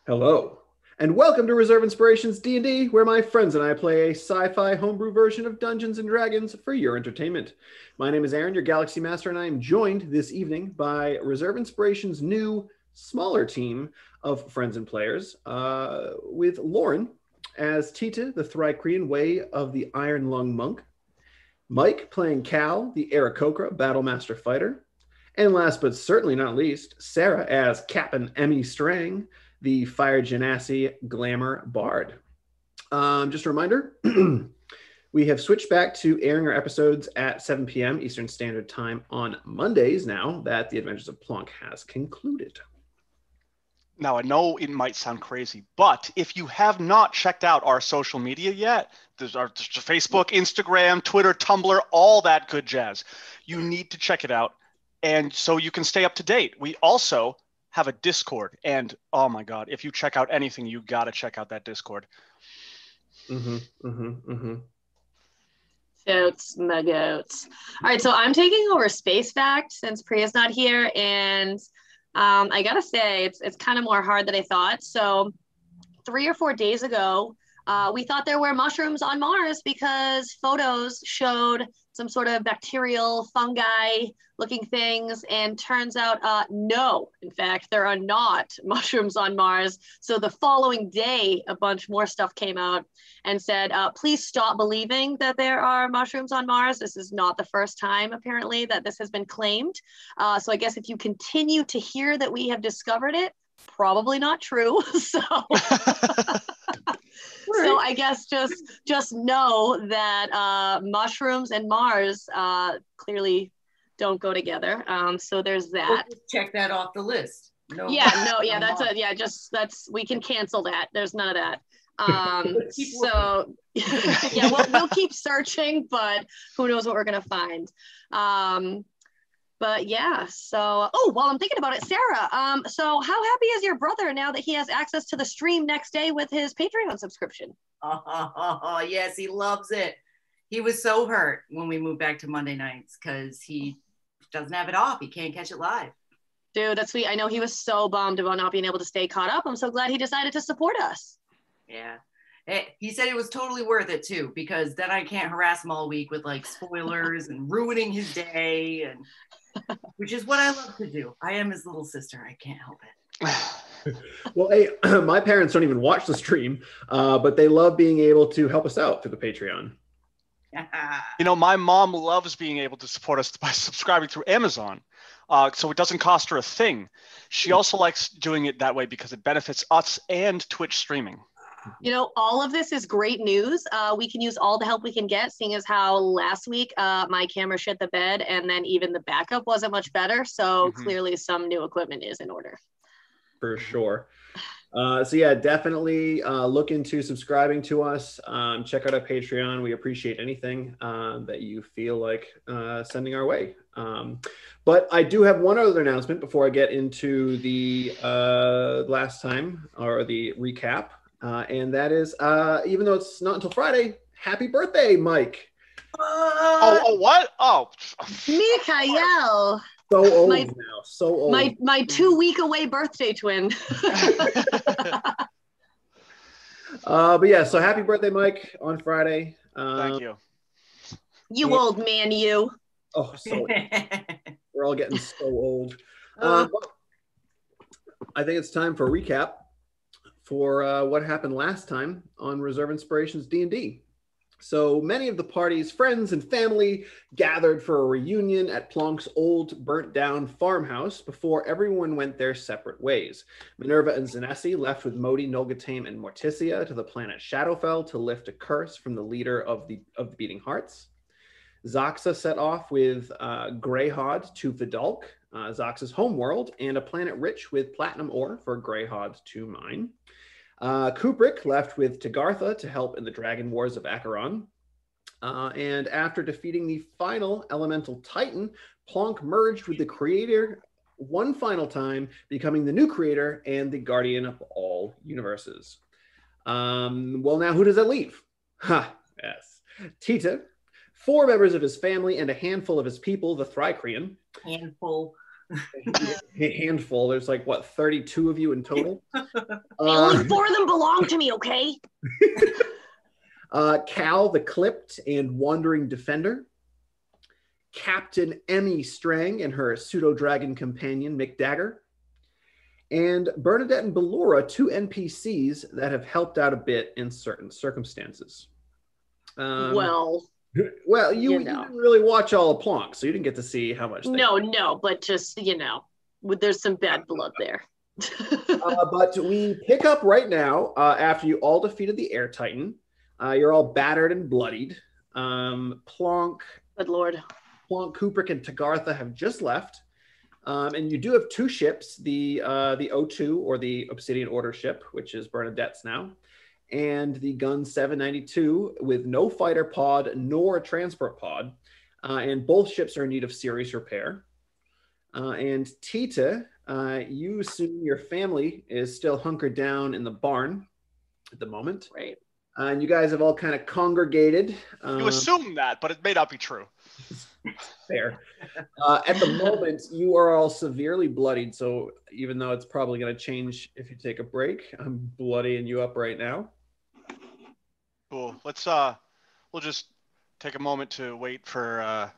Hello, and welcome to Reserve Inspirations D&D, where my friends and I play a sci-fi homebrew version of Dungeons & Dragons for your entertainment. My name is Aaron, your Galaxy Master, and I am joined this evening by Reserve Inspirations' new, smaller team of friends and players, with Lauren as Ti-Tih, the Thrycrean Way of the Iron Lung Monk, Mike playing Qal, the Aarakocra Battlemaster Fighter, and last but certainly not least, Sarah as Captain Emmy Strang, the Fire Genasi Glamour Bard. Just a reminder, we have switched back to airing our episodes at 7 p.m. Eastern Standard Time on Mondays now that The Adventures of Plonk has concluded. Now, I know it might sound crazy, but if you have not checked out our social media yet, there's Facebook, Instagram, Twitter, Tumblr, all that good jazz. You need to check it out, and so you can stay up to date. We also have a Discord, and oh my God, if you check out anything, you got to check out that Discord. Goats, my goats. All right, so I'm taking over Space Fact since Priya's not here, and I gotta say it's kind of more hard than I thought. So 3 or 4 days ago, we thought there were mushrooms on Mars because photos showed some sort of bacterial fungi looking things, and turns out no, in fact, there are not mushrooms on Mars. So the following day, a bunch more stuff came out and said, please stop believing that there are mushrooms on Mars. This is not the first time, apparently, that this has been claimed. So I guess if you continue to hear that we have discovered it, probably not true. So so I guess just know that mushrooms and Mars clearly don't go together. So there's that. We'll check that off the list. No, that's we can cancel that. There's none of that. So yeah, we'll keep searching, but who knows what we're gonna find. But yeah, so, while I'm thinking about it, Sarah, so how happy is your brother now that he has access to the stream next day with his Patreon subscription? Oh, yes, he loves it. He was so hurt when we moved back to Monday nights because he doesn't have it off. He can't catch it live. Dude, that's sweet. I know he was so bummed about not being able to stay caught up. I'm so glad he decided to support us. Yeah. He said it was totally worth it too, because then I can't harass him all week with like spoilers and ruining his day, and which is what I love to do. I am his little sister. I can't help it. Well, hey, my parents don't even watch the stream, but they love being able to help us out through the Patreon. You know, my mom loves being able to support us by subscribing through Amazon. So it doesn't cost her a thing. She also likes doing it that way because it benefits us and Twitch streaming. You know, all of this is great news. We can use all the help we can get, seeing as how last week my camera shit the bed, and then even the backup wasn't much better. So clearly some new equipment is in order. For sure. So yeah, definitely look into subscribing to us. Check out our Patreon. We appreciate anything that you feel like sending our way. But I do have one other announcement before I get into the last time, or the recap. And that is, even though it's not until Friday, happy birthday, Mike. What? Oh, Mikael. So old now, so old. My 2-week away birthday twin. But yeah, so happy birthday, Mike, on Friday. Thank you. You old man, you. Oh, so old. We're all getting so old. I think it's time for a recap for what happened last time on Reserve Inspirations D&D. So many of the party's friends and family gathered for a reunion at Plonk's old burnt-down farmhouse before everyone went their separate ways. Minerva and Zanesi left with Modi, Nolgatame, and Morticia to the planet Shadowfell to lift a curse from the leader of the Beating Hearts. Zoxa set off with Greyhod to Vidalk, Zoxa's homeworld, and a planet rich with platinum ore for Greyhod to mine. Kubrick left with Tagartha to help in the Dragon Wars of Acheron. And after defeating the final elemental Titan, Plonk merged with the creator one final time, becoming the new creator and the guardian of all universes. Well, now who does that leave? Yes. Ti-Tih, 4 members of his family, and a handful of his people, the Thrycrean. Handful. A handful. There's like, what, 32 of you in total? Only 4 of them belong to me, okay? Qal, the clipped and wandering defender. Captain Emmy Strang and her pseudo-dragon companion, Mick Dagger. And Bernadette and Ballora, 2 NPCs that have helped out a bit in certain circumstances. Well, you didn't really watch all of Plonk, so you didn't get to see how much. No, but just, there's some bad blood there. But we pick up right now after you all defeated the Air Titan. You're all battered and bloodied. Plonk, good Lord. Plonk, Kubrick, and Tagartha have just left. And you do have 2 ships, the O2 or the Obsidian Order ship, which is Bernadette's now, and the Gun 792 with no fighter pod nor a transport pod. And both ships are in need of serious repair. And Ti-Tih, you assume your family is still hunkered down in the barn at the moment. Right. And you guys have all kind of congregated. You assume that, but it may not be true. Fair. At the moment, you are all severely bloodied. So even though it's probably going to change if you take a break, I'm bloodying you up right now. Cool. We'll just take a moment to wait for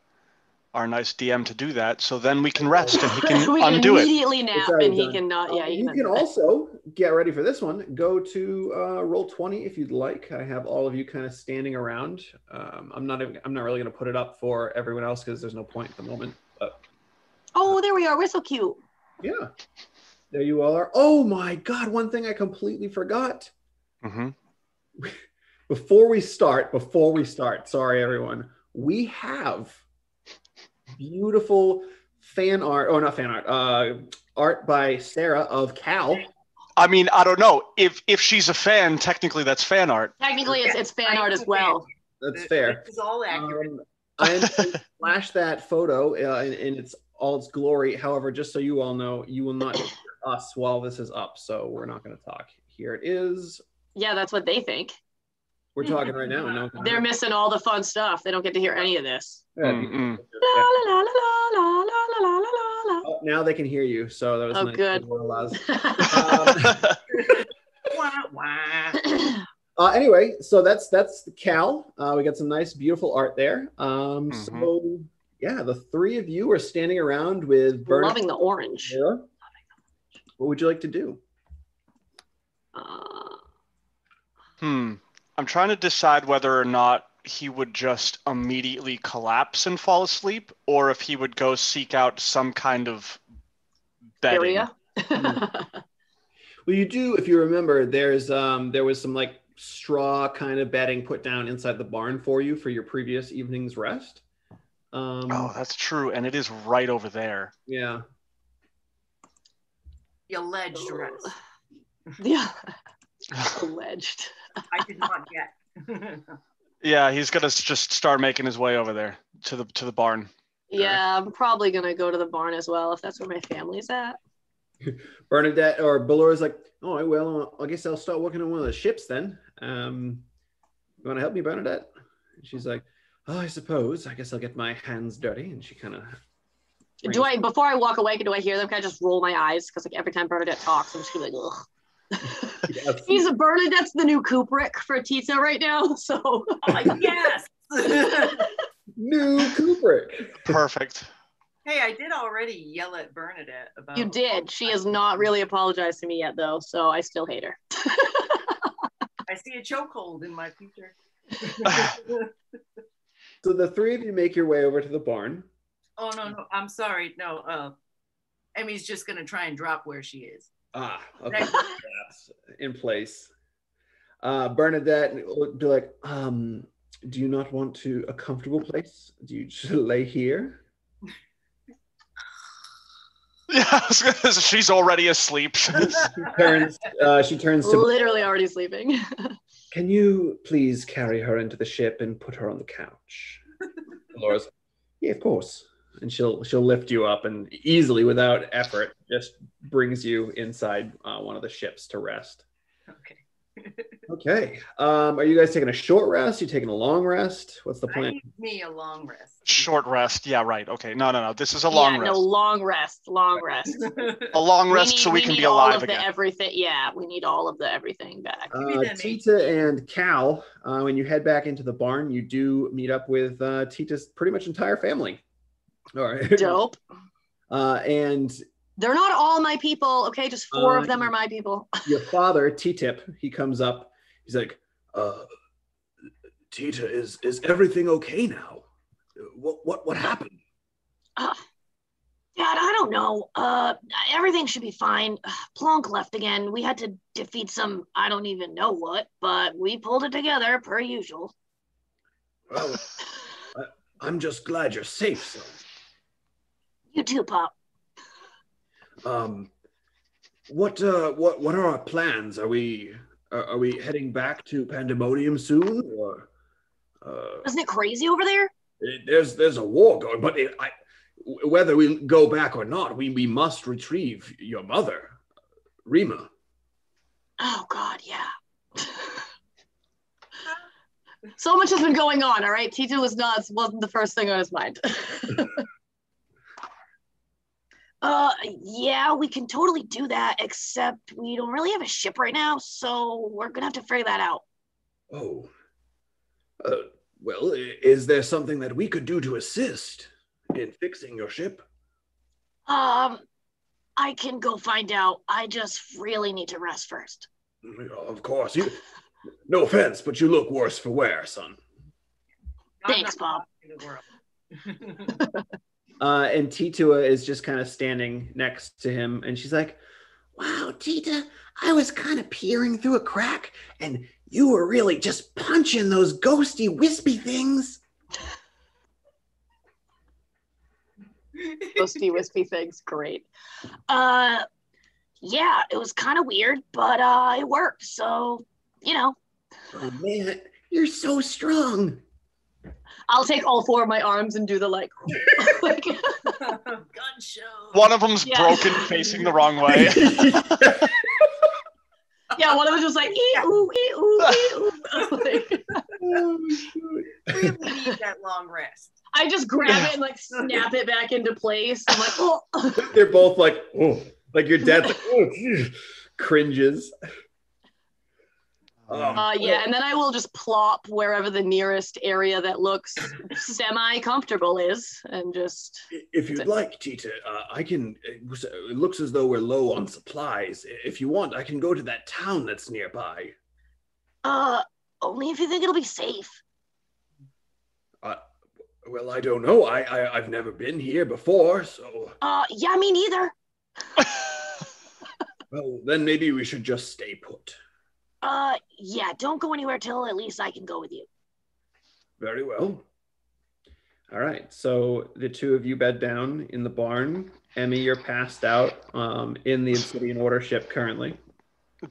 our nice DM to do that. So then we can rest and he can we can undo it. immediately nap and he done. can not. Yeah, you can also get ready for this one. Go to roll 20 if you'd like. I have all of you kind of standing around. I'm not really going to put it up for everyone else because there's no point at the moment. But oh, there we are. We're so cute. yeah, there you all are. Oh my God! One thing I completely forgot. Mm-hmm. Before we start, sorry everyone. We have beautiful fan art. Oh, not fan art. Art by Sarah of Qal. I mean, I don't know if she's a fan. Technically, that's fan art. Technically, it's fan art as well. That's fair. It's all accurate. And flash that photo in its all its glory. However, just so you all know, you will not hear us while this is up, so we're not going to talk. Here it is. Yeah, that's what they think. We're talking right now. No, they're missing all the fun stuff. They don't get to hear any of this. Yeah, oh, now they can hear you, so that was nice. Good. Anyway, so that's the Qal. We got some nice, beautiful art there. So yeah, the 3 of you are standing around with Bernadette. Loving the orange. What would you like to do? I'm trying to decide whether or not he would just immediately collapse and fall asleep, or if he would go seek out some kind of bedding. Area. Well, you do, if you remember, there was some like straw kind of bedding put down inside the barn for you for your previous evening's rest. Oh, that's true, and it is right over there. Yeah. The alleged rest. Yeah. Alleged. I did not get. Yeah, he's gonna just start making his way over there to the barn. Yeah, I'm probably gonna go to the barn as well if that's where my family's at. Bernadette or Ballora's like, oh well, I guess I'll start working on one of the ships then. You want to help me, Bernadette? And she's like, oh, I suppose. I guess I'll get my hands dirty. And she kind of. Before I walk away, do I hear them? Can I just roll my eyes? Because like every time Bernadette talks, I'm just gonna be like, ugh. Yes. Bernadette's the new Kubrick for Ti-Tih right now. So I'm like, yes. New Kubrick. Perfect. Hey, I did already yell at Bernadette about. You did. She has not really apologized to me yet, though, so I still hate her. I see a chokehold in my future. So the 3 of you make your way over to the barn. Oh no! I'm sorry. No, Emmy's just gonna try and drop where she is. Ah, okay. That's in place. Bernadette would be like, do you not want a comfortable place? Do you just lay here? Yeah, she's already asleep. She turns to literally already sleeping. Can you please carry her into the ship and put her on the couch? Laura's, yeah, of course. And she'll lift you up and easily, without effort, just brings you inside one of the ships to rest. Okay. Okay. Are you guys taking a short rest? You taking a long rest? What's the I plan? need me a long rest. Short rest. Yeah, right. Okay. No. This is a long Yeah, rest. no, long rest. Long rest. A long rest so we can be all alive of again. the everything. Yeah, we need all of the everything back. Ti-Tih and Qal, when you head back into the barn, you do meet up with Ti-Tih's pretty much entire family. All right. Dope. And they're not all my people, okay? Just 4 of them are my people. Your father, Ti-Tih, he comes up. He's like, Ti-Tih, is everything okay now? What happened? Dad, I don't know. Everything should be fine. Plonk left again. We had to defeat some, I don't even know what, but we pulled it together per usual. Well, I'm just glad you're safe, son. You too, Pop. What are our plans? Are we heading back to Pandemonium soon, or? Isn't it crazy over there? There's a war going, but whether we go back or not, we must retrieve your mother, Rima. Oh God, yeah. So much has been going on. All right, Ti-Tih wasn't the first thing on his mind. Yeah, we can totally do that, except we don't really have a ship right now, so we're gonna have to figure that out. Oh. Well, is there something that we could do to assist in fixing your ship? I can go find out. I just really need to rest first. Of course. No offense, but you look worse for wear, son. Thanks, Bob. And Ti-Tih is just kind of standing next to him, and she's like, wow, Ti-Tih, I was kind of peering through a crack, and you were really just punching those ghosty, wispy things. Ghosty, wispy things, great. Yeah, it was kind of weird, but it worked, so, you know. Oh, man, you're so strong. I'll take all 4 of my arms and do the like gun show. One of them's broken, facing the wrong way. Yeah, one of them just like ee-oo, ee-oo, ee-oo. Like, really need that long rest. I just grab it and like snap it back into place. I'm like, oh. They're both like, oh, like your dad's like, oh, cringes. Yeah, and then I will just plop wherever the nearest area that looks semi-comfortable is, and just. If you'd like, Ti-Tih, I can. It looks as though we're low on supplies. If you want, I can go to that town that's nearby. Only if you think it'll be safe. Well, I don't know. I've never been here before, so. Yeah, me neither. Well, then maybe we should just stay put. Yeah, don't go anywhere till at least I can go with you. Very well. All right, so the 2 of you bed down in the barn. Emmy, you're passed out in the Obsidian Order ship currently.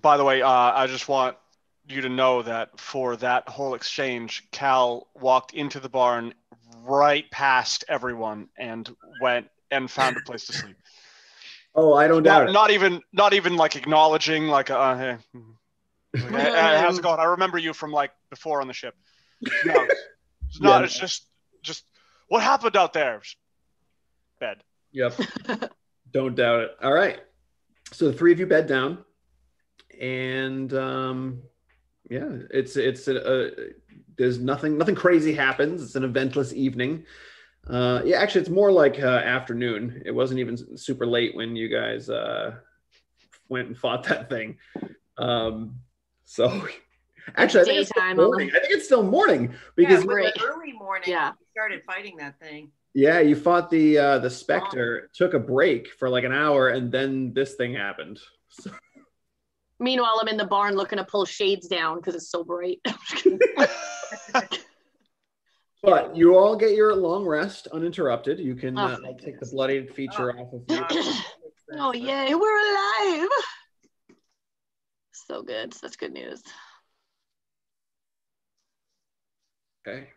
By the way, I just want you to know that for that whole exchange, Qal walked into the barn right past everyone and went and found a place to sleep. Oh, I don't doubt it. Not even like acknowledging, like, hey. Like, hey, how's it going? I remember you from like before on the ship. No, it's not. It's just what happened out there. Bed. Yep. Don't doubt it. All right. So the 3 of you bed down, and yeah, there's nothing crazy happens. It's an eventless evening. Yeah, actually, it's more like afternoon. It wasn't even super late when you guys went and fought that thing. So actually, I think it's still morning because early morning. Yeah, we started fighting that thing. Yeah, you fought the Spectre, took a break for like an hour, and then this thing happened. So. Meanwhile, I'm in the barn looking to pull shades down because it's so bright. But you all get your long rest uninterrupted. You can take the bloodied feature off of you. Oh, yay, we're alive. So good. Such good news. Okay.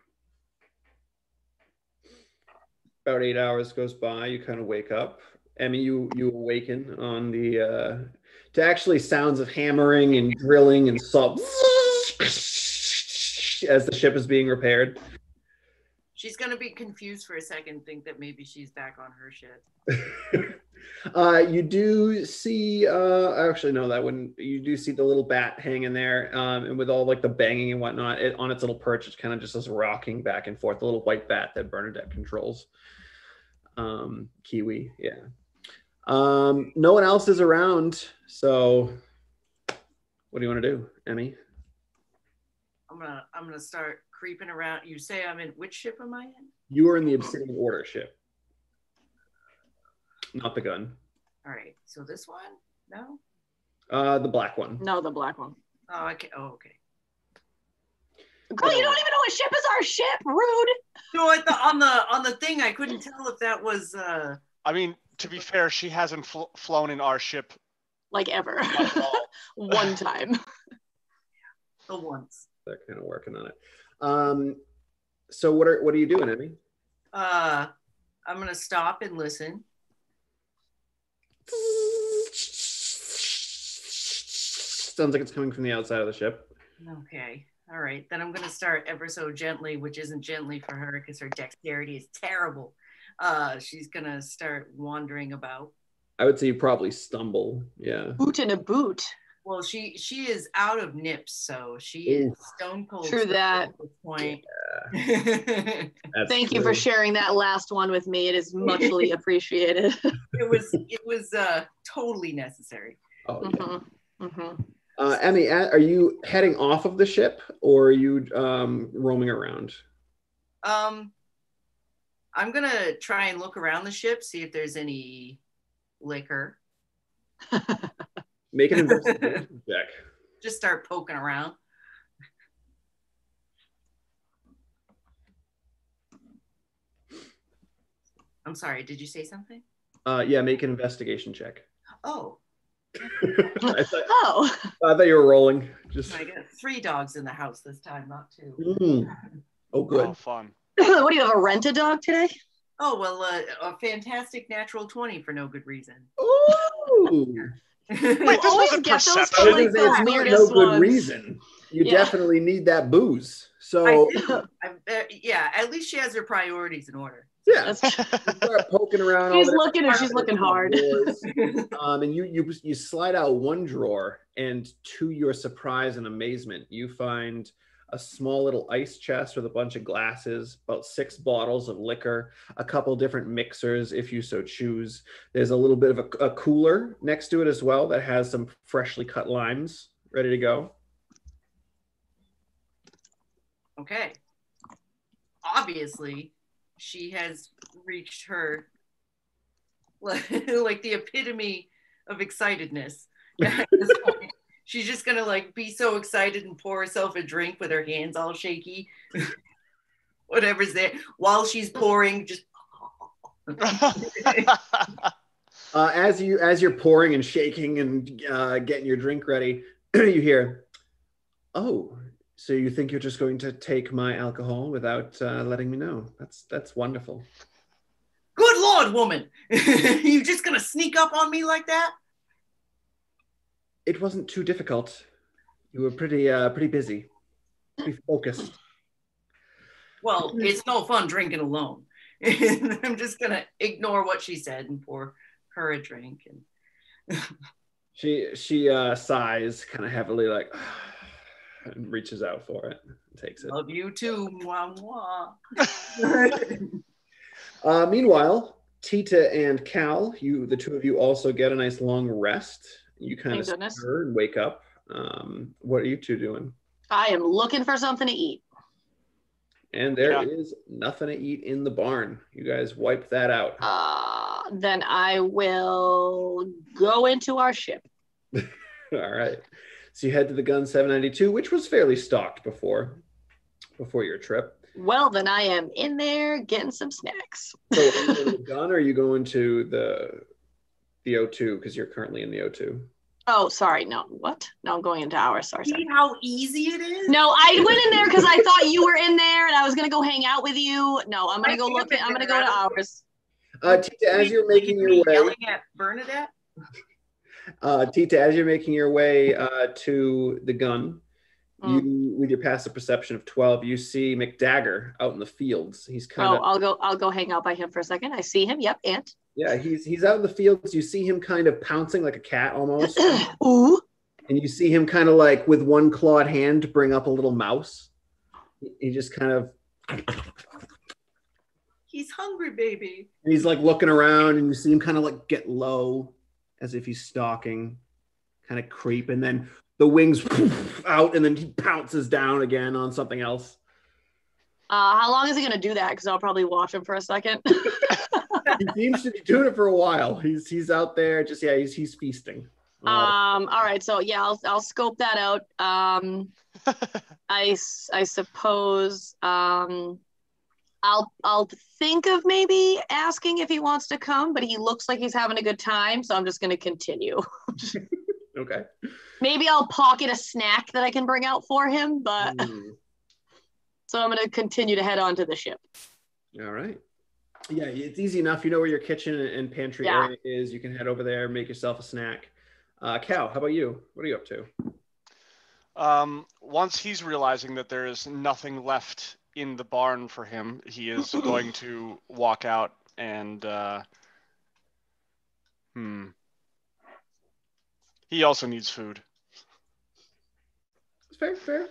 About 8 hours goes by. You kind of wake up. Emmy, you awaken on the to actually sounds of hammering and drilling and salt as the ship is being repaired. She's gonna be confused for a second, think that maybe she's back on her ship. You do see, actually, no, that wouldn't. You do see the little bat hanging there, and with all like the banging and whatnot, on its little perch, it's kind of just rocking back and forth. The little white bat that Bernadette controls. Kiwi, yeah. No one else is around, so what do you want to do, Emmy? I'm gonna start creeping around. You say I'm in which ship am I in? You are in the Obsidian Order ship, not the gun. All right, so this one? No. The black one. No, the black one. Oh, okay. Oh, okay. Girl, you don't even know what ship is our ship. Rude. No, on the thing, I couldn't tell if that was. I mean, to be fair, she hasn't flown in our ship like ever. One time. The once. They're kind of working on it. So what are you doing, Emmy? I'm gonna stop and listen. Sounds like it's coming from the outside of the ship. Okay. All right. Then I'm gonna start ever so gently, which isn't gently for her because her dexterity is terrible. She's gonna start wandering about. I would say you probably stumble. Yeah. Boot in a boot. Well, she is out of nips, so she is stone cold. True that. At this point. Yeah. Thank you for sharing that last one with me. It is muchly appreciated. It was totally necessary. Oh, yeah. Mm-hmm. Mm-hmm. Emmy, are you heading off of the ship or are you roaming around? I'm gonna try and look around the ship, see if there's any liquor. Make an investigation check. Just start poking around. I'm sorry, did you say something? Yeah, make an investigation check. Oh. I thought you were rolling. Just I got 3 dogs in the house this time, not 2. Oh, good. Oh, fun. What do you have, a rent-a dog today? Oh, well, a fantastic natural 20 for no good reason. Ooh. Wait, this wasn't perception. Like it's not no good reason. You definitely need that booze. So yeah, at least she has her priorities in order. Yeah, you start poking around. She's looking and she's looking hard. And you slide out one drawer, and to your surprise and amazement, you find a small little ice chest with a bunch of glasses, about 6 bottles of liquor, a couple different mixers if you so choose. There's a little bit of a cooler next to it as well that has some freshly cut limes ready to go. Okay. Obviously, she has reached her, like the epitome of excitedness. At this point. She's just gonna like be so excited and pour herself a drink with her hands all shaky, whatever's there, while she's pouring. Just as you're pouring and shaking and getting your drink ready, you hear, "Oh, so you think you're just going to take my alcohol without letting me know? That's wonderful." Good Lord, woman! You just gonna sneak up on me like that? It wasn't too difficult. You were pretty busy, pretty focused. Well, it's no fun drinking alone. I'm just gonna ignore what she said and pour her a drink. And she sighs kind of heavily, like, and reaches out for it and takes it. Love you too. Mwah, mwah. Meanwhile, Ti-Tih and Qal, the two of you also get a nice long rest. You kind of stir and wake up. What are you two doing? I am looking for something to eat. And there is nothing to eat in the barn. You guys wipe that out. Then I will go into our ship. All right. So you head to the gun 792, which was fairly stocked before your trip. Well, then I am in there getting some snacks. So are you going to the gun or are you going to the O2 because you're currently in the O2? Oh, sorry. No, what? No, I'm going into ours. Sorry. See how easy it is? No, I went in there because I thought you were in there and I was going to go hang out with you. No, I'm going to go look at, I'm going to go to ours. Ti-Tih, as you're making your way. Yelling at Bernadette? Ti-Tih, as you're making your way to the gun, You, with your passive perception of 12, you see McDagger out in the fields. He's kind of. I'll go hang out by him for a second. I see him. Yep, Ant. Yeah, he's out in the fields. You see him kind of pouncing like a cat almost. Ooh. And you see him kind of like with one clawed hand bring up a little mouse. He just kind of. He's hungry, baby. And he's like looking around, and you see him kind of like get low, as if he's stalking, kind of creep, and then the wings out, and then he pounces down again on something else. How long is he gonna do that? Because I'll probably watch him for a second. He seems to be doing it for a while. He's out there, just he's feasting. All right, so yeah, I'll scope that out. I suppose I'll think of maybe asking if he wants to come, but he looks like he's having a good time, so I'm just gonna continue. Okay. Maybe I'll pocket a snack that I can bring out for him, but so I'm gonna continue to head on to the ship. All right. Yeah, it's easy enough. You know where your kitchen and pantry area is. You can head over there, make yourself a snack. Cal, how about you? What are you up to? Once he's realizing that there is nothing left in the barn for him, he is going to walk out and he also needs food. Fair.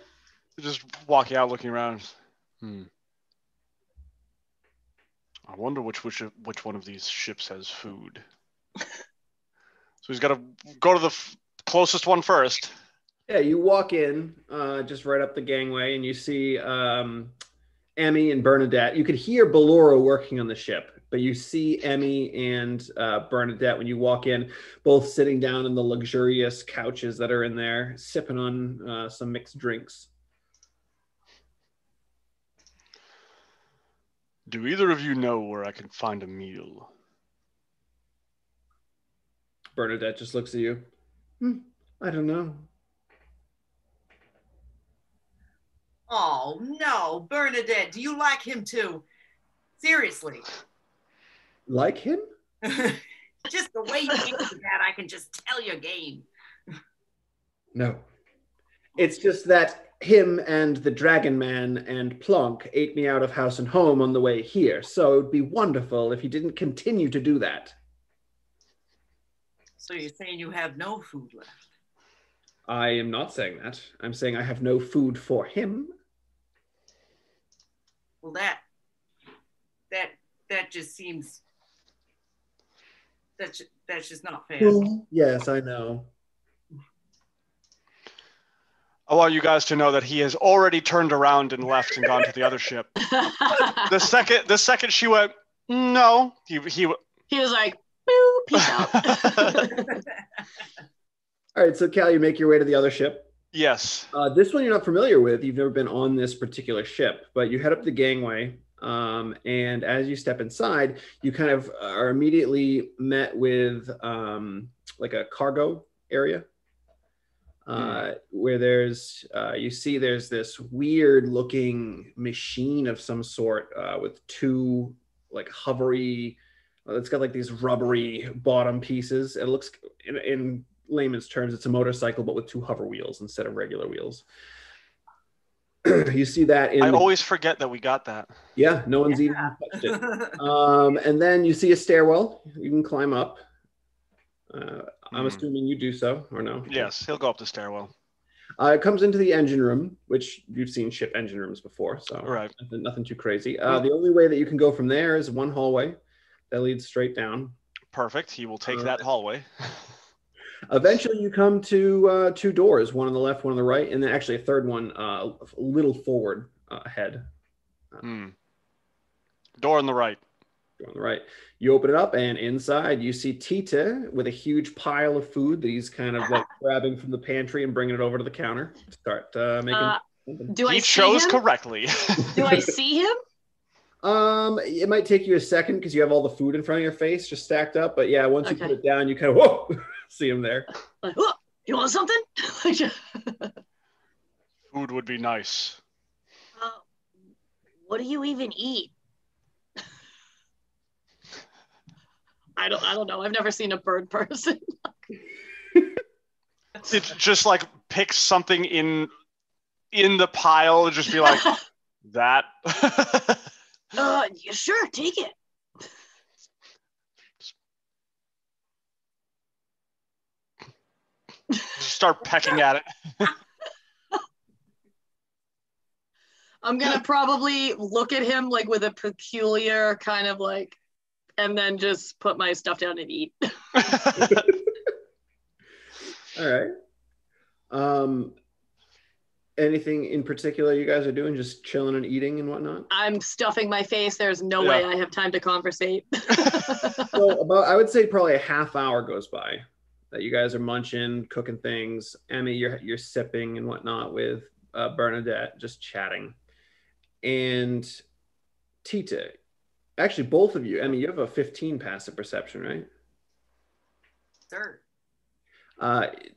Just walking out, looking around. I wonder which one of these ships has food. So he's got to go to the closest one first. Yeah, you walk in just right up the gangway, and you see Emmy and Bernadette. You could hear Ballora working on the ship, but you see Emmy and Bernadette when you walk in, both sitting down in the luxurious couches that are in there, sipping on some mixed drinks. Do either of you know where I can find a meal? Bernadette just looks at you. I don't know. Oh, no, Bernadette, do you like him too? Seriously. Like him? Just the way you answer that, I can just tell you're game. No. It's just that him and the Dragon Man and Plonk ate me out of house and home on the way here, so it would be wonderful if he didn't continue to do that. So you're saying you have no food left? I am not saying that. I'm saying I have no food for him. Well, that just seems that's just not fair. Yes, I know. I want you guys to know that he has already turned around and left and gone to the other ship. The second she went, no, he was like, boo, peace out. All right, so Cal, you make your way to the other ship. Yes. This one you're not familiar with. You've never been on this particular ship, but you head up the gangway, and as you step inside, you kind of are immediately met with like a cargo area where there's this weird looking machine of some sort with two like hovery. It's got like these rubbery bottom pieces. It looks in layman's terms, it's a motorcycle, but with two hover wheels instead of regular wheels. You see that in... I always forget that we got that. Yeah, no one's even touched it. And then you see a stairwell. You can climb up. I'm assuming you do so, or no? Yes, he'll go up the stairwell. It comes into the engine room, which you've seen ship engine rooms before, so right. nothing too crazy. The only way that you can go from there is one hallway that leads straight down. Perfect. He will take that hallway. Eventually, you come to two doors, one on the left, one on the right, and then actually a third one a little forward ahead. Door on the right. Door on the right. You open it up, and inside you see Ti-Tih with a huge pile of food that he's kind of like grabbing from the pantry and bringing it over to the counter. Start making. Do I he see chose him? Correctly. Do I see him? It might take you a second because you have all the food in front of your face just stacked up. But yeah, once you put it down, you kind of whoa, see him there. Like, whoa, you want something? Food would be nice. What do you even eat? I don't know. I've never seen a bird person. It just like picks something in in the pile and just be like, that. Sure, take it. Just start pecking at it. I'm gonna probably look at him like with a peculiar kind of like, and then just put my stuff down and eat. All right. Anything in particular you guys are doing? Just chilling and eating and whatnot? I'm stuffing my face. There's no way I have time to conversate. So I would say probably a half hour goes by that you guys are munching, cooking things. Emmy, you're sipping and whatnot with Bernadette, just chatting. And Ti-Tih, actually both of you, Emmy, you have a 15 passive perception, right? Sir.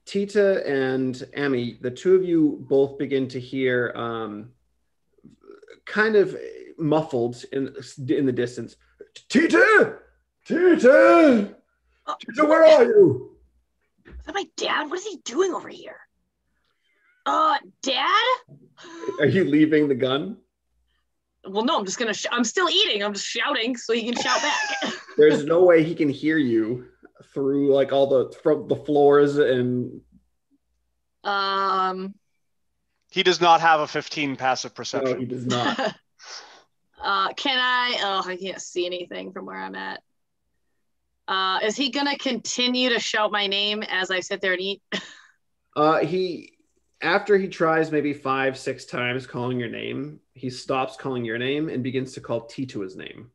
Ti-Tih and Emmy, the two of you both begin to hear kind of muffled in the distance. Ti-Tih! Ti-Tih! Ti-Tih, where are you? Is that my dad? What is he doing over here? Dad? Are you leaving the gun? Well, no, I'm just gonna. I'm still eating. I'm just shouting so he can shout back. There's no way he can hear you through like all from the floors and. He does not have a 15 passive perception. No, he does not. Can I? Oh, I can't see anything from where I'm at. Is he gonna continue to shout my name as I sit there and eat? After he tries maybe 5-6 times calling your name, he stops calling your name and begins to call Ti-Tuh's name.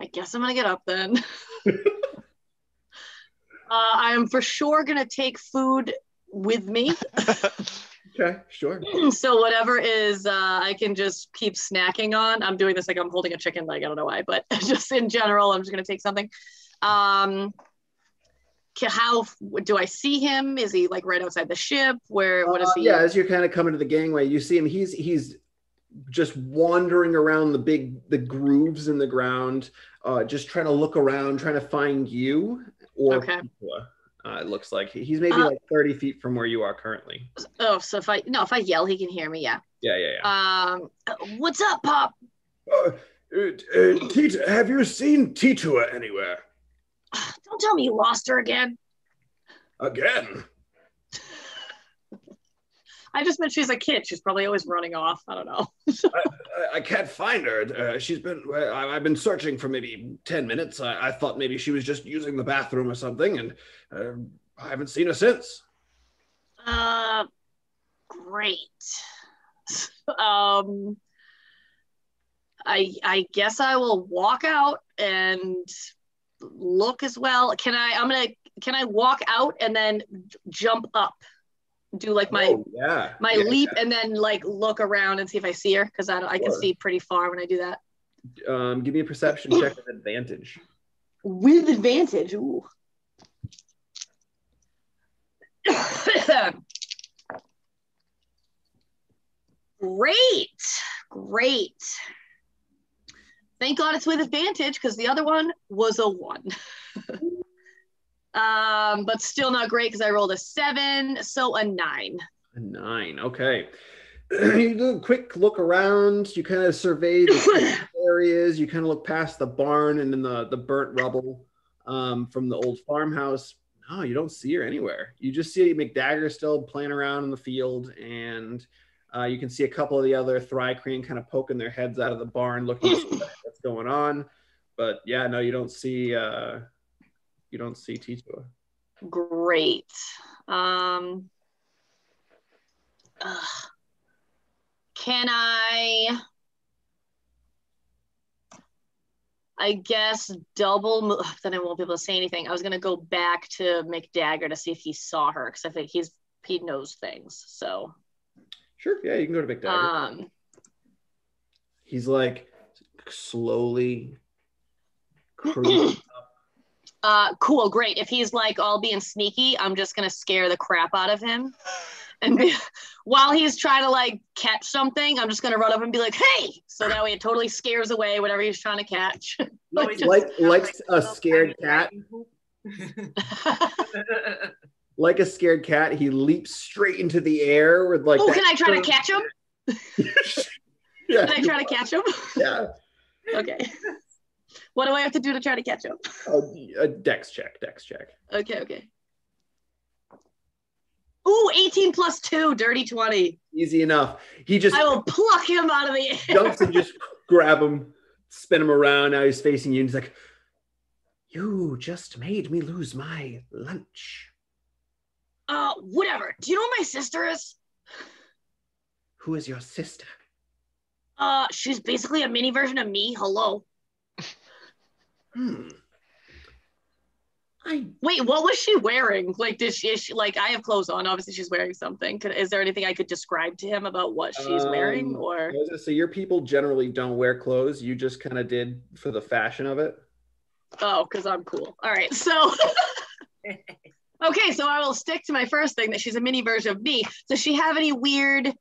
I guess I'm gonna get up then. I am for sure gonna take food with me. Okay, sure. So whatever is I can just keep snacking on. I'm doing this like I'm holding a chicken leg. I don't know why, but just in general, I'm just gonna take something. How do I see him? Is he like right outside the ship? What is he? Yeah, as you're kind of coming to the gangway, you see him. He's just wandering around the grooves in the ground, just trying to look around, trying to find you. Or it looks like he's maybe like 30 feet from where you are currently. Oh, so if I yell, he can hear me. Yeah. Yeah. What's up, Pop? Ti-Tih, have you seen Ti-Tih anywhere? Don't tell me you lost her again. Again? I just meant she's a kid. She's probably always running off. I don't know. I can't find her. I've been searching for maybe 10 minutes. I thought maybe she was just using the bathroom or something, and I haven't seen her since. Great. I guess I will walk out and look as well. Can I walk out and then jump up? Do like my leap and then like look around and see if I see her, because I can see pretty far when I do that. Give me a perception check with advantage. With advantage, ooh. Great. Thank God it's with advantage, because the other one was a 1. But still not great because I rolled a 7, so a 9. A 9, okay. You do a quick look around. You kind of survey the areas. You kind of look past the barn and then the burnt rubble from the old farmhouse. No, you don't see her anywhere. You just see McDagger still playing around in the field, and you can see a couple of the other Thri-Kreen kind of poking their heads out of the barn looking to see what's going on. But yeah, no, you don't see Ti-Tih. Great. Can I guess double move, then I won't be able to say anything. I was going to go back to McDagger to see if he saw her, because I think he knows things. So sure, yeah, you can go to McDagger. He's like slowly cruising up. Cool, great. If he's like all being sneaky, I'm just going to scare the crap out of him. And while he's trying to like catch something, I'm just going to run up and be like, hey! So that way it totally scares away whatever he's trying to catch. like a scared cat. Like a scared cat, he leaps straight into the air with like. Oh, can I try to catch him? Yeah. Can I try to catch him? Yeah. Okay. What do I have to do to try to catch him? Oh, a dex check. Okay. Ooh, 18 plus 2, dirty 20. Easy enough. He just I will pluck him out of the air. jumps and just grab him, spin him around. Now he's facing you, and he's like, "You just made me lose my lunch." Whatever. Do you know what my sister is? Who is your sister? She's basically a mini version of me. Hello. Wait, what was she wearing? Like, is she like, I have clothes on. Obviously, she's wearing something. Is there anything I could describe to him about what she's wearing? Or so your people generally don't wear clothes. You just kind of did for the fashion of it. Oh, because I'm cool. All right, so okay, so I will stick to my first thing that she's a mini version of me. Does she have any weird?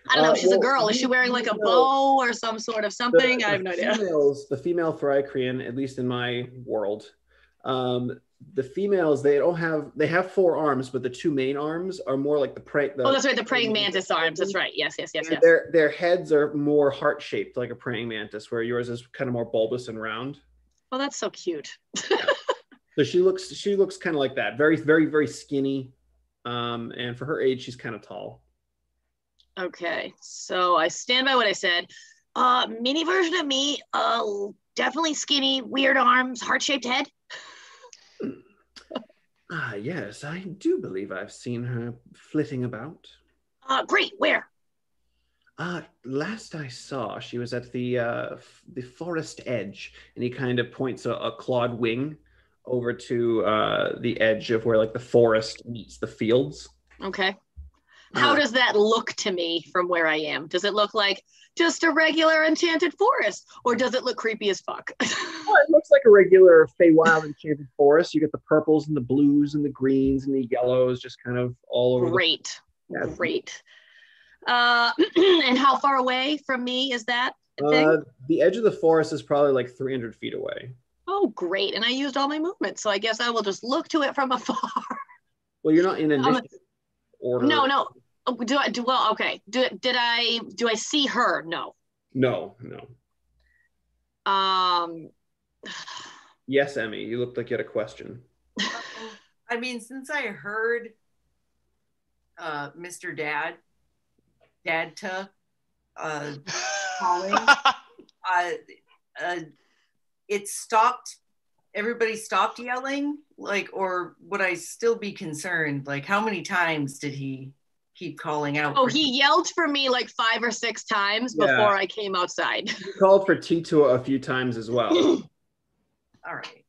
I don't know. She's a girl. Is she wearing like a bow or some sort of something? I have no idea. The female Thrycrean, at least in my world, the females, they have 4 arms, but the 2 main arms are more like oh, that's right, the praying mantis arms. That's right. Yes. Their heads are more heart shaped, like a praying mantis, where yours is kind of more bulbous and round. Oh, that's so cute. So she looks kind of like that, very, very, very skinny, and for her age, she's kind of tall. Okay, so I stand by what I said. Mini version of me, definitely skinny, weird arms, heart-shaped head. Yes, I do believe I've seen her flitting about. Great, where? Last I saw, she was at the forest edge, and he kind of points a clawed wing over to the edge of where like the forest meets the fields. Okay. How does that look to me from where I am? Does it look like just a regular enchanted forest, or does it look creepy as fuck? Well, it looks like a regular Feywild enchanted forest. You get the purples and the blues and the greens and the yellows, just kind of all over. Great. And how far away from me is that thing? The edge of the forest is probably like 300 feet away. Oh, great. And I used all my movement, so I guess I will just look to it from afar. Well, you're not in initiative order. No. Do I see her? No. No. Yes, Emmy, you looked like you had a question. I mean, since I heard Mr. Dad-Tuh calling, it stopped. Everybody stopped yelling, like, or would I still be concerned? Like, how many times did he keep calling out? Oh, he yelled for me like 5 or 6 times before I came outside. He called for Ti-Tih a few times as well. All right.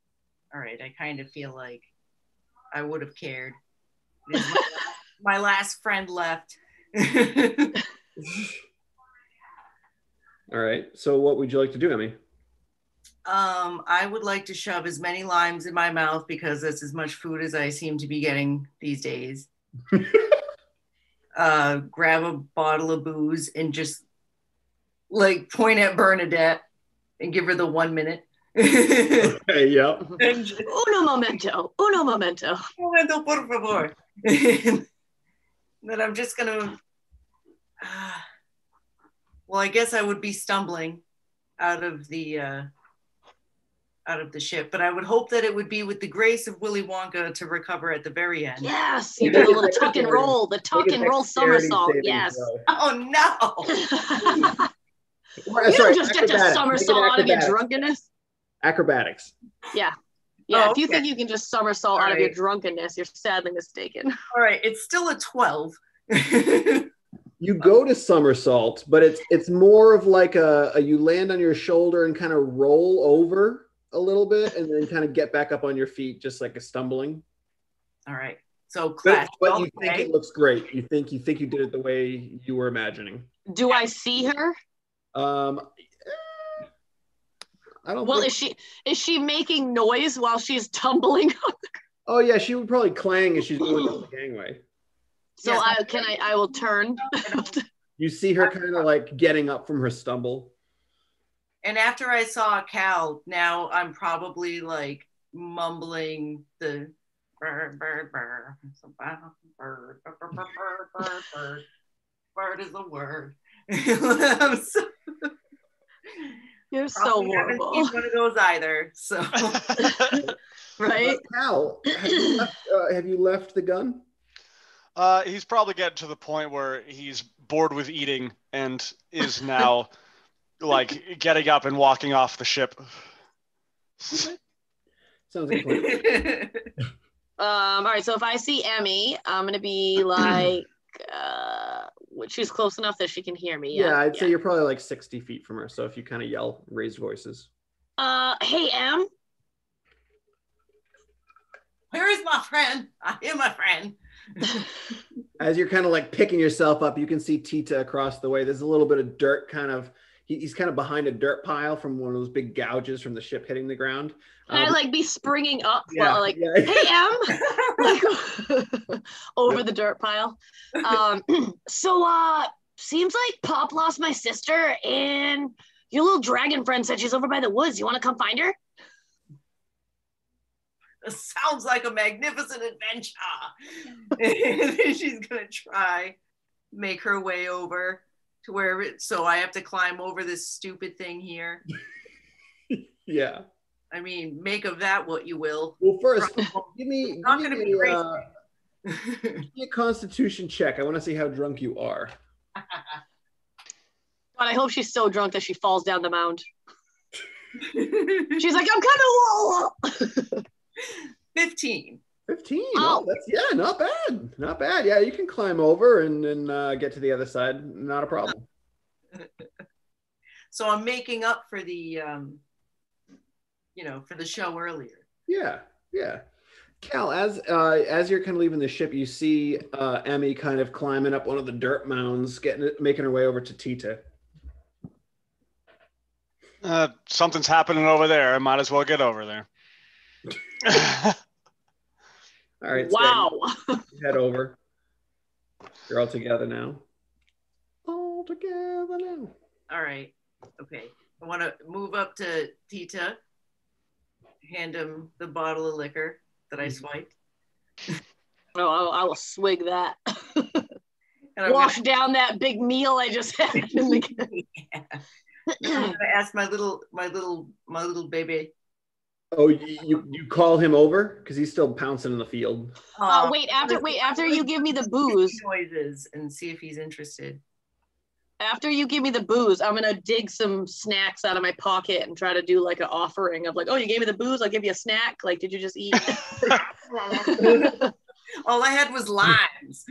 I kind of feel like I would have cared. My last friend left. All right. So what would you like to do, Emmy? I would like to shove as many limes in my mouth because that's as much food as I seem to be getting these days. Grab a bottle of booze and just like point at Bernadette and give her the 1 minute. Okay, yeah. Uno momento. Momento, por favor. Then I'm just gonna. Well, I guess I would be stumbling out of the ship, but I would hope that it would be with the grace of Willy Wonka to recover at the very end. Yes, you do a little tuck and roll, somersault. Yes. Oh no! You don't just get to somersault out of your drunkenness. Acrobatics. Yeah. If you think you can just somersault out of your drunkenness, you're sadly mistaken. All right, it's still a 12. You go to somersault, but it's more of like a you land on your shoulder and kind of roll over a little bit and then kind of get back up on your feet, just like a stumbling. All right. So class. But you think it looks great. You think you did it the way you were imagining. Do I see her? I don't. Well, is she making noise while she's tumbling? Oh yeah, she would probably clang as she's going down the gangway. So I will turn. You see her kind of like getting up from her stumble. And after I saw Qal, now I'm probably like mumbling the Bird, bird, bird. So bird, bird, bird, bird, bird, bird. Bird is a word. You're so Probably haven't horrible. seen one of those either. So Right? Cal, have you left the gun? He's probably getting to the point where he's bored with eating and is now like getting up and walking off the ship. Sounds like a plan. All right, so if I see Emmy, I'm gonna be like, she's close enough that she can hear me. Yeah, I'd say you're probably like 60 feet from her. So if you kind of yell, raised voices. Hey, Em. Where is my friend? I hear my friend. As you're kind of like picking yourself up, you can see Ti-Tih across the way. There's a little bit of dirt kind of, he's kind of behind a dirt pile from one of those big gouges from the ship hitting the ground. Can I like be springing up Yeah, while like, yeah. hey, Em, like over the dirt pile. So seems like Pop lost my sister, and your little dragon friend said she's over by the woods. You want to come find her? It sounds like a magnificent adventure. And then she's gonna try make her way over to where so I have to climb over this stupid thing here. Yeah. I mean, make of that what you will. Well, first, give me a Constitution check. I want to see how drunk you are. God, I hope she's so drunk that she falls down the mound. She's like, I'm kind of low. 15. 15. Oh, that's not bad. Not bad. Yeah, you can climb over and get to the other side. Not a problem. So I'm making up for the for the show earlier. Yeah. Cal, as you're kind of leaving the ship, you see Emmy kind of climbing up one of the dirt mounds, making her way over to Ti-Tih. Something's happening over there. I might as well get over there. All right. Wow. Head over. You're all together now. All together now. All right. Okay. I want to move up to Ti-Tih, hand him the bottle of liquor that I swiped. Oh, I will swig that. And Wash down that big meal I just had. I'm gonna ask my little baby. Oh, you call him over because he's still pouncing in the field. Wait, after you give me the booze. Noises and see if he's interested. After you give me the booze, I'm gonna dig some snacks out of my pocket and try to do like an offering of like, oh, you gave me the booze, I'll give you a snack. Like, did you just eat? All I had was limes.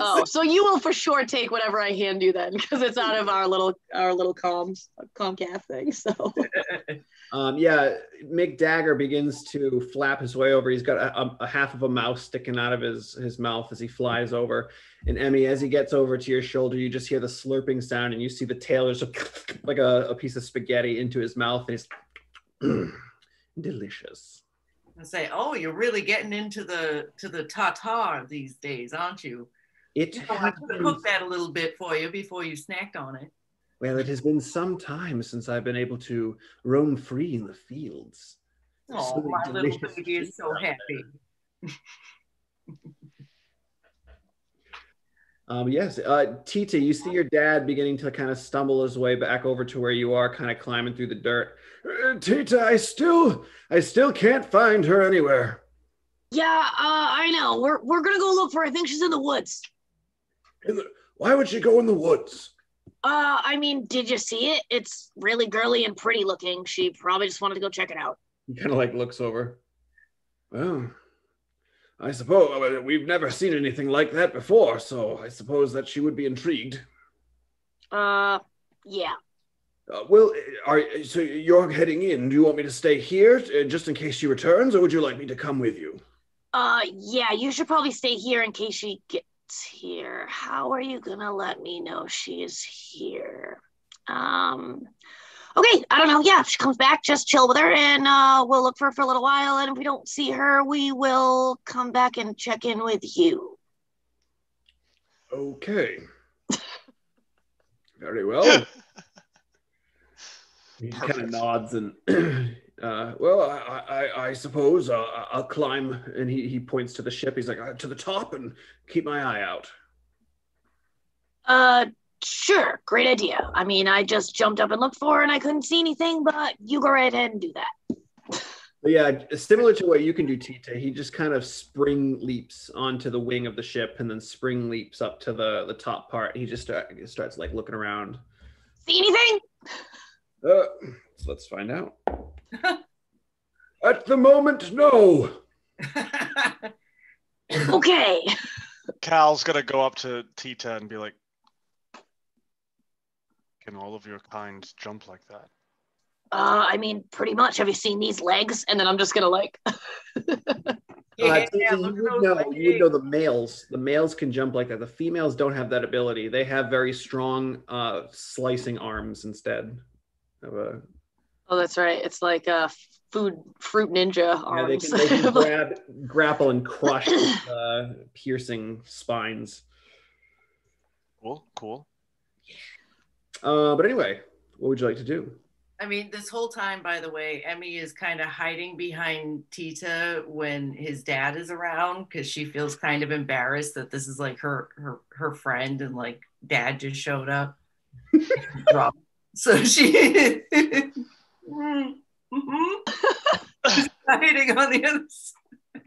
Oh, so you will for sure take whatever I hand you then, because it's out of our little Comcast thing. So Mick Dagger begins to flap his way over. He's got a half of a mouse sticking out of his mouth as he flies over. And Emmy, as he gets over to your shoulder, you just hear the slurping sound, and you see the tail just like a piece of spaghetti into his mouth, and he's delicious. I say, oh, you're really getting into the tartar these days, aren't you? I could cook that a little bit for you before you snacked on it. Well, it has been some time since I've been able to roam free in the fields. Oh, my little baby is so happy. Yes, Ti-Tih, you see your dad beginning to kind of stumble his way back over to where you are, kind of climbing through the dirt. Ti-Tih, I still can't find her anywhere. yeah, I know. We're gonna go look for her. I think she's in the woods. Why would she go in the woods? I mean, did you see it? It's really girly and pretty looking. She probably just wanted to go check it out. He kind of like looks over. Well, I suppose we've never seen anything like that before, so I suppose that she would be intrigued. Yeah. So you're heading in. Do you want me to stay here just in case she returns, or would you like me to come with you? Yeah, you should probably stay here in case she gets here. How are you gonna let me know she is here? Okay, I don't know. Yeah, if she comes back, just chill with her, and we'll look for her for a little while, and if we don't see her, we will come back and check in with you. Okay. Very well. He kind of nods and Well, I suppose I'll climb. And he points to the ship. He's like, to the top and keep my eye out. Sure, great idea. I mean, I just jumped up and looked for her and I couldn't see anything, but you go right ahead and do that. But yeah, similar to what you can do, Ti-Tih, he just kind of spring leaps onto the wing of the ship and then spring leaps up to the top part. He just starts like looking around. See anything? Let's find out. At the moment, no. Okay. Cal's gonna go up to Ti-Tih and be like, "Can all of your kind jump like that?" I mean, pretty much. Have you seen these legs? And then I'm just gonna like. You would know the males. The males can jump like that. The females don't have that ability. They have very strong slicing arms instead. Oh, that's right. It's like fruit ninja arms. They can grapple and crush with, piercing spines. Cool. But anyway, what would you like to do? I mean, this whole time, by the way, Emmy is kind of hiding behind Ti-Tih when his dad is around because she feels kind of embarrassed that this is like her friend and like dad just showed up. So she hiding on the other side.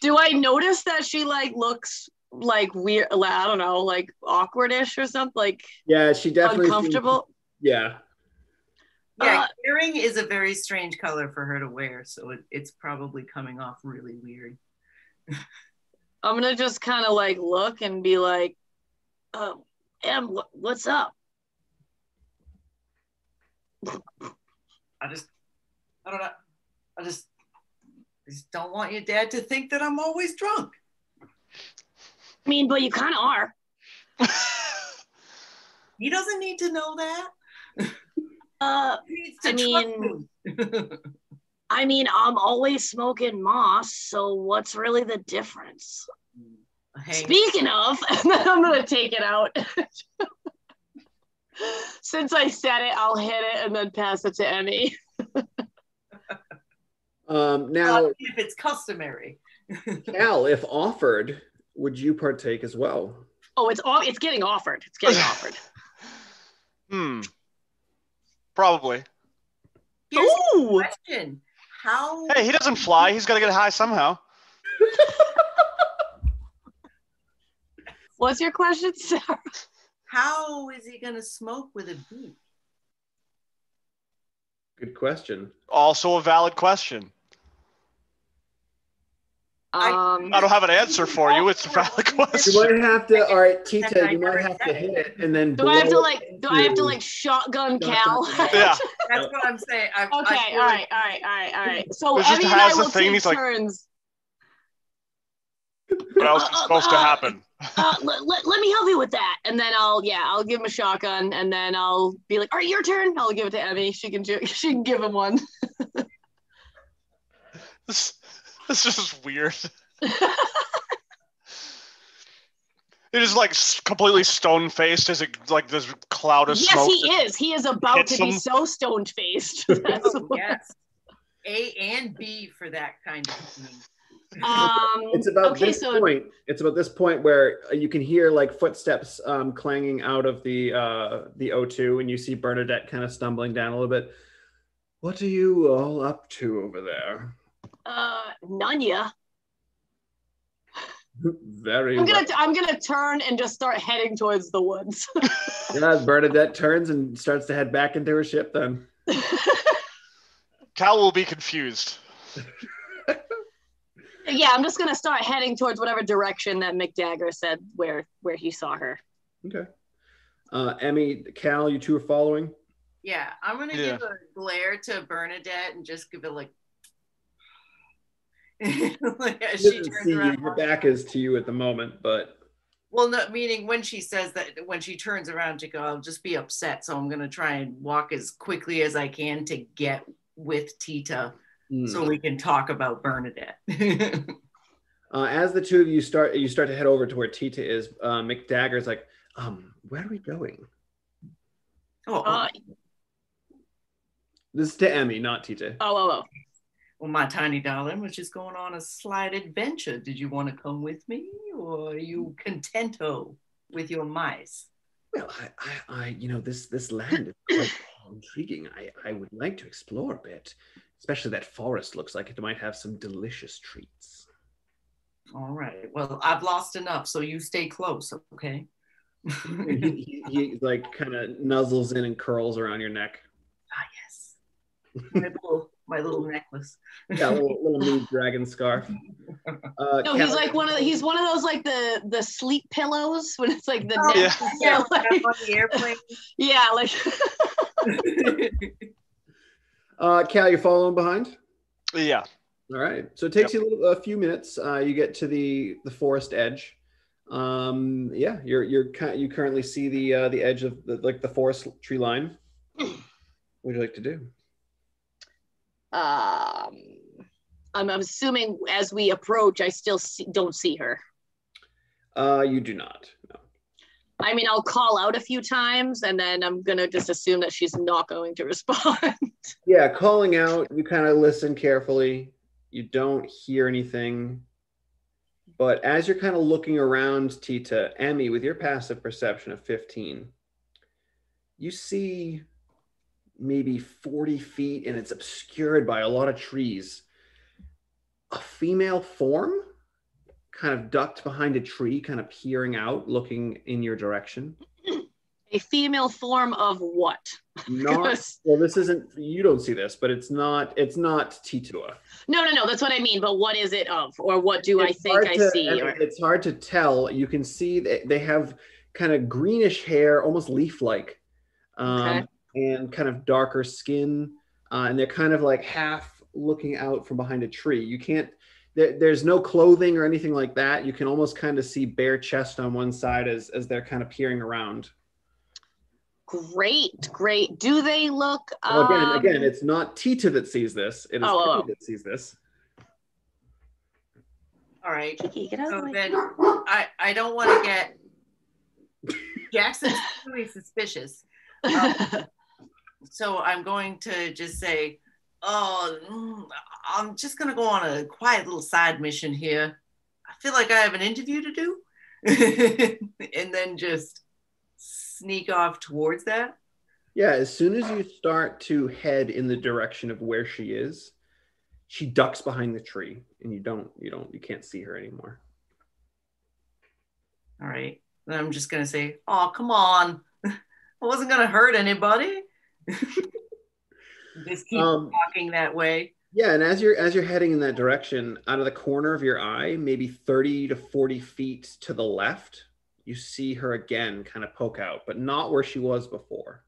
Do I notice that she like looks like weird? I don't know, like awkwardish or something. Like yeah, she definitely uncomfortable. Yeah. Yeah, earring is a very strange color for her to wear, so it's probably coming off really weird. I'm gonna just kind of like look and be like, Em, what's up? I don't know. I just don't want your dad to think that I'm always drunk. I mean, but you kind of are. He doesn't need to know that. I mean, I'm always smoking moss, so what's really the difference? Speaking of, and then I'm gonna take it out. Since I said it, I'll hit it and then pass it to Emmy. Now, if it's customary. Qal, if offered, would you partake as well? Oh, it's getting offered. It's getting offered. Probably. Here's the question. How? Hey, he doesn't fly. He's got to get high somehow. What's your question, Sarah? How is he going to smoke with a beak? Good question. Also a valid question. I don't have an answer for you. It's a valid question. You might have to. All right, Ti-Tih, you might have to hit it, and then. Do I have to like shotgun Qal? Yeah. That's what I'm saying. Okay. All right. So Emmy and I will take turns. What else is supposed to happen? Let me help you with that, and then I'll give him a shotgun, and then I'll be like, all right, your turn. I'll give it to Emmy. She can give him one. This is just weird. It is like completely stone-faced as it like this cloud of smoke. Yes, he is. He is about to be so stone-faced. Yes. A and B for that kind of thing. It's about point. It's about this point where you can hear like footsteps clanging out of the O2, and you see Bernadette kind of stumbling down a little bit. What are you all up to over there? None ya. Very. I'm gonna turn and just start heading towards the woods. Yeah, Bernadette turns and starts to head back into her ship. Then Qal will be confused. Yeah, I'm just gonna start heading towards whatever direction that McDagger said where he saw her. Okay. Emmy, Qal, you two are following. Yeah, I'm gonna give a glare to Bernadette and just give it like. Like as she turns around. Her back is to you at the moment, but. Well, no, meaning when she says that, when she turns around to go, I'll just be upset. So I'm gonna try and walk as quickly as I can to get with Ti-Tih. So we can talk about Bernadette. As the two of you start to head over to where Ti-Tih is, McDagger's like, where are we going? This is to Emmy, not Ti-Tih. Oh. Well, my tiny darling was just going on a slight adventure. Did you want to come with me, or are you contento with your mice? Well, this land is quite intriguing. I would like to explore a bit, especially that forest looks like it might have some delicious treats. All right. Well, I've lost enough, so you stay close, okay? He like kind of nuzzles in and curls around your neck. Ah, yes. My little necklace. Yeah, a little mini dragon scarf. No, he's like he's one of those like the sleep pillows when it's like the neck. Yeah, like, on the airplane. Yeah, like Qal, you following behind? Yeah. All right. So it takes you a few minutes. You get to the forest edge. You currently see the edge of the forest tree line. What would you like to do? I'm assuming as we approach, I still don't see her. You do not. No. I mean, I'll call out a few times, and then I'm gonna just assume that she's not going to respond. Yeah, calling out. You kind of listen carefully. You don't hear anything. But as you're kind of looking around, Ti-Tih, Emmy, with your passive perception of 15, you see maybe 40 feet, and it's obscured by a lot of trees. A female form kind of ducked behind a tree, kind of peering out, looking in your direction. A female form of what? Well, this isn't, you don't see this, but it's not Ti-Tih. No, that's what I mean. But what is it of, or what do I think I see? It's hard to tell. You can see that they have kind of greenish hair, almost leaf-like, and kind of darker skin, and they're kind of like half looking out from behind a tree. You can't. There's no clothing or anything like that. You can almost kind of see bare chest on one side as they're kind of peering around. Great. Do they look? Well, again, it's not Ti-Tih that sees this. It is Emmy that sees this. All right. So then, I don't want to get Jackson's really suspicious. So I'm going to just say, I'm just going to go on a quiet little side mission here. I feel like I have an interview to do. And then just sneak off towards that. Yeah, as soon as you start to head in the direction of where she is, she ducks behind the tree, and you can't see her anymore. All right. Then I'm just going to say, oh, come on. I wasn't going to hurt anybody. Just keep walking that way. Yeah, and as you're heading in that direction, out of the corner of your eye, maybe 30 to 40 feet to the left, you see her again kind of poke out, but not where she was before.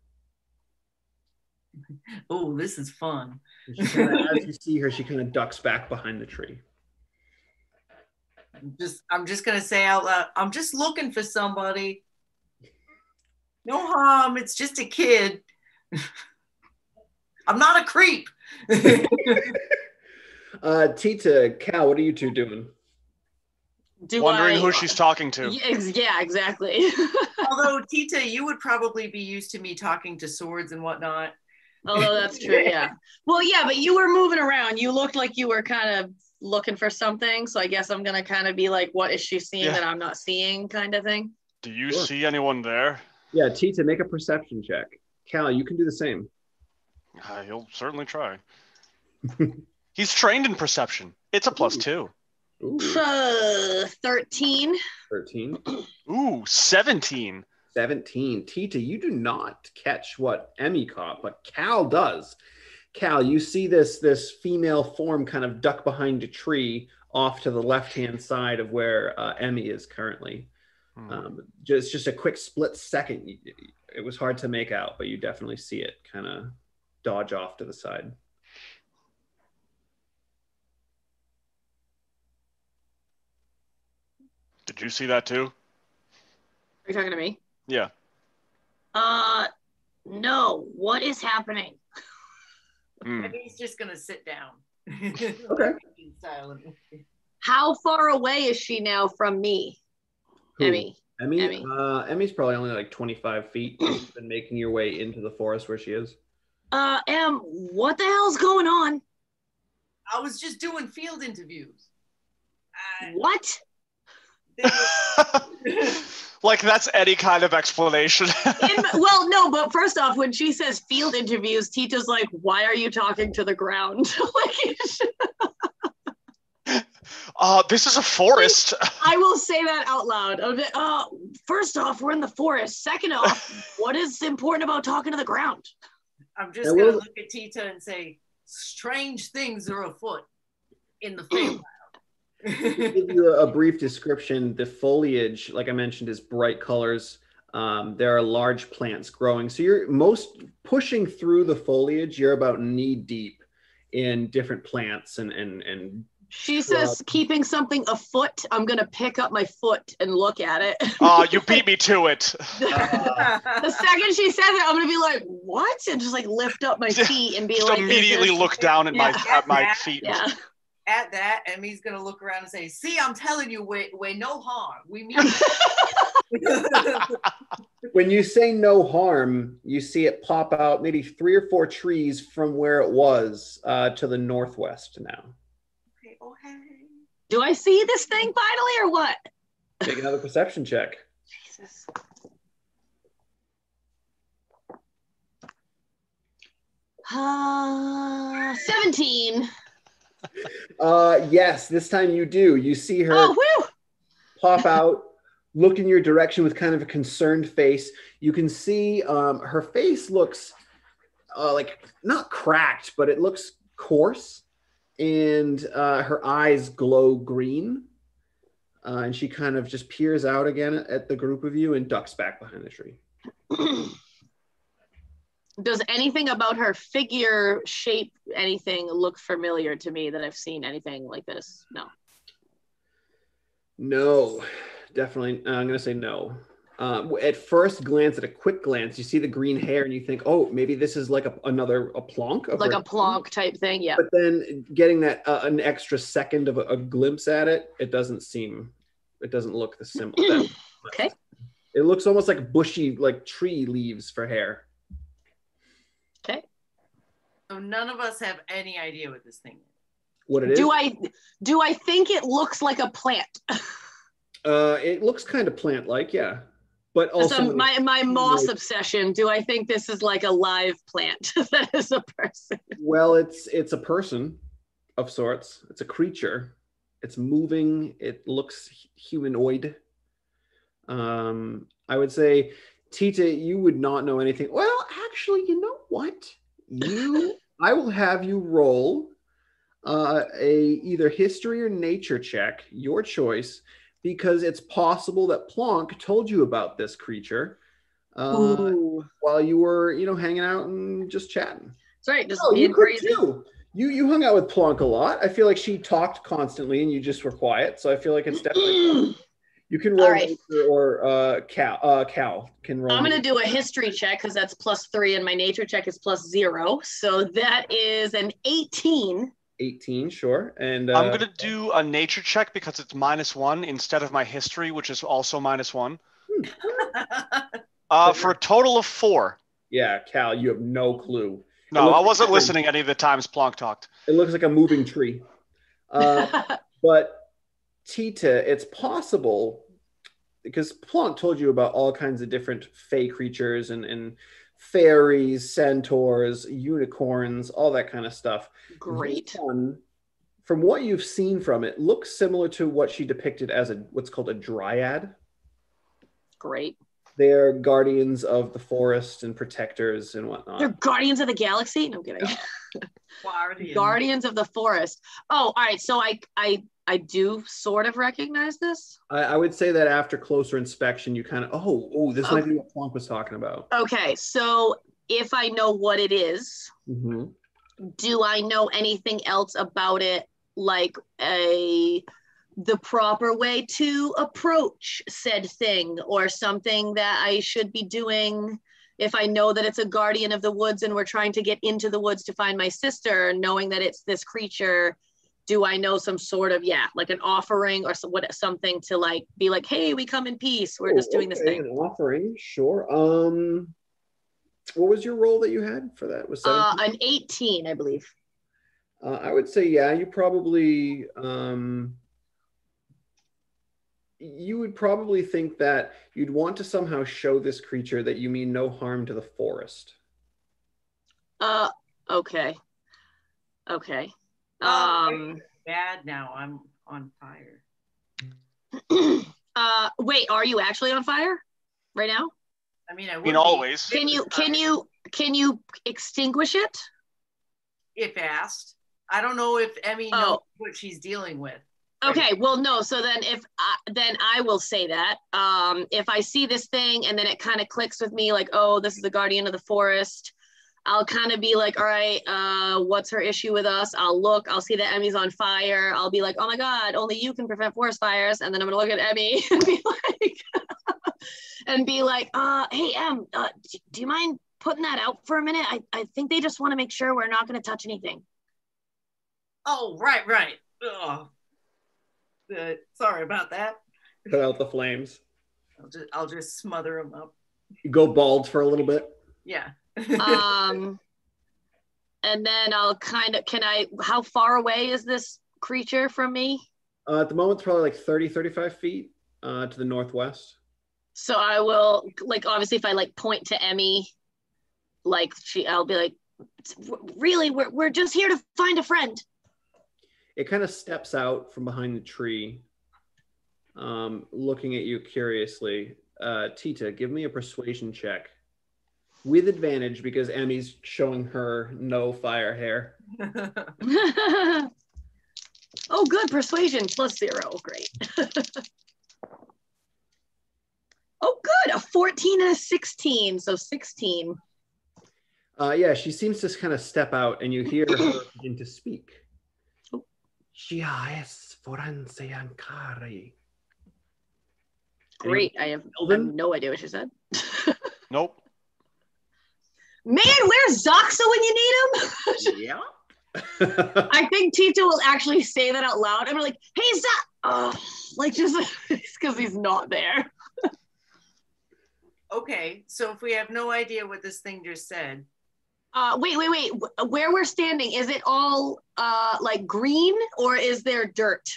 Oh, this is fun. As you see her, she kind of ducks back behind the tree. I'm just going to say out loud, I'm just looking for somebody. No harm, it's just a kid. I'm not a creep. Ti-Tih, Qal, what are you two doing? Wondering who she's talking to. Yeah, exactly. Although, Ti-Tih, you would probably be used to me talking to swords and whatnot. Although that's true, yeah. Well, yeah, but you were moving around. You looked like you were kind of looking for something. So I guess I'm going to kind of be like, what is she seeing that I'm not seeing kind of thing? Do you see anyone there? Yeah, Ti-Tih, make a perception check. Qal, you can do the same. He'll certainly try. He's trained in perception. It's a +2. 13. 13. Ooh, 17. 17. Ti-Tih, you do not catch what Emmy caught, but Qal does. Qal, you see this female form kind of duck behind a tree off to the left-hand side of where Emmy is currently. Just a quick split second. It was hard to make out, but you definitely see it kind of dodge off to the side. Did you see that too? Are you talking to me? Yeah. No. What is happening? Maybe he's just gonna sit down. Okay. How far away is she now from me? Who? Emmy. Emmy's probably only like 25 feet. You've been making your way into the forest where she is. What the hell's going on? I was just doing field interviews. What? Like that's any kind of explanation. Well, no, but first off, when she says field interviews, Ti-Tih's like, why are you talking to the ground? This is a forest. I will say that out loud. First off, we're in the forest. Second off, what is important about talking to the ground? I'm just going to look at Ti-Tih and say, strange things are afoot in the Feywild. To give you a brief description, the foliage, like I mentioned, is bright colors. There are large plants growing. So you're most pushing through the foliage, you're about knee deep in different plants and she says, keeping something afoot, I'm going to pick up my foot and look at it. Oh, you beat me to it. The second she says it, I'm going to be like, what? And just like lift up my feet and be just like, immediately look down at my feet. Yeah. At that, Emmy's going to look around and say, see, I'm telling you, we're no harm. We mean When you say no harm, you see it pop out maybe 3 or 4 trees from where it was to the northwest now. Okay. Do I see this thing finally or what? Make another perception check. Jesus. Uh, 17. Yes, this time you do. You see her pop out, look in your direction with kind of a concerned face. You can see her face looks like not cracked, but it looks coarse. And her eyes glow green. And she kind of just peers out again at the group of you and ducks back behind the tree. Does anything about her figure, shape, anything look familiar to me that I've seen anything like this? No. No, definitely. I'm going to say no. At first glance, at a quick glance, you see the green hair and you think, oh, maybe this is like another plonk. Like a plonk type thing, yeah. But then getting that an extra second of a glimpse at it, it doesn't look the similar. Okay. It looks almost like bushy, like tree leaves for hair. Okay. So none of us have any idea what this thing is. What it is? Do I think it looks like a plant? It looks kind of plant-like, yeah. But also my moss obsession. Do I think this is like a live plant that is a person? Well, it's a person of sorts. It's a creature. It's moving. It looks humanoid. I would say, Ti-Tih, you would not know anything. Well, actually, you know what? I will have you roll a either history or nature check, your choice, because it's possible that Plonk told you about this creature while you were, hanging out and just chatting. That's right, just being crazy. Too. You hung out with Plonk a lot. I feel like she talked constantly and you just were quiet. So I feel like it's definitely you can roll or Cal can roll. I'm gonna do a history check because that's +3 and my nature check is +0. So that is an 18. 18, sure. And I'm gonna do a nature check because it's -1 instead of my history, which is also -1. For a total of 4. Yeah, Cal, you have no clue. No, I wasn't listening any of the times Plonk talked. It looks like a moving tree. But Ti-Tih, it's possible because Plonk told you about all kinds of different fey creatures and fairies, centaurs, unicorns, all that kind of stuff. Great. This one, from what you've seen from it, looks similar to what she depicted as what's called a dryad. Great. They're guardians of the forest and protectors and whatnot. They're guardians of the galaxy? No, I'm kidding. Guardians of the forest. Oh, all right. So I do sort of recognize this. I would say that after closer inspection, you kind of, this might be what Plonk was talking about. Okay, so if I know what it is, do I know anything else about it, like the proper way to approach said thing or something that I should be doing if I know that it's a guardian of the woods and we're trying to get into the woods to find my sister, knowing that it's this creature? Do I know some sort of, like an offering or something to like be like, hey, we come in peace. We're just doing this thing. An offering, sure. What was your roll that you had for that? Was 17? An 18, I believe. I would say, yeah, you probably, you would probably think that you'd want to somehow show this creature that you mean no harm to the forest. Okay. Okay. Bad now. I'm on fire. Wait, are you actually on fire right now? I mean, I would mean, always. Can you extinguish it? If asked. I don't know if Emmy knows what she's dealing with. Okay, well, no. So then, then I will say that if I see this thing and then it kind of clicks with me, like, oh, this is the guardian of the forest, I'll kind of be like, all right, what's her issue with us? I'll look, I'll see that Emmy's on fire. I'll be like, oh my God, only you can prevent forest fires. And then I'm gonna look at Emmy and be like, hey, Em, do you mind putting that out for a minute? I think they just want to make sure we're not gonna touch anything. Oh, right. Oh. Sorry about that. Put out the flames. I'll just smother them up. You go bald for a little bit. Yeah. And then I'll how far away is this creature from me? At the moment, it's probably like 30, 35 feet to the northwest. So I will, like, obviously if I like point to Emmy, like I'll be like, really, we're just here to find a friend. It kind of steps out from behind the tree, looking at you curiously. Ti-Tih, give me a persuasion check with advantage because Emmy's showing her no fire hair. Oh, good. Persuasion +0. Great. Oh, good. A 14 and a 16. So 16. Yeah, she seems to kind of step out and you hear her begin to speak. Great. I have no idea what she said. Nope. Man, where's Zoxa when you need him? Yeah. I think Ti-Tih will actually say that out loud. I'm like, hey, Zox! Like, just because he's not there. Okay, so if we have no idea what this thing just said. Wait. Where we're standing, is it all like green or is there dirt?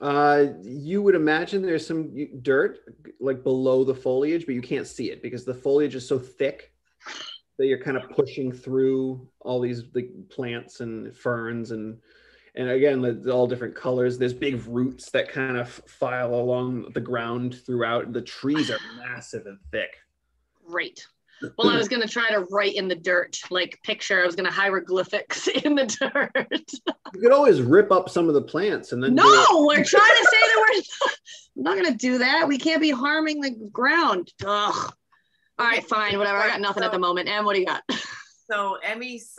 You would imagine there's some dirt like below the foliage, but you can't see it because the foliage is so thick that you're kind of pushing through all these plants and ferns and again, all different colors. There's big roots that kind of file along the ground throughout. The trees are massive and thick. Great. Well, I was going to try to write in the dirt, like picture. I was going to hieroglyphics in the dirt. You could always rip up some of the plants and then No, we're trying to say that I'm not going to do that. We can't be harming the ground. Ugh. All right, fine, whatever. I got nothing at the moment. Em, what do you got? So Emmy's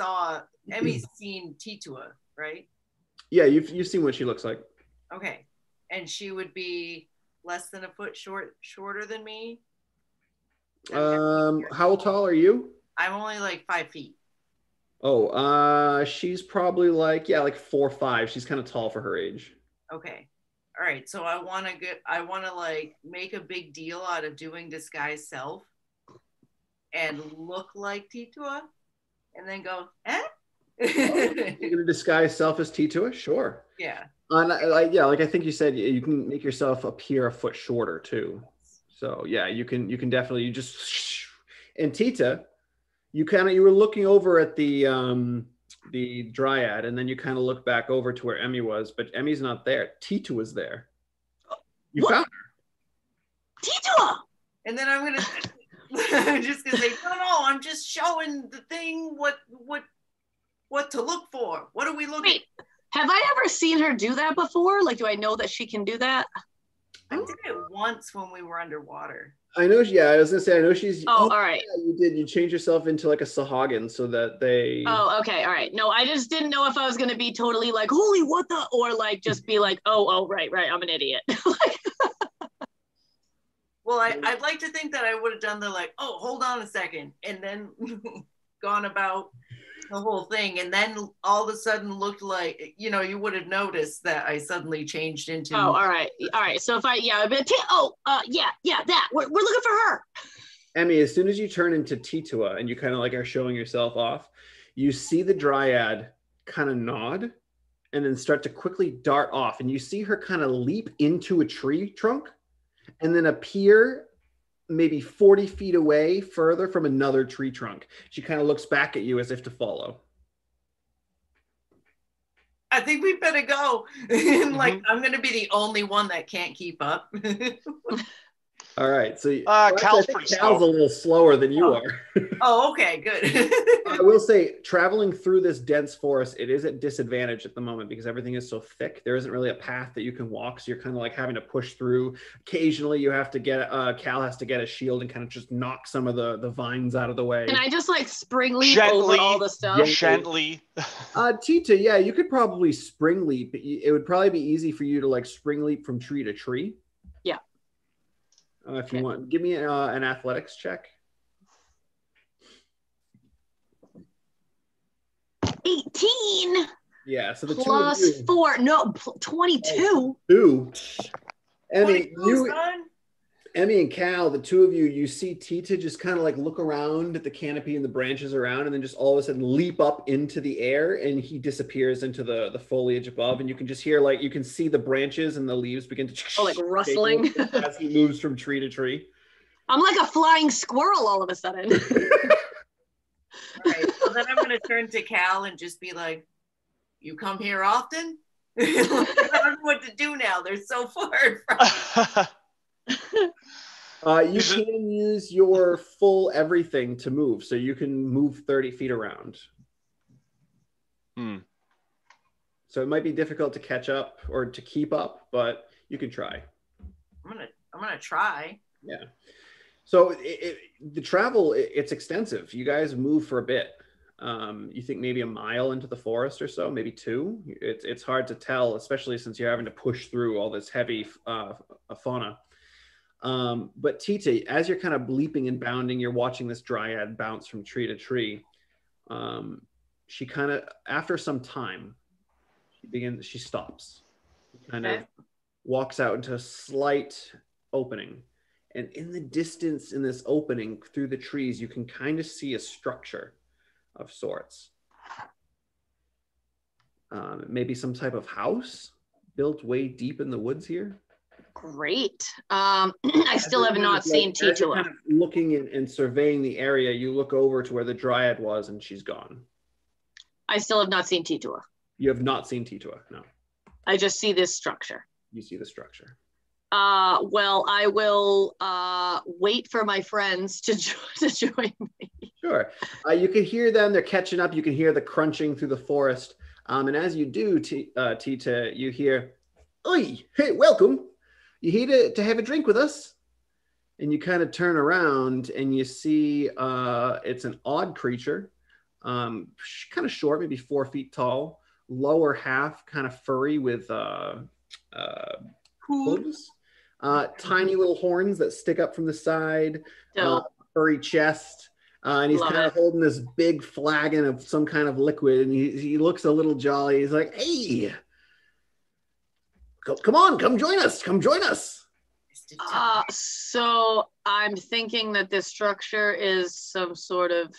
seen Ti-Tih, right? Yeah, you've seen what she looks like. Okay. And she would be less than a foot shorter than me. How tall are you? I'm only like 5 feet. Oh, she's probably like 4'5". She's kind of tall for her age. Okay. All right. So I want to like make a big deal out of doing disguise self and look like Ti-Tih and then go, eh? You're gonna disguise self as Ti-Tih? Sure. Yeah. Like I think you said, you can make yourself appear a foot shorter too. So yeah, you can definitely and Ti-Tih, you were looking over at the dryad and then you kind of look back over to where Emmy was, but Emmy's not there. Ti-Tih was there. You found her. Ti-Tih! And then I'm just gonna say, no, I'm just showing the thing what to look for. What are we looking? Wait, have I ever seen her do that before? Like, do I know that she can do that? I did it once when we were underwater. I know. Yeah, I was gonna say. I know she's. Oh, all right. Yeah, you did. You changed yourself into like a Sahagin so that they. Oh, okay, all right. No, I just didn't know if I was gonna be totally like, holy, what the, or like just be like, oh, right, I'm an idiot. Well, I'd like to think that I would have done the like, oh, hold on a second, and then gone about the whole thing, and then all of a sudden looked like, you would have noticed that I suddenly changed into. Oh, all right. So if that we're looking for her. Emmy, as soon as you turn into Titua and you kind of like are showing yourself off, you see the dryad kind of nod and then start to quickly dart off. And you see her kind of leap into a tree trunk and then appear maybe 40 feet away further from another tree trunk. She kind of looks back at you as if to follow. I think we better go. Like, I'm going to be the only one that can't keep up. All right, so Cal's I pretty think Cal's slow. a little slower than you are. Oh, okay, good. I will say, traveling through this dense forest, it is at disadvantage at the moment because everything is so thick. There isn't really a path that you can walk, so you're kind of like having to push through. Occasionally, you have to get Cal has to get a shield and kind of just knock some of the vines out of the way. Can I just like spring leap Gently, over all the stuff? Gently. Ti-Tih, yeah, you could probably spring leap. It would probably be easy for you to like spring leap from tree to tree. Yeah. If you want, give me an athletics check. 18 Yeah, so the plus two of you, 4. No, 22. two. Emmy And Cal, the two of you, you see Ti-Tih just kind of like look around at the canopy and the branches around, and then just all of a sudden leap up into the air, and he disappears into the foliage above, and you can just hear like you can see the branches and the leaves begin to like rustling as he moves from tree to tree. I'm like a flying squirrel all of a sudden. All right, so then I'm going to turn to Cal and just be like, you come here often? I don't know what to do now. They're so far from. You can use your full everything to move, so you can move 30 feet around. So it might be difficult to catch up or to keep up, but you can try. I'm gonna try. Yeah. So the travel, it's extensive. You guys move for a bit. You think maybe a mile into the forest or so, maybe 2. It's hard to tell, especially since you're having to push through all this heavy fauna. But Ti-Tih, as you're kind of bleeping and bounding, you're watching this dryad bounce from tree to tree. She kind of, after some time, she stops. She kind of walks out into a slight opening. And in the distance, in this opening through the trees, you can kind of see a structure of sorts. Maybe some type of house built way deep in the woods here. Great. I still have not seen Ti-Tih. Kind of looking and surveying the area, you look over to where the dryad was, and she's gone. I still have not seen Ti-Tih. You have not seen Ti-Tih, no. I just see this structure. You see the structure. Well, I will wait for my friends to join me. Sure. You can hear them. They're catching up. You can hear the crunching through the forest. And as you do, Ti-Tih, you hear, "Oi, hey, welcome. You here to have a drink with us?" And you kind of turn around and you see it's an odd creature, kind of short, maybe 4 feet tall, lower half kind of furry with hooves. Tiny little horns that stick up from the side, furry chest, and he's kind of holding this big flagon of some kind of liquid, and he looks a little jolly. He's like, "Hey, come on, come join us, come join us." So I'm thinking that this structure is some sort of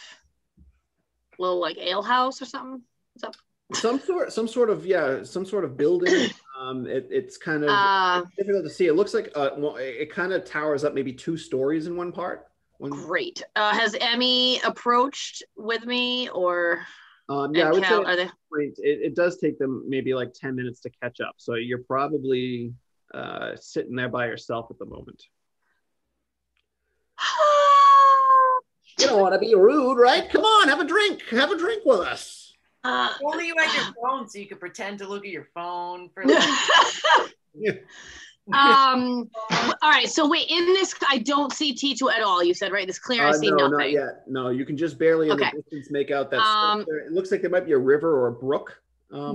little like ale house or something. What's up? Some sort of building. It's kind of difficult to see. It looks like it kind of towers up maybe 2 stories in one part. Great. Has Emmy approached with me, or yeah, I would say it does take them maybe like 10 minutes to catch up. So you're probably sitting there by yourself at the moment. You don't want to be rude, right? Come on, have a drink. Have a drink with us. Only you had your phone, so you could pretend to look at your phone for all right, so wait, in this I don't see Ti-Tih at all, you said, right? This clear, I see nothing. Not yet. No, you can just barely in the distance make out that it looks like there might be a river or a brook.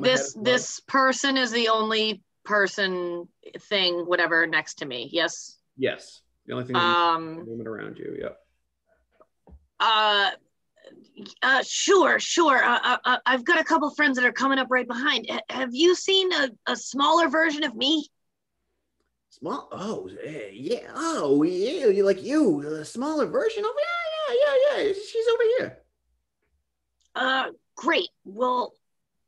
This person is the only person thing whatever next to me. Yes The only thing moving around you. Sure. I've got a couple friends that are coming up right behind. Have you seen a smaller version of me? Small? Oh, yeah. Oh, yeah. You like you, a smaller version of yeah. She's over here. Great. Well,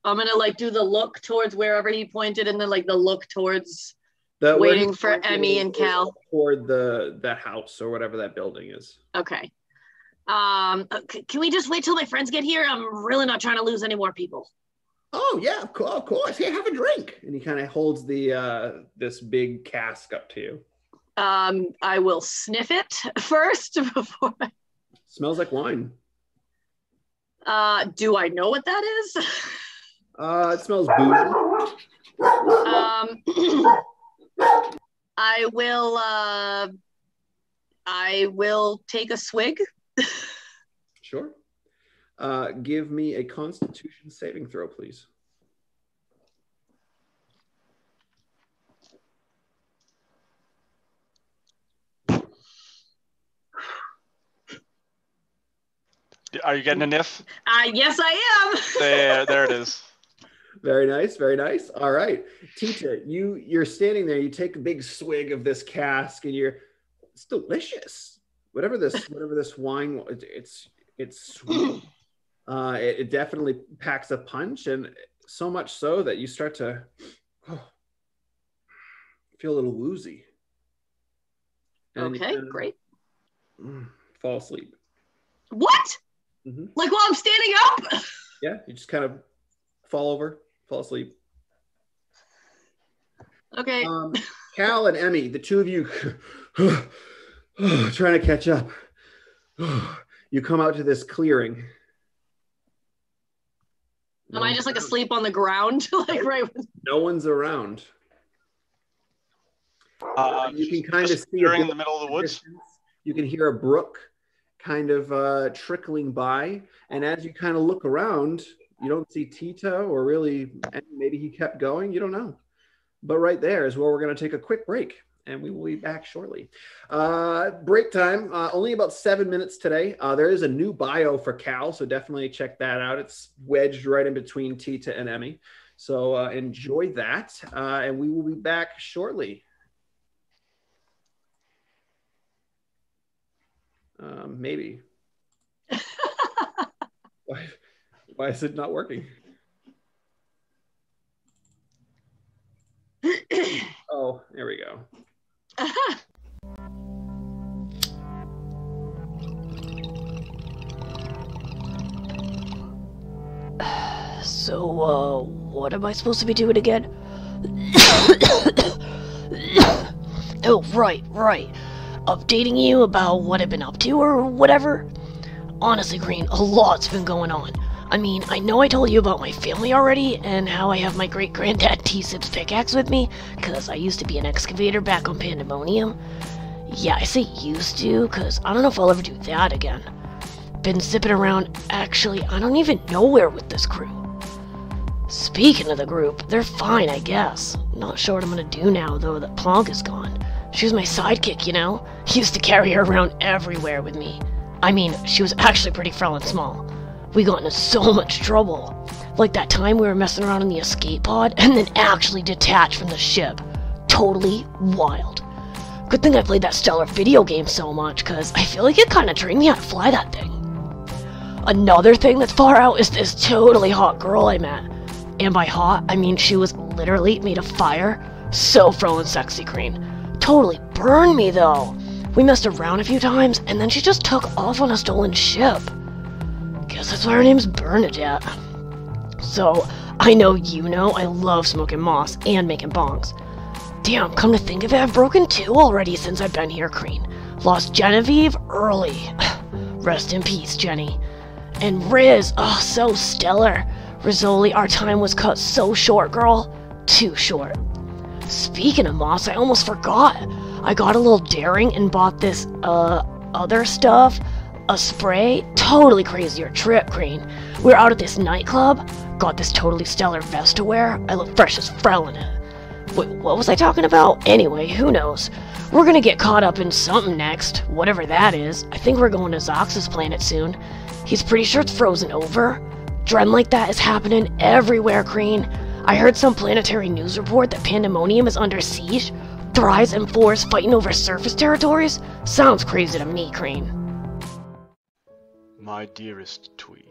I'm gonna like do the look towards wherever he pointed, and then like the look towards waiting for Emmy and Qal toward that house or whatever that building is. Okay. Can we just wait till my friends get here? I'm really not trying to lose any more people. Oh yeah, of course. Here, have a drink. And he kind of holds the this big cask up to you. I will sniff it first before. Smells like wine. Do I know what that is? It smells boozy. I will take a swig. Sure. Give me a Constitution saving throw, please. Are you getting a niff? Yes, I am. There it is. Very nice, very nice. All right, Ti-Tih, you're standing there. You take a big swig of this cask, and it's delicious. Whatever this wine, it's sweet. It definitely packs a punch, and so much so that you start to feel a little woozy. And okay, great. Fall asleep. What? Mm-hmm. Like while I'm standing up? Yeah, you just kind of fall asleep. Okay. Qal and Emmy, the two of you trying to catch up. You come out to this clearing. Am I just like asleep on the ground? Like right when... No one's around. You can kind of see in the middle of the woods. You can hear a brook kind of trickling by, and as you kind of look around, you don't see Ti-Tih or really, maybe he kept going, you don't know. But right there is where we're going to take a quick break, and we will be back shortly. Break time, only about 7 minutes today. There is a new bio for Qal, so definitely check that out. It's wedged right in between Ti-Tih and Emmy. So enjoy that, and we will be back shortly. Maybe. Why is it not working? Oh, there we go. So, what am I supposed to be doing again? Oh, right. Updating you about what I've been up to or whatever. Honestly, Green, a lot's been going on. I mean, I know I told you about my family already and how I have my great-granddad T-Sip's pickaxe with me, because I used to be an excavator back on Pandemonium. Yeah, I say used to, because I don't know if I'll ever do that again. Been zipping around, actually, I don't even know where with this crew. Speaking of the group, they're fine, I guess. Not sure what I'm gonna do now, though, that Plonk is gone. She was my sidekick, you know? Used to carry her around everywhere with me. I mean, she was actually pretty frail and small. We got into so much trouble. Like that time we were messing around in the escape pod and then actually detached from the ship. Totally wild. Good thing I played that stellar video game so much, because I feel like it kind of trained me how to fly that thing. Another thing that's far out is this totally hot girl I met. And by hot, I mean she was literally made of fire. So fro and sexy, Green. Totally burned me though. We messed around a few times and then she just took off on a stolen ship. Guess that's why her name's Bernadette. So, I know you know I love smoking moss and making bongs. Damn, come to think of it, I've broken 2 already since I've been here, Green. Lost Genevieve early. Rest in peace, Jenny. And Riz, oh, so stellar. Rizzoli, our time was cut so short, girl. Too short. Speaking of moss, I almost forgot. I got a little daring and bought this, other stuff. A spray. Totally crazier trip, Green. We were out at this nightclub. Got this totally stellar vest to wear. I look fresh as Frel in it. Wait, what was I talking about? Anyway, who knows? We're gonna get caught up in something next. Whatever that is. I think we're going to Zox's planet soon. He's pretty sure it's frozen over. Dread like that is happening everywhere, Green. I heard some planetary news report that Pandemonium is under siege. thrives in forests fighting over surface territories? Sounds crazy to me, Crane. My dearest Ti.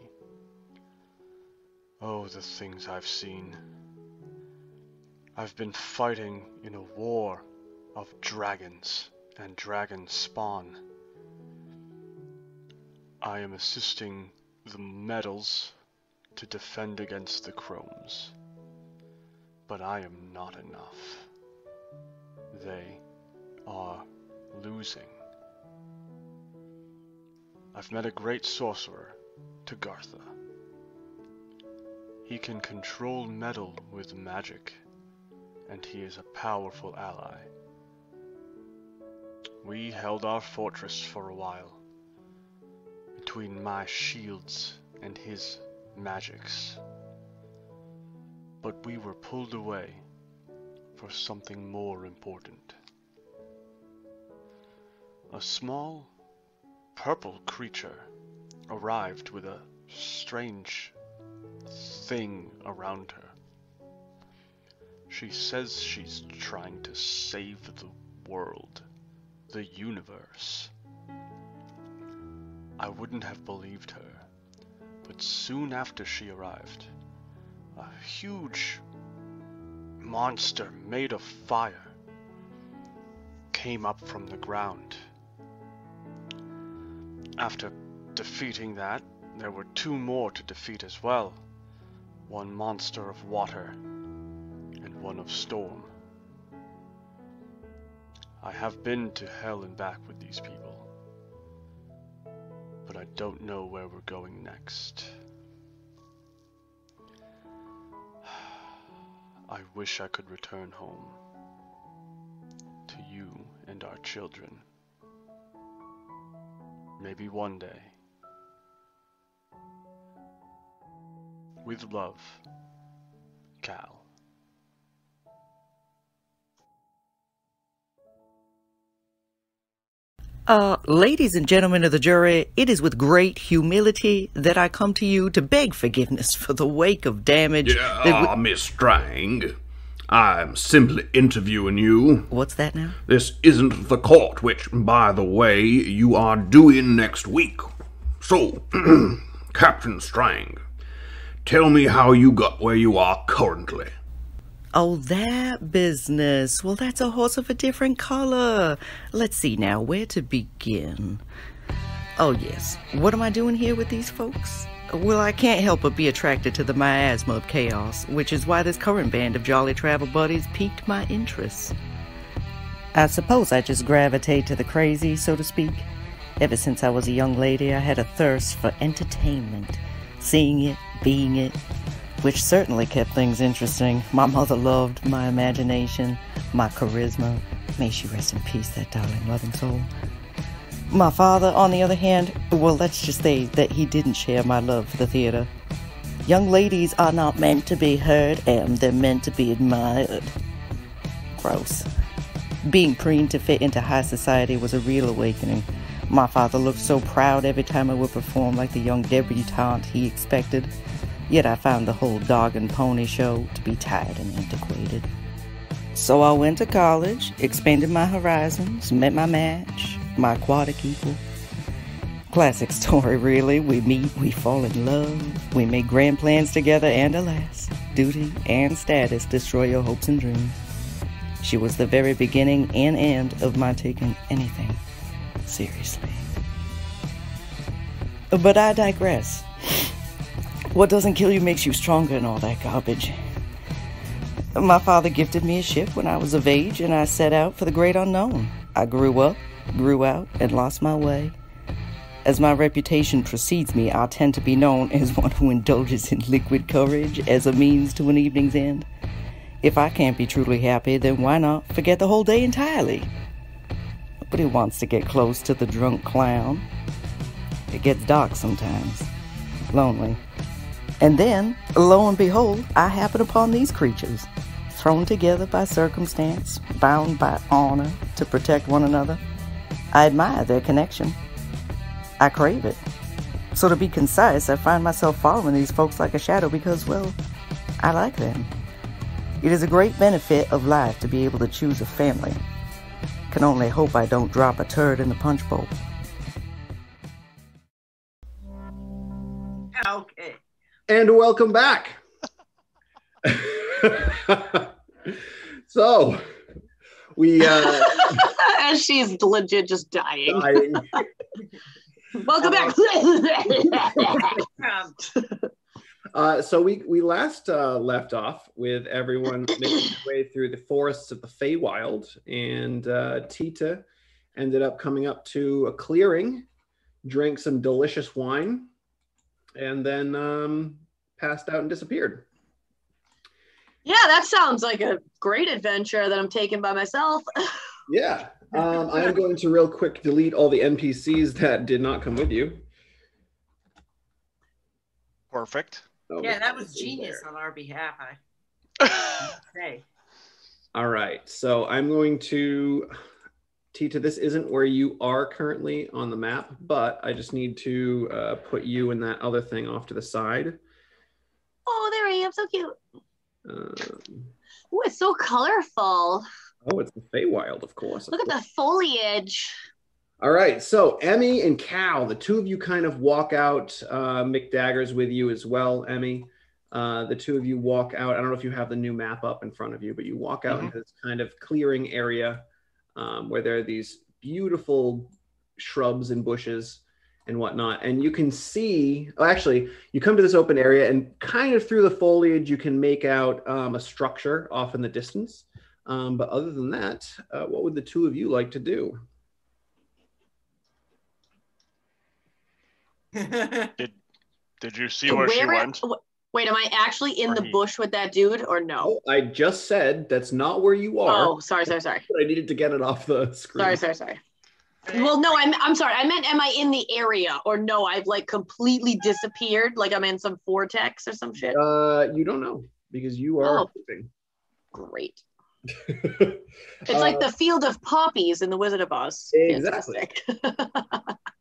Oh, the things I've seen. I've been fighting in a war of dragons and dragon spawn. I am assisting the metals to defend against the chromes. But I am not enough. They are losing. I've met a great sorcerer, Tagartha. He can control metal with magic, and he is a powerful ally. We held our fortress for a while, between my shields and his magics. But we were pulled away for something more important. A small, purple creature arrived with a strange thing around her. She says she's trying to save the world, the universe. I wouldn't have believed her, but soon after she arrived, a huge monster made of fire came up from the ground. After defeating that, there were two more to defeat as well. One monster of water and one of storm. I have been to hell and back with these people, but I don't know where we're going next. I wish I could return home to you and our children. Maybe one day. With love, Qal. Ladies and gentlemen of the jury, it is with great humility that I come to you to beg forgiveness for the wake of damage. Miss Strang, I'm simply interviewing you. What's that now? This isn't the court, which, by the way, you are doing next week. So, Captain Strang, tell me how you got where you are currently. Oh, that business. Well, that's a horse of a different color. Let's see now, where to begin? Oh, yes. What am I doing here with these folks? Well, I can't help but be attracted to the miasma of chaos, which is why this current band of jolly travel buddies piqued my interest. I suppose I just gravitate to the crazy, so to speak. Ever since I was a young lady, I had a thirst for entertainment, seeing it, being it, which certainly kept things interesting. My mother loved my imagination, my charisma. May she rest in peace, that darling, loving soul. My father, on the other hand, well, let's just say that he didn't share my love for the theater. Young ladies are not meant to be heard, and they're meant to be admired. Gross. Being preened to fit into high society was a real awakening. My father looked so proud every time I would perform like the young debutante he expected. Yet I found the whole dog and pony show to be tired and antiquated. So I went to college, expanded my horizons, met my match, my aquatic equal. Classic story, really. We meet, we fall in love, we make grand plans together, and alas, duty and status destroy your hopes and dreams. She was the very beginning and end of my taking anything seriously. But I digress. What doesn't kill you makes you stronger and all that garbage. My father gifted me a ship when I was of age, and I set out for the great unknown. I grew up, grew out, and lost my way. As my reputation precedes me, I tend to be known as one who indulges in liquid courage as a means to an evening's end. If I can't be truly happy, then why not forget the whole day entirely? Nobody wants to get close to the drunk clown. It gets dark sometimes. Lonely. And then, lo and behold, I happen upon these creatures, thrown together by circumstance, bound by honor to protect one another. I admire their connection. I crave it. So to be concise, I find myself following these folks like a shadow because, well, I like them. It is a great benefit of life to be able to choose a family, can only hope I don't drop a turd in the punch bowl. Okay. And welcome back. So, we As she's legit just dying. Welcome back. So we last left off with everyone making their way through the forests of the Feywild, and Ti-Tih ended up coming up to a clearing, drank some delicious wine, and then passed out and disappeared. Yeah, that sounds like a great adventure that I'm taking by myself. Yeah. I am going to real quick delete all the NPCs that did not come with you. Perfect. So Yeah, that was genius there. on our behalf, I say. All right. So I'm going to... Ti-Tih, this isn't where you are currently on the map, but I just need to put you and that other thing off to the side. Oh, there I am. So cute. Oh, it's so colorful. it's the Feywild, of course. Look at the foliage. All right, so Emmy and Qal, the two of you kind of walk out. Mick Dagger's with you as well, Emmy. The two of you walk out. I don't know if you have the new map up in front of you, but you walk out into this kind of clearing area where there are these beautiful shrubs and bushes and whatnot. And you can see, actually, you come to this open area and kind of through the foliage, you can make out a structure off in the distance. But other than that, what would the two of you like to do? Did you see where she went? Wait, am I actually in the bush with that dude or no? Oh, I just said that's not where you are. Oh, sorry. I needed to get it off the screen. Sorry. Well, no, I'm sorry. I meant, am I in the area or no? I've like completely disappeared. Like I'm in some vortex or some shit. You don't know because you are moving. Great. It's like the field of poppies in the Wizard of Oz. Exactly.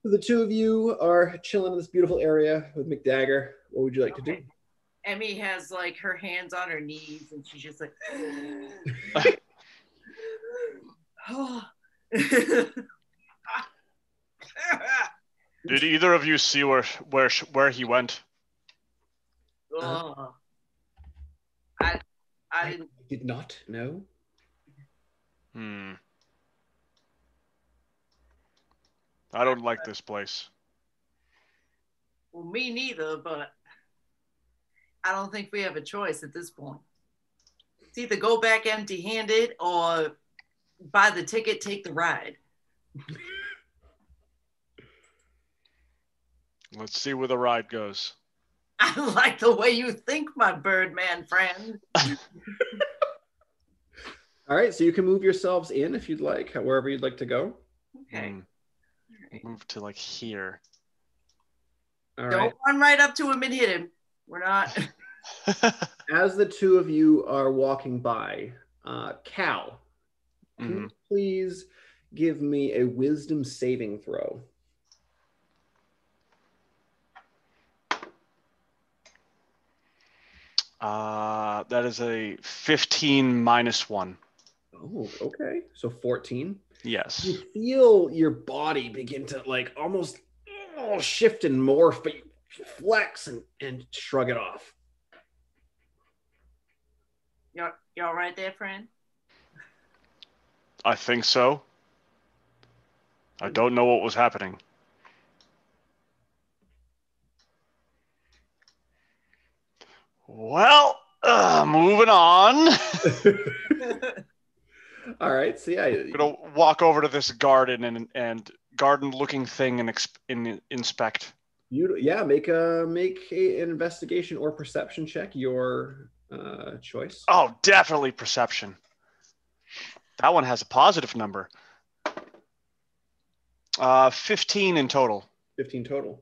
The two of you are chilling in this beautiful area with Mick Dagger. What would you like to do? Emmy has like her hands on her knees and she's just like Did either of you see where he went? I did not know. I don't like this place. Well, me neither, but I don't think we have a choice at this point. It's either go back empty-handed or buy the ticket, take the ride. Let's see where the ride goes. I like the way you think, my Birdman friend. All right, so you can move yourselves in if you'd like, wherever you'd like to go. Okay. Move to like here. Don't run right up to him and hit him. We're not. As the two of you are walking by, Qal, can you please give me a wisdom saving throw? That is a 15 minus 1. Oh, okay. So 14. Yes. You feel your body begin to like almost shift and morph, but you flex and shrug it off. You all right there, friend? I think so. I don't know what was happening. Well, moving on. All right, so yeah, I'm gonna walk over to this garden and garden-looking thing and inspect. Make an investigation or perception check. Your choice. Oh, definitely perception. That one has a positive number. 15 in total. 15 total.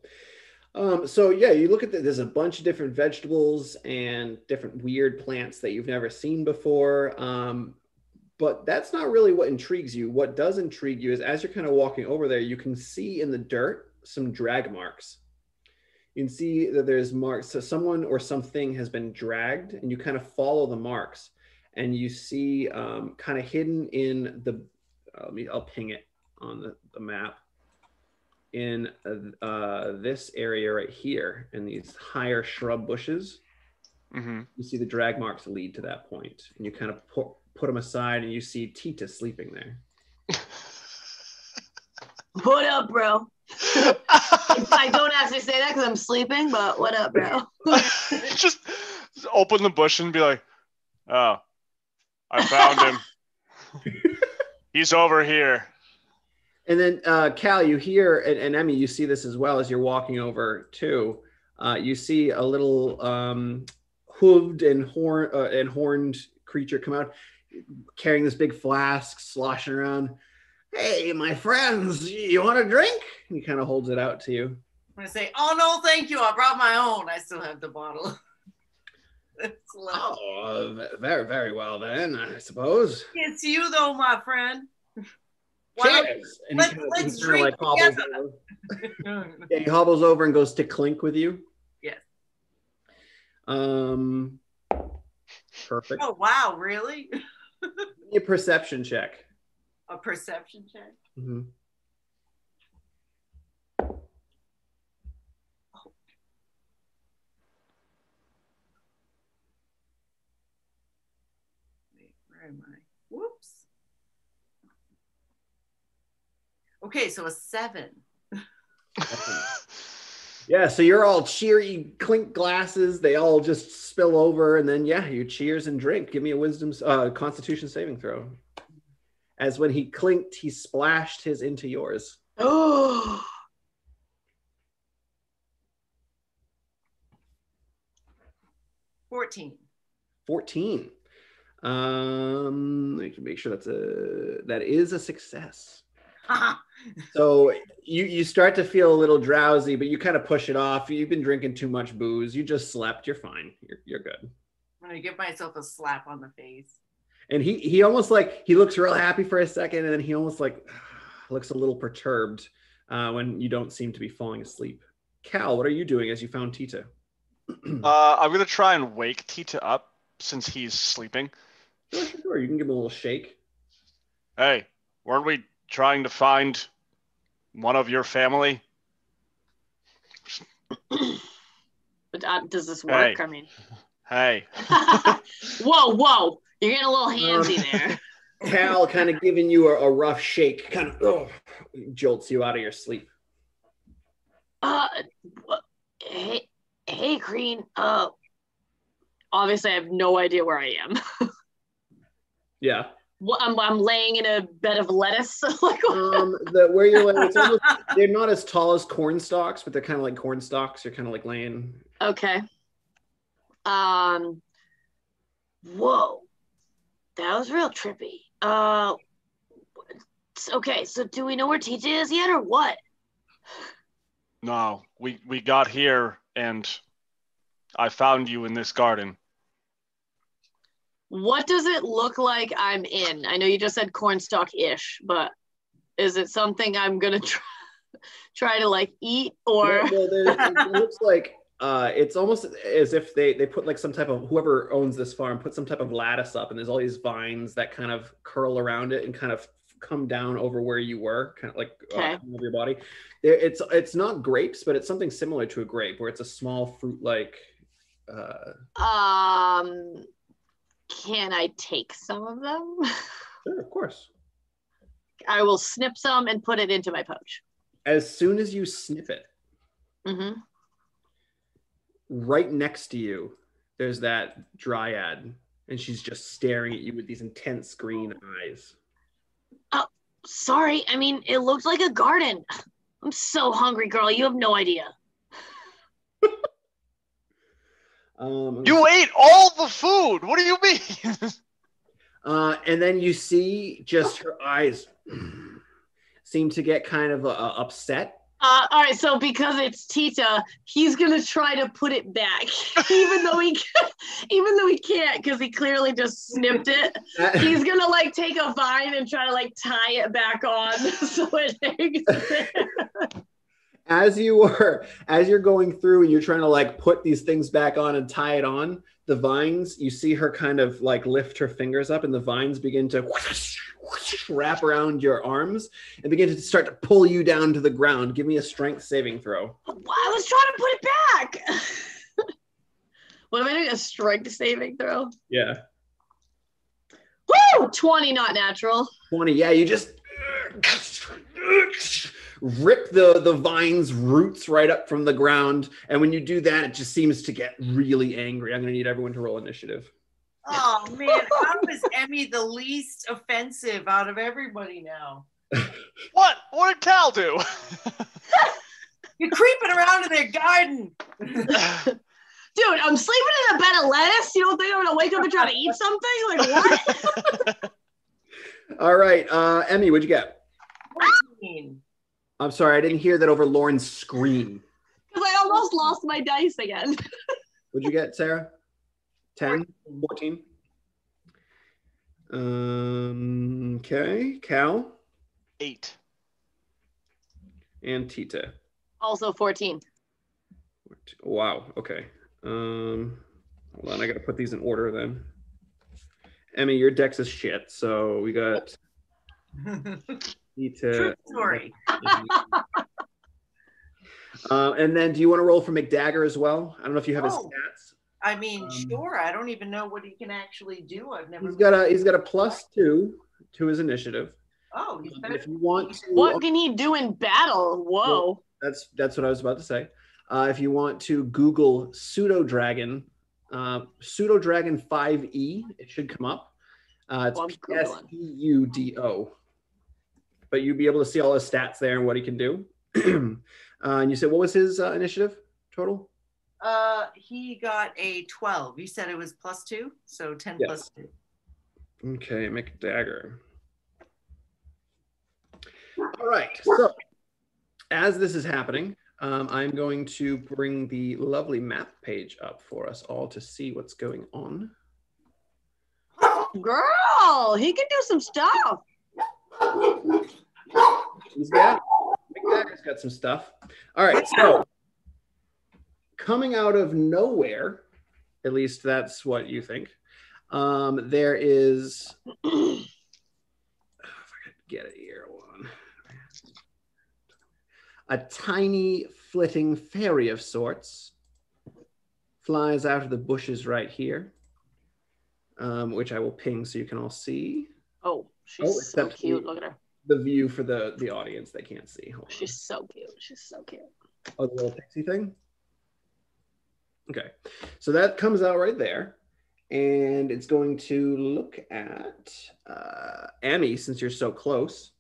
So yeah, you look at there's a bunch of different vegetables and different weird plants that you've never seen before. But that's not really what intrigues you. What does intrigue you is as you're kind of walking over there, you can see in the dirt some drag marks. You can see that there's marks. So someone or something has been dragged, and you kind of follow the marks, and you see kind of hidden in the I'll ping it on the map. In this area right here, in these higher shrub bushes, you see the drag marks lead to that point, and you kind of put them aside, and you see Ti-Tih sleeping there. What up, bro? I don't actually say that because I'm sleeping, but what up, bro? just open the bush and be like, oh, I found him. He's over here. And then Qal, you hear, and Emmy, you see this as well as you're walking over too. You see a little hooved and horned creature come out, carrying this big flask, sloshing around. Hey, my friends, you want a drink? He kind of holds it out to you. I'm gonna say, oh no, thank you. I brought my own. I still have the bottle. Very, very well then, I suppose. It's you though, my friend. Cheers! And let's drink together. Yeah, he hobbles over and goes to clink with you. Yes. Perfect. Oh wow, really? Give me a perception check. A perception check? Mm-hmm. Oh. Wait, where am I? Whoops. Okay, so a 7. Yeah, so you're all cheery, clink glasses. They all just spill over, and then you cheers and drink. Give me a Constitution saving throw. As when he clinked, he splashed his into yours. Oh. 14. 14. I can make sure that is a success. So you start to feel a little drowsy, but you kind of push it off. You've been drinking too much booze. You just slept. You're fine. You're good. I'm gonna give myself a slap on the face. And he almost he looks real happy for a second, and then he almost looks a little perturbed when you don't seem to be falling asleep. Qal, what are you doing as you found Ti-Tih? I'm gonna try and wake Ti-Tih up since he's sleeping. Sure. You can give him a little shake. Hey, weren't we trying to find one of your family? But does this work? Hey. I mean, hey. whoa! You're getting a little handsy there. Qal kind of giving you a rough shake, kind of jolts you out of your sleep. Hey, Green. Obviously, I have no idea where I am. Yeah. Well, I'm laying in a bed of lettuce. Where you're laying, they're not as tall as corn stalks, but they're kind of like corn stalks. You're kind of like laying. Okay. Whoa, that was real trippy. Okay, so do we know where Ti-Tih is yet, or what? No, we got here and I found you in this garden. What does it look like I'm in? I know you just said cornstalk-ish, but is it something I'm gonna try to eat, or? It looks like it's almost as if they put some type of, whoever owns this farm put some type of lattice up, and there's all these vines that kind of curl around it and kind of come down over where you were, kind of over your body. It's not grapes, but it's something similar to a grape, where it's a small fruit-like. Can I take some of them? Sure, of course. I will snip some and put it into my pouch. As soon as you snip it, right next to you, there's that dryad, and she's just staring at you with these intense green eyes. Oh, sorry. I mean, it looked like a garden. I'm so hungry, girl. You have no idea. You ate all the food. What do you mean? And then you see just her eyes seem to get kind of upset. All right, so because it's Ti-Tih, he's gonna try to put it back, even though he can't, because he clearly just snipped it. He's gonna take a vine and try to tie it back on so it hangs there. As you're going through and you're trying to put these things back on and tie it on, the vines, you see her kind of like lift her fingers up, and the vines begin to whoosh, whoosh, wrap around your arms and begin to start to pull you down to the ground. Give me a strength saving throw. I was trying to put it back. What am I doing? A strength saving throw? Yeah. Woo! 20, not natural. 20. Yeah, you just rip the vine's roots right up from the ground. And when you do that, it just seems to get really angry. I'm going to need everyone to roll initiative. Oh, man. How is Emmy the least offensive out of everybody now? What? What did Cal do? You're creeping around in their garden. Dude, I'm sleeping in a bed of lettuce. You don't think I'm going to wake up and try to eat something? Like, what? All right. Emmy, what'd you get? 14. I'm sorry, I didn't hear that over Lauren's scream. Because I almost lost my dice again. What'd you get, Sarah? 10? 14? Okay. Cal? 8. And Ti-Tih. Also 14. Wow. Okay. Hold on. I got to put these in order then. Emmy, your dex is shit. So we got Ti-Tih. True story. And then do you want to roll for McDagger as well? I don't know if you have his stats. I mean, sure. I don't even know what he can actually do. I've never. He's got a +2 to his initiative. Oh, he's better. If you want to, what can he do in battle? Whoa. That's what I was about to say. If you want to Google Pseudo Dragon 5e, it should come up. It's Pseudo. But you'll be able to see all his stats there and what he can do. And you said, what was his initiative total? He got a 12. You said it was +2, so 10 plus 2. Okay, McDagger. All right. So as this is happening, I'm going to bring the lovely map page up for us all to see what's going on. Girl, he can do some stuff. McDagger's got some stuff. All right, so coming out of nowhere, at least that's what you think, there is, if I could get it here, one, a tiny flitting fairy of sorts flies out of the bushes right here, which I will ping so you can all see. Oh, she's so cute. Look at her. The view for the audience, they can't see. She's so cute. She's so cute. Oh, the little pixie thing? Okay. So that comes out right there. And it's going to look at Emmy, since you're so close.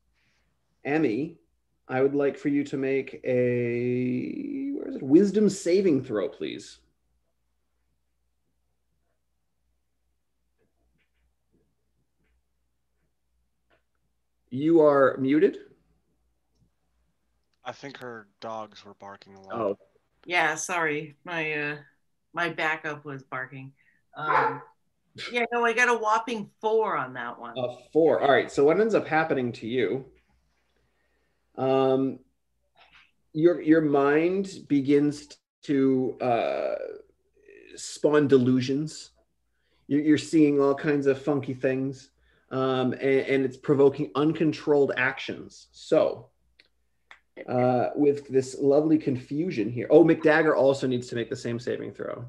Emmy, I would like for you to make a wisdom saving throw, please. You are muted. I think her dogs were barking a lot. Oh, Yeah, sorry. My backup was barking. Yeah, no, I got a whopping 4 on that one. 4. All right. So what ends up happening to you? Your mind begins to spawn delusions. You're seeing all kinds of funky things, and it's provoking uncontrolled actions. So with this lovely confusion here. Oh, McDagger also needs to make the same saving throw.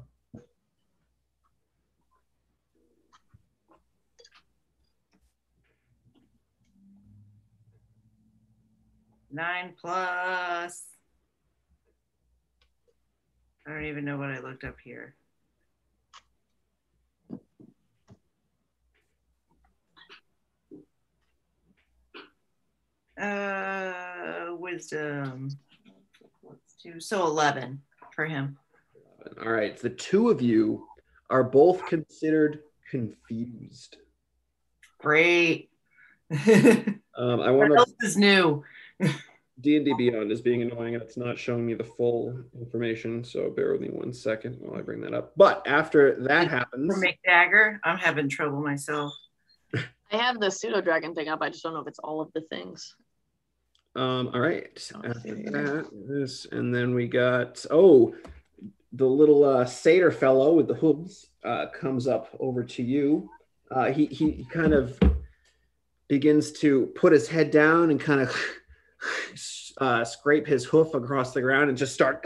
Nine plus. I don't even know what I looked up here. Wisdom. So 11 for him. All right. The two of you are both considered confused. Great. I want What else is new? D&D Beyond is being annoying and it's not showing me the full information. So bear with me 1 second while I bring that up. But after that happens, For McDagger, I'm having trouble myself. I have the pseudo dragon thing up. I just don't know if it's all of the things. all right. After that, this, and then we got the little satyr fellow with the hooves comes up over to you. He kind of begins to put his head down and kind of scrape his hoof across the ground and just start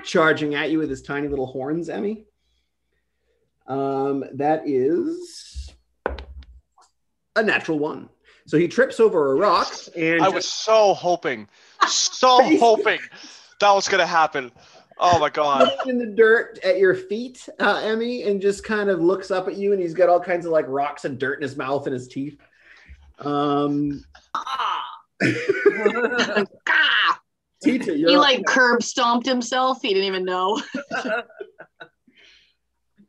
charging at you with his tiny little horns, Emmy. That is a natural 1. So he trips over a rock, and I was so hoping that was going to happen. Oh my God. In the dirt at your feet, Emmy, and just kind of looks up at you, and he's got all kinds of like rocks and dirt in his mouth and his teeth. Ti-Tih, He like curb stomped himself. He didn't even know.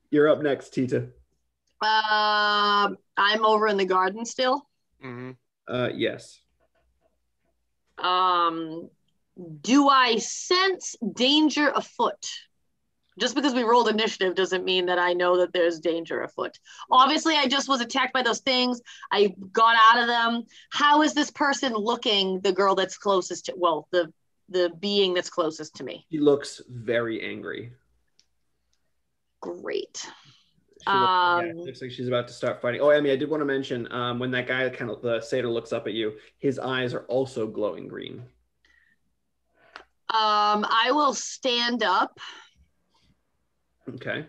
You're up next, Ti-Tih. I'm over in the garden still. Mm-hmm. Yes. Do I sense danger afoot? Just because we rolled initiative doesn't mean that I know that there's danger afoot. Obviously, I just was attacked by those things. I got out of them. How is this person looking, the girl that's closest to, well, the being that's closest to me? She looks very angry. Great. Looks like she's about to start fighting. Oh, Emmy, I did want to mention when that guy, kind of the satyr, looks up at you, his eyes are also glowing green. I will stand up. Okay.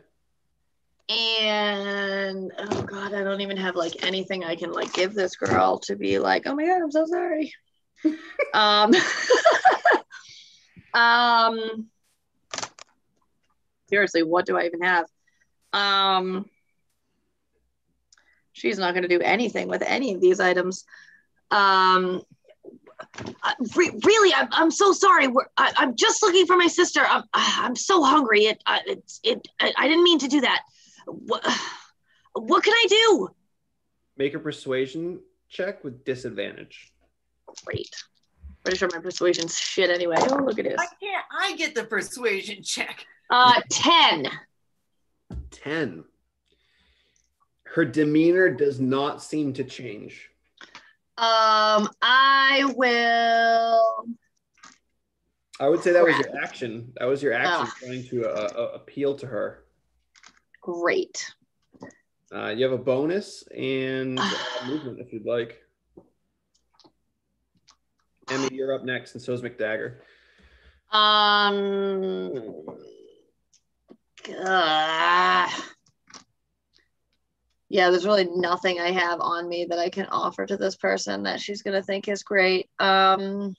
And oh God, I don't even have like anything I can like give this girl to be like, oh my God, I'm so sorry. Seriously, what do I even have? She's not going to do anything with any of these items. Really, I'm so sorry. I'm just looking for my sister. I'm so hungry. I didn't mean to do that. What can I do? Make a persuasion check with disadvantage. Great. Pretty sure my persuasion's shit anyway. Oh, look at this. I get the persuasion check. 10. 10. Her demeanor does not seem to change. I would say that was your action. That was your action trying to appeal to her. Great. You have a bonus and movement if you'd like. Emmy, you're up next, and so is McDagger. Yeah, there's really nothing I have on me that I can offer to this person that she's gonna think is great. I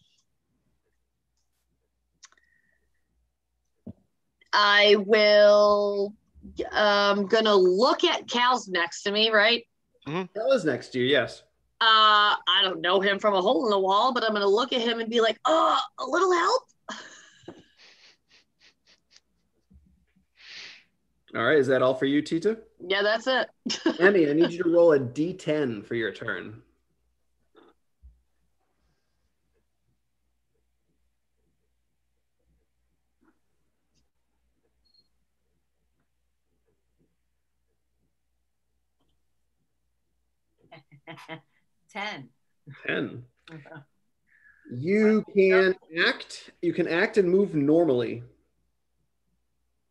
will. Gonna look at Cal's next to me, right? Mm-hmm. Cal is next to you, yes. I don't know him from a hole in the wall, but I'm gonna look at him and be like, a little help. All right, is that all for you, Ti-Tih? Yeah, that's it. Emmy, I need you to roll a D10 for your turn. Ten. 10. You can act. You can act and move normally.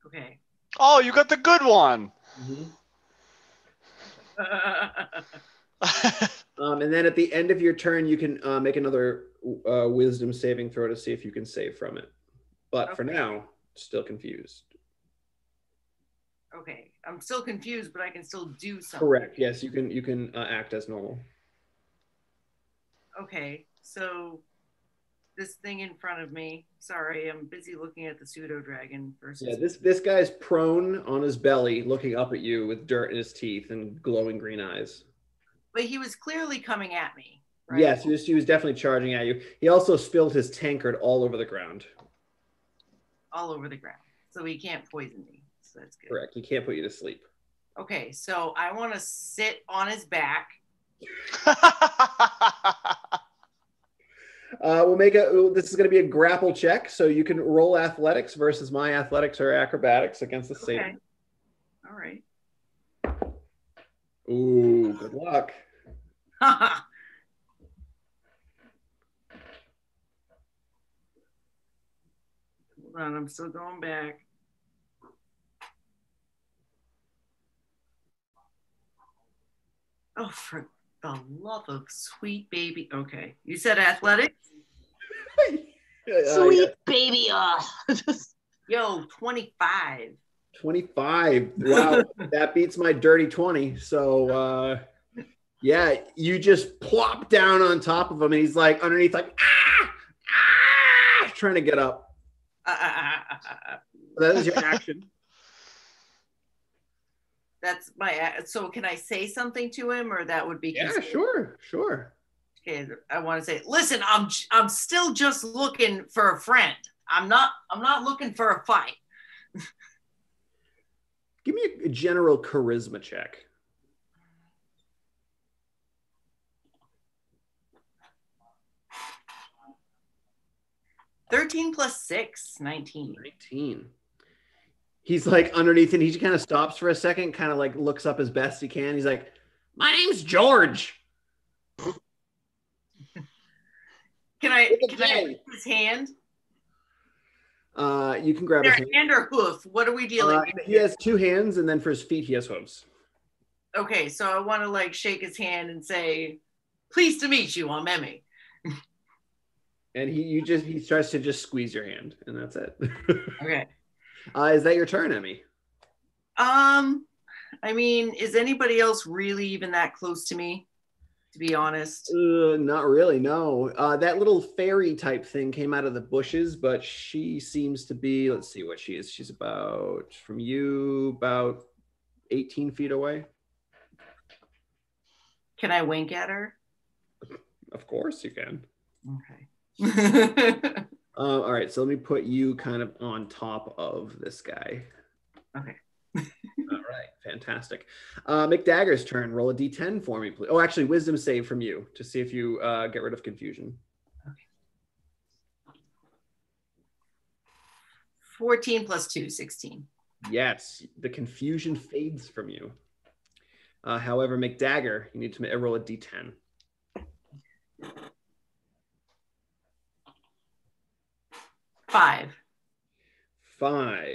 Okay. Oh, you got the good one. Mm-hmm. And then at the end of your turn, you can make another wisdom saving throw to see if you can save from it. But for now, still confused. Okay, I'm still confused, but I can still do something. Correct. Yes, you can act as normal. Okay, so this thing in front of me. Sorry, I'm busy looking at the pseudo dragon versus. Yeah, this guy's prone on his belly, looking up at you with dirt in his teeth and glowing green eyes. But he was clearly coming at me, right? Yes, he was definitely charging at you. He also spilled his tankard all over the ground. All over the ground, so he can't poison me. So that's good. Correct. He can't put you to sleep. Okay, so I want to sit on his back. This is going to be a grapple check, so you can roll athletics versus my athletics or acrobatics against the satyr. Okay. All right. Ooh, good luck. Hold on, I'm still going back. Oh, for the love of sweet baby. Okay. You said athletics? Sweet baby. Yo, 25. 25. Wow, that beats my dirty 20. So, yeah, you just plop down on top of him, and he's like underneath, like, trying to get up. That is your action. That's my. So, can I say something to him, or that would be? Yeah, considered? sure. Okay, I want to say, listen, I'm still just looking for a friend. I'm not looking for a fight. Give me a general charisma check. $13 plus 6, 19. 19. He's like underneath, and he kind of stops for a second, kind of like looks up as best he can. He's like, "My name's George." Can I hold his hand? You can grab his hand. Hand or hoof? What are we dealing with? He has 2 hands, and then for his feet, he has hooves. Okay, so I want to like shake his hand and say, "Pleased to meet you, I'm Emmy." And he starts to just squeeze your hand, and that's it. Okay. Is that your turn, Emmy? I mean, is anybody else really even that close to me? To be honest, Not really. No. That little fairy type thing came out of the bushes, but she seems to be. Let's see what she is. She's about from you about 18 feet away. can I wink at her? Of course you can. Okay. All right, so let me put you kind of on top of this guy. Okay. All right, fantastic. McDagger's turn. Roll a d10 for me, please. Oh, actually, wisdom save from you to see if you get rid of confusion. Okay. 14 plus 2, 16. Yes, the confusion fades from you. However, McDagger, you need to roll a d10. 5. 5.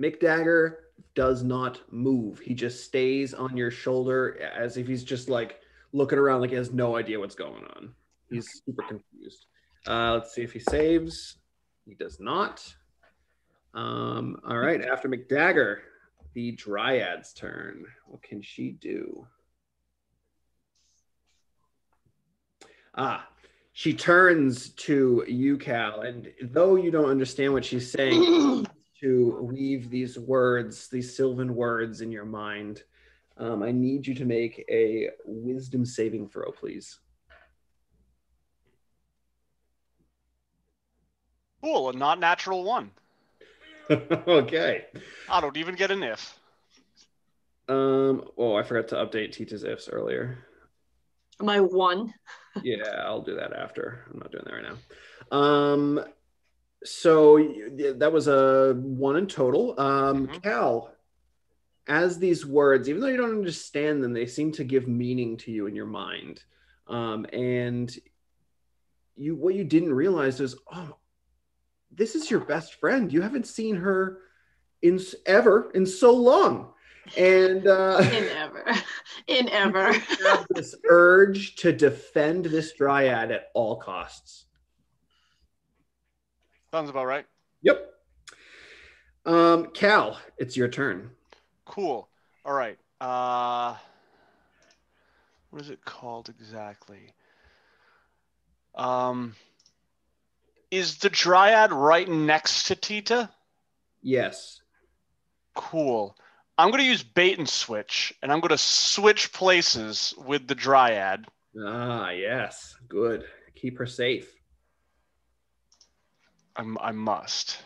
McDagger does not move. He just stays on your shoulder as if he's just like looking around like he has no idea what's going on. He's super confused. Let's see if he saves. He does not. All right, after McDagger, the Dryad's turn. What can she do? She turns to you, Qal, and though you don't understand what she's saying, to weave these words, these sylvan words in your mind. I need you to make a wisdom saving throw, please. Cool, a not natural 1. Okay. I don't even get an if. Oh, I forgot to update Ti-Tih's ifs earlier. My 1. Yeah, I'll do that after. I'm not doing that right now. So that was a 1 in total. Qal, as these words, even though you don't understand them, they seem to give meaning to you in your mind. And what you didn't realize is, oh, this is your best friend. You haven't seen her in so long. And in ever. You have this urge to defend this dryad at all costs. Sounds about right. Yep. Qal, it's your turn. Cool. All right. What is it called exactly? Is the Dryad right next to Ti-Tih? Yes. Cool. I'm going to use bait and switch, and I'm going to switch places with the Dryad. Yes. Good. Keep her safe. I must.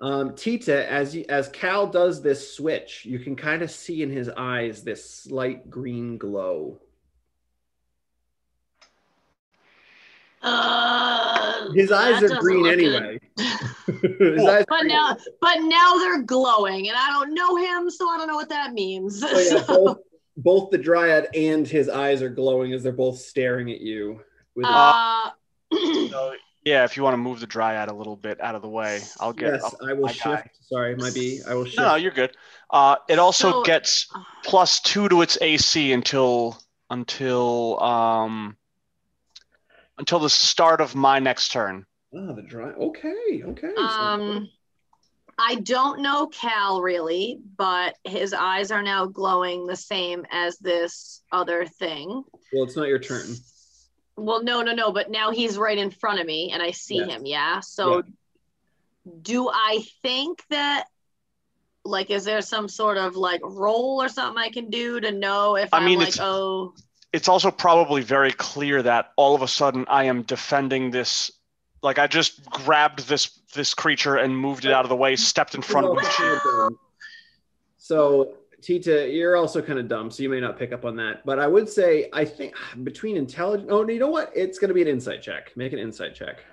Ti-Tih, as Qal does this switch, you can kind of see in his eyes this slight green glow. His eyes are green anyway. But now they're glowing, and I don't know him, so I don't know what that means. Oh, yeah, both the Dryad and his eyes are glowing as they're both staring at you. So Yeah, if you want to move the Dryad a little bit out of the way, I'll get Yes, up I will my shift. guy. Sorry, might be. I will shift. No, you're good. It also So- gets +2 to its AC until the start of my next turn. Oh, the dry. Okay. I don't know Cal really, but his eyes are now glowing the same as this other thing. Well, it's not your turn. Well, no, but now he's right in front of me and I see Yes. him, yeah? So Yeah. do I think that, like, is there some sort of, like, roll or something I can do to know if I'm like, oh... It's also probably very clear that all of a sudden I am defending this. Like, I just grabbed this creature and moved it out of the way, stepped in front of it. So, Ti-Tih, you're also kind of dumb, so you may not pick up on that. But I would say, I think between intelligence... Oh, you know what? It's going to be an insight check. Make an insight check.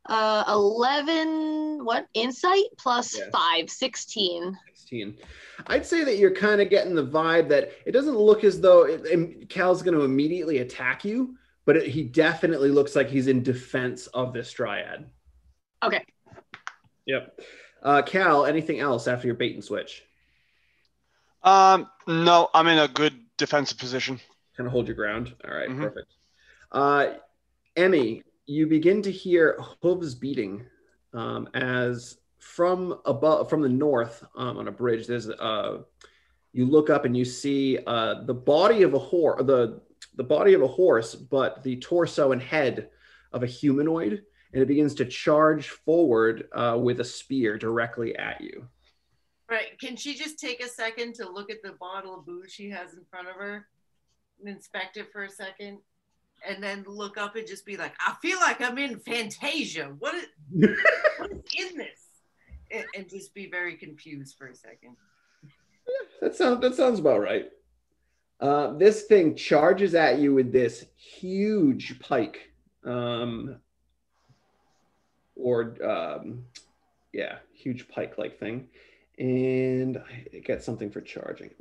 11, what? Insight plus Yes. 5, 16. 16. I'd say that you're kind of getting the vibe that it doesn't look as though Cal's going to immediately attack you, but he definitely looks like he's in defense of this Dryad. Okay. Yep. Cal, anything else after your bait and switch? No, I'm in a good defensive position. Kind of hold your ground. All right, Mhm. perfect. Emmy, you begin to hear hooves beating as from the north on a bridge. There's you look up and you see the body of a horse, the body of a horse, but the torso and head of a humanoid, and it begins to charge forward with a spear directly at you. Right. Can she just take a second to look at the bottle of booze she has in front of her and inspect it for a second? And then look up and just be like, I feel like I'm in Fantasia. What is in this? And just be very confused for a second. That sounds about right. This thing charges at you with this huge pike. Huge pike-like thing. And I get something for charging.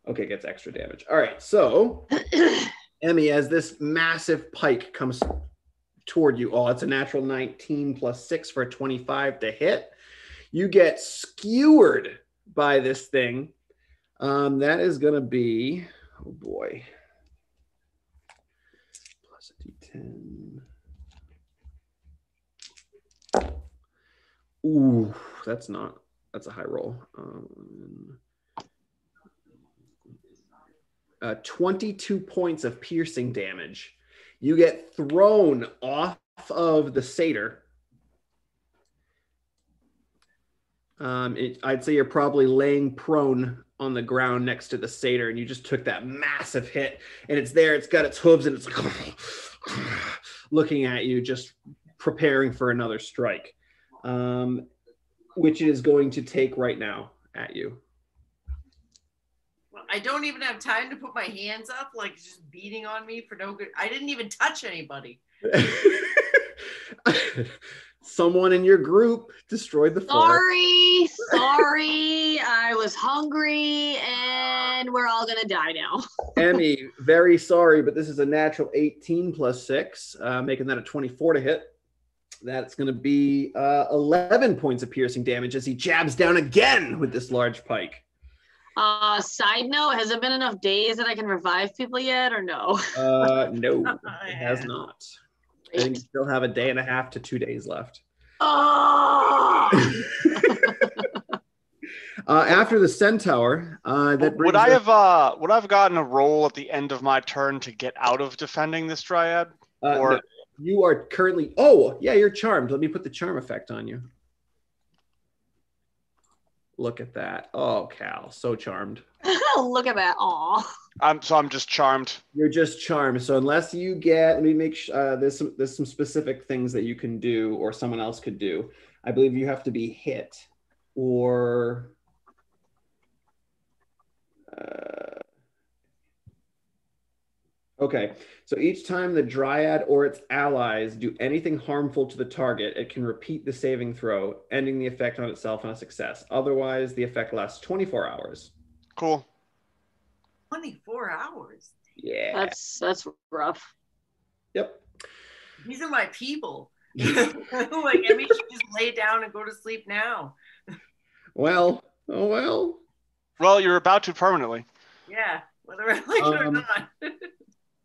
Okay, gets extra damage. All right, so Emmy, as this massive pike comes toward you, it's a natural 19 plus 6 for a 25 to hit. You get skewered by this thing. That is going to be, oh boy, plus a d10. Ooh, that's a high roll. 22 points of piercing damage. You get thrown off of the satyr. I'd say you're probably laying prone on the ground next to the satyr, and you just took that massive hit, and it's there, it's got its hooves, and it's looking at you, just preparing for another strike, which it is going to take right now at you. I don't even have time to put my hands up, like just beating on me for no good. I didn't even touch anybody. Someone in your group destroyed the fort. Sorry. I was hungry and we're all gonna die now. Emmy, very sorry, but this is a natural 18 plus 6, making that a 24 to hit. That's going to be 11 points of piercing damage as he jabs down again with this large pike. Side note, has it been enough days that I can revive people yet or no? No, it has not. I think you still have a day and a half to 2 days left. Oh! After the centaur, would I have gotten a roll at the end of my turn to get out of defending this Dryad? Or no, you are currently... Oh, yeah, you're charmed. Let me put the charm effect on you. Look at that. Oh, Cal, so charmed. Look at that. Aw. I'm just charmed. You're just charmed. So unless you get, let me make sure, there's some specific things that you can do or someone else could do. I believe you have to be hit or... Okay, so each time the Dryad or its allies do anything harmful to the target, it can repeat the saving throw, ending the effect on itself on a success. Otherwise, the effect lasts 24 hours. Cool. 24 hours. Yeah. That's rough. Yep. These are my people. Like, Emmy should just lay down and go to sleep now. Well, oh well. Well, you're about to permanently. Yeah, whether I like it or not.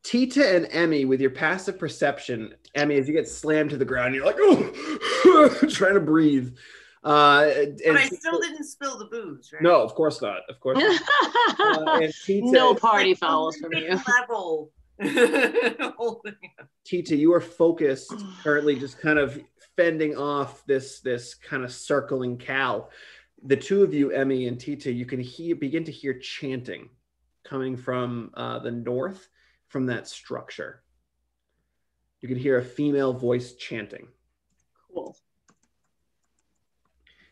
Ti-Tih and Emmy, with your passive perception, Emmy, as you get slammed to the ground, you're like, oh, trying to breathe. But I still didn't spill the booze, right? No, of course not. Of course not. And Ti-Tih, No party Like, fouls from you. level. Ti-Tih, you are focused currently, just kind of fending off this kind of circling Qal. The two of you, Emmy and Ti-Tih, you can begin to hear chanting coming from the north, from that structure. You can hear a female voice chanting. Cool.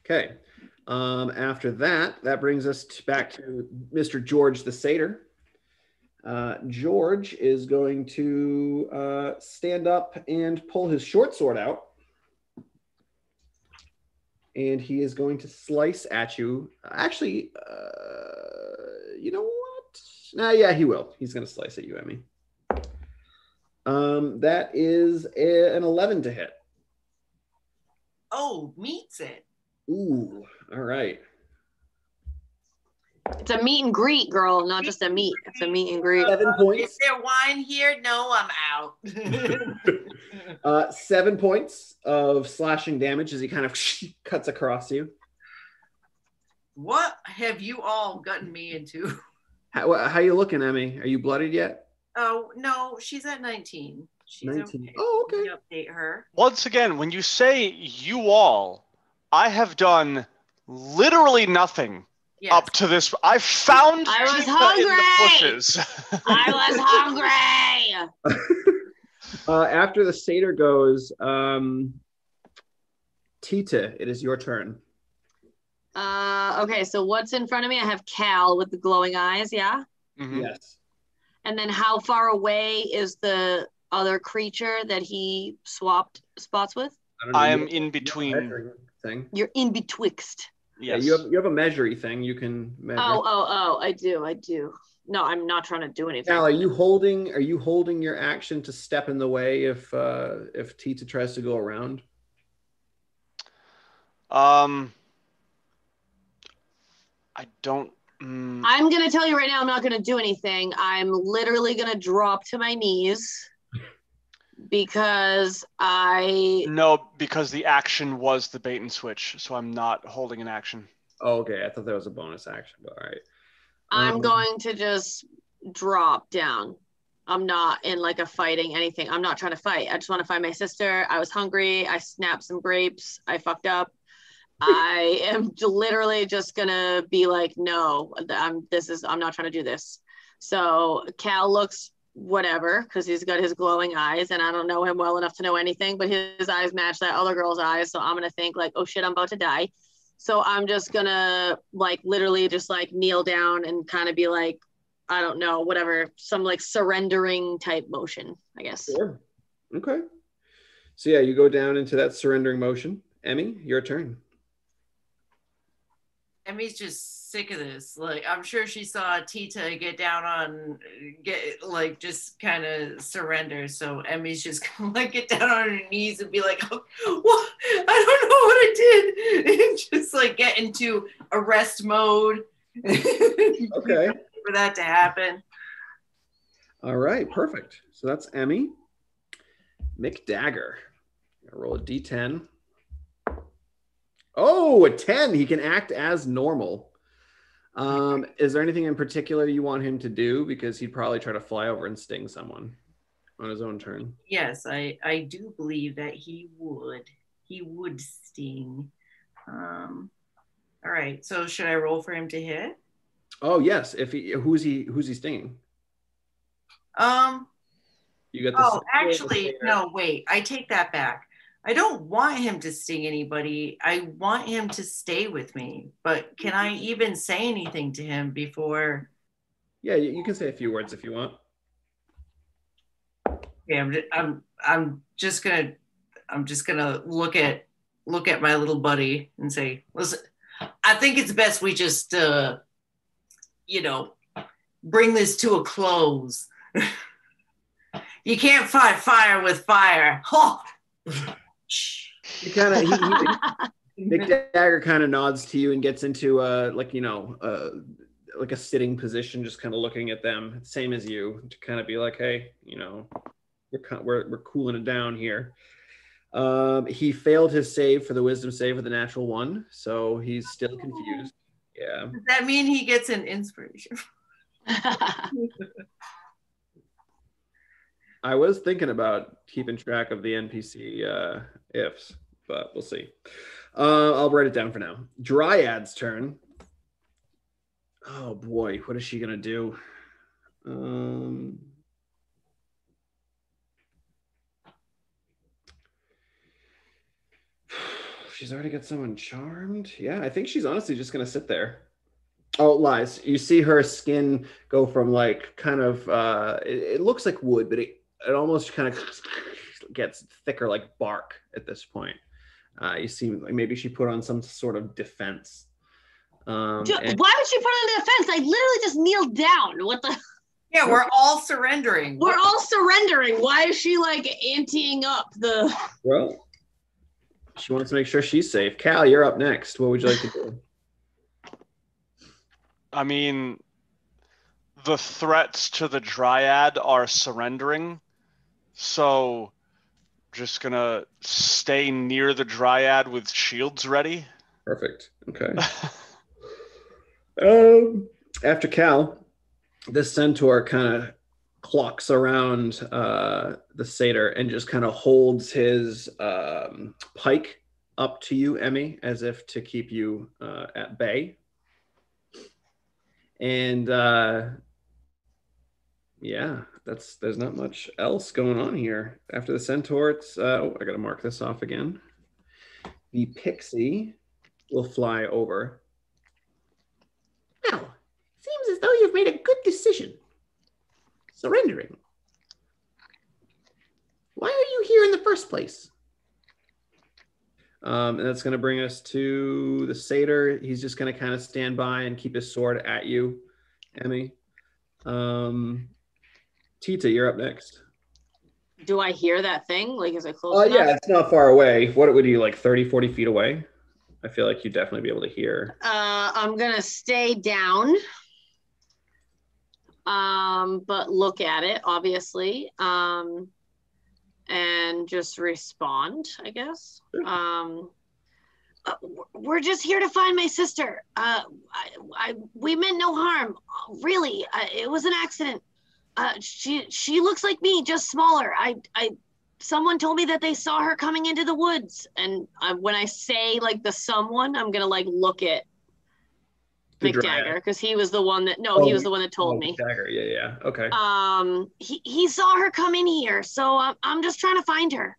Okay. After that brings us back to Mr. George the Satyr. George is going to stand up and pull his short sword out. And he is going to slice at you. Actually, you know what? Nah, yeah, he will. He's going to slice at you, Emmy. That is an 11 to hit. Oh, meets it. Ooh, all right. It's a meet and greet, girl, not just a meet. It's a meet and greet. 7 points. Is there wine here? No, I'm out. 7 points of slashing damage as he kind of cuts across you. What have you all gotten me into? How you looking, Emmy? Are you bloodied yet? Oh, no, she's at 19. She's 19. okay. Oh, okay. We update her. Once again, when you say you all, I have done literally nothing Yes. up to this. I found I was Cheetah hungry. in the bushes. I was hungry. After the satyr goes, Ti-Tih, it is your turn. Okay, so what's in front of me? I have Qal with the glowing eyes, yeah? Mhm. Yes. And then how far away is the other creature that he swapped spots with? I don't know, I you am have- in you have a between. measuring thing. You're in betwixt. Yes. Yeah, you have a measuring thing. You can measure. Oh, I do. No, I'm not trying to do anything. Cal, are you holding your action to step in the way if Ti-Tih tries to go around? I don't. I'm going to tell you right now, I'm not going to do anything. I'm literally going to drop to my knees because No, because the action was the bait and switch, so I'm not holding an action. Oh, okay. I thought that was a bonus action, but all right. I'm going to just drop down. I'm not in like a fighting anything. I'm not trying to fight. I just want to find my sister. I was hungry. I snapped some grapes. I fucked up. I am literally just gonna be like, no, I'm not trying to do this. So Qal looks whatever because he's got his glowing eyes, and I don't know him well enough to know anything, but his eyes match that other girl's eyes. So I'm gonna think like, oh shit, I'm about to die. So I'm just gonna like literally just like kneel down and kind of be like, I don't know, whatever, some like surrendering type motion, I guess. Sure. Okay. So yeah, you go down into that surrendering motion. Emmy, your turn. Emmy's just sick of this. Like, I'm sure she saw Ti-Tih just kind of surrender. So Emmy's just gonna like get down on her knees and be like, oh, what? I don't know what I did. And just like get into arrest mode. Okay. For that to happen. All right. Perfect. So that's Emmy. McDagger. Roll a d10. Oh, a 10. He can act as normal. Is there anything in particular you want him to do? Because he'd probably try to fly over and sting someone on his own turn. Yes, I do believe that he would. He would sting. All right. So should I roll for him to hit? Oh yes. Who's he stinging? You got the actually, no, wait. I take that back. I don't want him to sting anybody. I want him to stay with me. But can I even say anything to him before? Yeah, you can say a few words if you want. Yeah, I'm just gonna look at my little buddy and say, listen, I think it's best we just bring this to a close. You can't fight fire with fire. Oh. He kind of McDagger kind of nods to you and gets into like a sitting position, just kind of looking at them, same as you, to kind of be like, hey, we're cooling it down here. He failed his save for the wisdom save with the natural 1, so he's still confused. Yeah. Does that mean he gets an inspiration? I was thinking about keeping track of the NPC ifs, but we'll see. I'll write it down for now. Dryad's turn. Oh boy, what is she gonna do? She's already got someone charmed. Yeah, I think she's honestly just gonna sit there. Oh, lies. You see her skin go from like kind of it looks like wood, but it almost kind of gets thicker like bark at this point. You see like maybe she put on some sort of defense. Why would she put on a defense? I literally just kneeled down. What the? Yeah, we're all surrendering. We're all surrendering. Why is she like anteing up the? Well, she wants to make sure she's safe. Cal, you're up next. What would you like to do? I mean, the threats to the Dryad are surrendering, so just gonna stay near the Dryad with shields ready. Perfect. Okay. After Cal, this centaur kind of clocks around the satyr and just kind of holds his pike up to you, Emmy, as if to keep you at bay. And yeah, there's not much else going on here. After the centaur, it's I gotta mark this off again. The pixie will fly over. Well, seems as though you've made a good decision. Surrendering. Why are you here in the first place? And that's going to bring us to the satyr. He's just going to kind of stand by and keep his sword at you, Emmy. Ti-Tih, you're up next. Do I hear that thing? Like, is it close enough? Yeah, it's not far away. What would you, like 30, 40 feet away? I feel like you'd definitely be able to hear. I'm going to stay down, but look at it, obviously, and just respond, I guess. We're just here to find my sister. We meant no harm. Really, it was an accident. She looks like me, just smaller. Someone told me that they saw her coming into the woods, and when I say like the someone, I'm gonna like look at McDagger because he was the one that he was the one that told me. McDagger, yeah, okay. He saw her come in here, so I'm just trying to find her.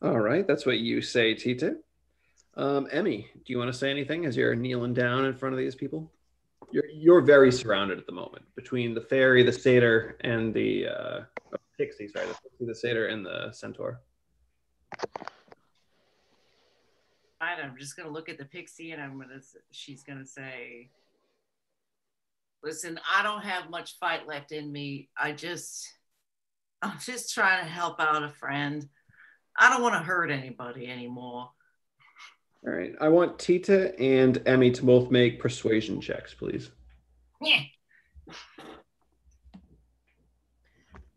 All right, that's what you say, Ti-Tih. Emmy, do you want to say anything as you're kneeling down in front of these people? You're very surrounded at the moment between the fairy, the satyr, and the pixie. Sorry, the satyr and the centaur. I'm just gonna look at the pixie and she's gonna say, listen, I don't have much fight left in me. I'm just trying to help out a friend. I don't want to hurt anybody anymore. All right. I want Ti-Tih and Emmy to both make persuasion checks, please. Yeah.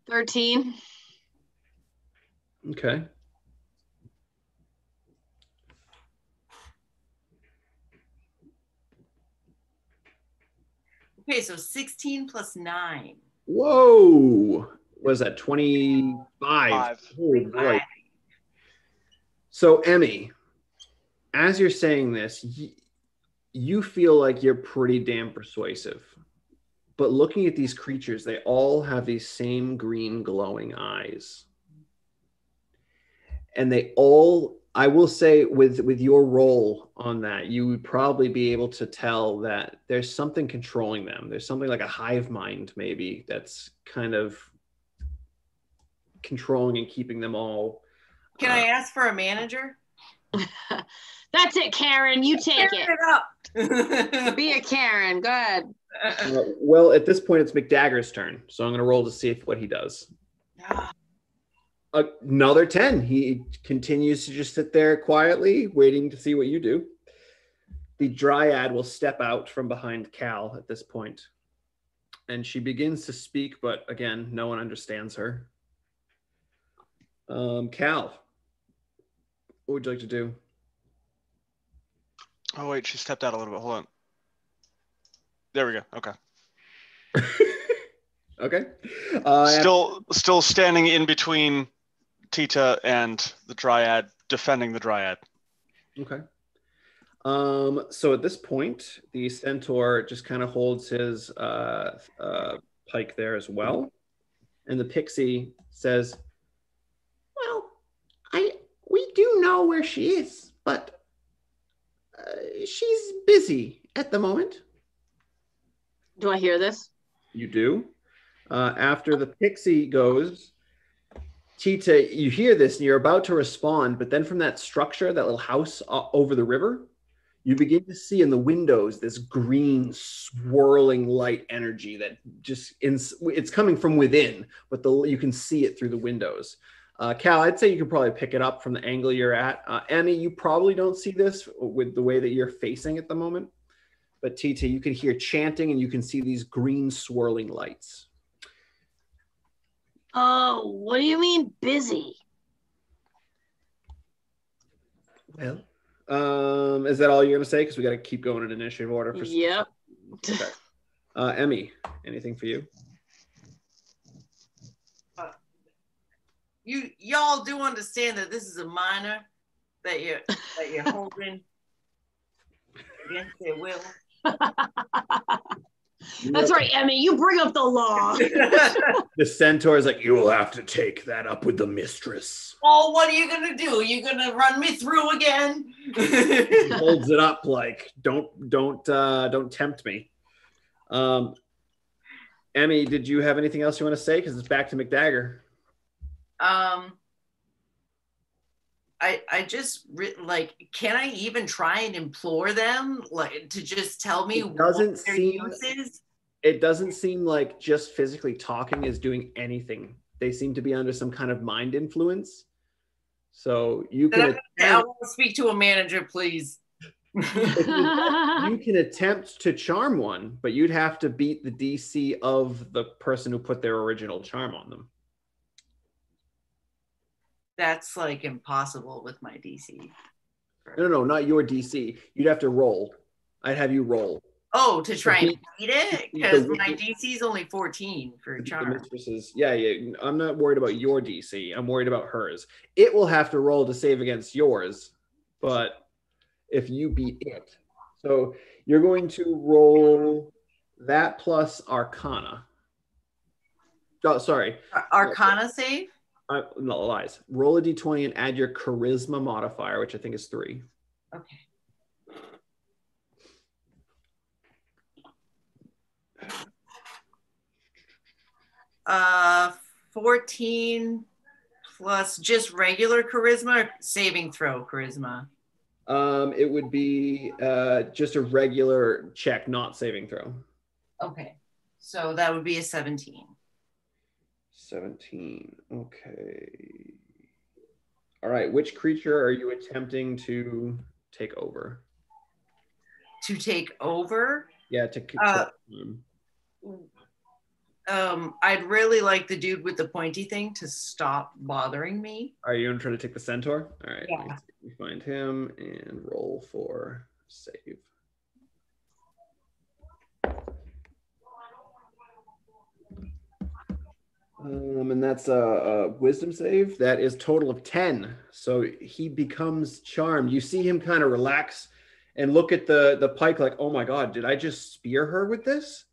13. Okay. Okay, so 16 plus 9. Whoa. Was that 25? Oh, boy. So, Emmy, as you're saying this, you feel like you're pretty damn persuasive. But looking at these creatures, they all have these same green glowing eyes. And they all, I will say, with your role on that, you would probably be able to tell that there's something controlling them. There's something like a hive mind, maybe, that's kind of controlling and keeping them all. Can I ask for a manager? That's it, Karen. You take Tear it. it up. Be a Karen. Go ahead. Well, at this point, it's McDagger's turn. So I'm going to roll to see what he does. Another 10. He continues to just sit there quietly, waiting to see what you do. The Dryad will step out from behind Qal at this point. And she begins to speak, but again, no one understands her. Qal, what would you like to do? Oh, wait, she stepped out a little bit. Hold on. There we go. Okay. Okay. Still standing in between Ti-Tih and the Dryad, defending the Dryad. Okay. So at this point, the centaur just kind of holds his pike there as well. And the pixie says, well, we do know where she is, but she's busy at the moment. Do I hear this? You do. After the pixie goes, Ti-Tih, you hear this and you're about to respond, but then from that structure, that little house over the river, you begin to see in the windows this green swirling light energy that just it's coming from within, but you can see it through the windows. Qal, I'd say you could probably pick it up from the angle you're at. Emmy, you probably don't see this with the way that you're facing at the moment, but Ti-Tih, you can hear chanting and you can see these green swirling lights. Oh, what do you mean busy? Well, is that all you're going to say? Because we got to keep going in initiative order. Yep. Okay. Emmy, anything for you? Y'all do understand that this is a minor that you're holding against their will. That's right, Emmy. You bring up the law. The centaur is like, you will have to take that up with the mistress. Oh, what are you gonna do? Are you gonna run me through again? He holds it up like, don't tempt me. Emmy, did you have anything else you want to say? Because it's back to McDagger. I just like, can I even try and implore them like to just tell me what their use is? It doesn't seem like just physically talking is doing anything. They seem to be under some kind of mind influence. So you can. I want to speak to a manager, please. You can attempt to charm one, but you'd have to beat the DC of the person who put their original charm on them. That's like impossible with my DC. No, not your DC. You'd have to roll. I'd have you roll. Oh, to try and beat it? Because my DC is only 14 for charm. Yeah. I'm not worried about your DC. I'm worried about hers. It will have to roll to save against yours, but if you beat it. So you're going to roll that plus Arcana. Oh, sorry. Arcana save? No, lies. Roll a d20 and add your charisma modifier, which I think is 3. Okay. 14 plus just regular charisma or saving throw charisma? It would be just a regular check, not saving throw. Okay. So that would be a 17. 17. Okay. All right. Which creature are you attempting to take over? To take over? Yeah, I'd really like the dude with the pointy thing to stop bothering me. Are you going to try to take the centaur? All right. Yeah. Let me find him and roll for save. And that's a wisdom save. That is total of 10. So he becomes charmed. You see him kind of relax and look at the pike like, oh my God, did I just spear her with this?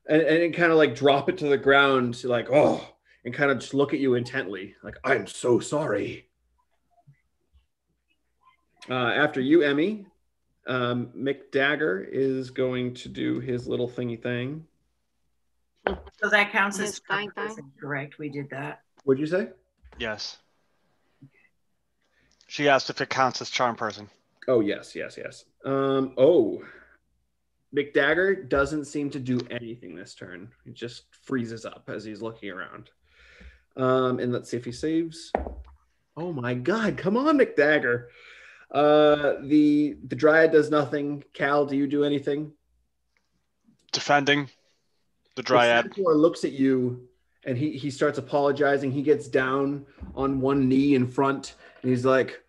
And kind of like drop it to the ground like, oh, and kind of just look at you intently like, I'm so sorry. After you, Emmy, McDagger is going to do his little thingy thing. So that counts as thing. correct. We did that. What'd you say? Yes. She asked if it counts as charm person. Oh, yes. McDagger doesn't seem to do anything this turn. He just freezes up as he's looking around. And let's see if he saves. Oh my God! Come on, McDagger. The Dryad does nothing. Cal, do you do anything? Defending the Dryad. The Centaur looks at you, and he starts apologizing. He gets down on one knee in front, and he's like,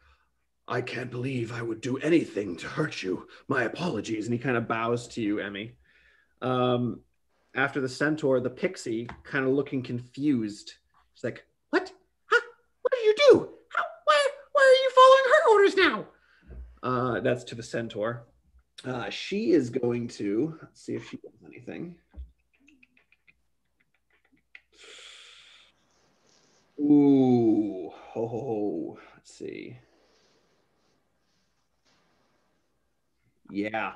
"I can't believe I would do anything to hurt you. My apologies." And he kind of bows to you, Emmy. After the Centaur, the Pixie, kind of looking confused. She's like, "What? Huh? What did you do? Why are you following her orders now?" That's to the Centaur. She is going to, let's see if she does anything. Ooh, let's see. Yeah.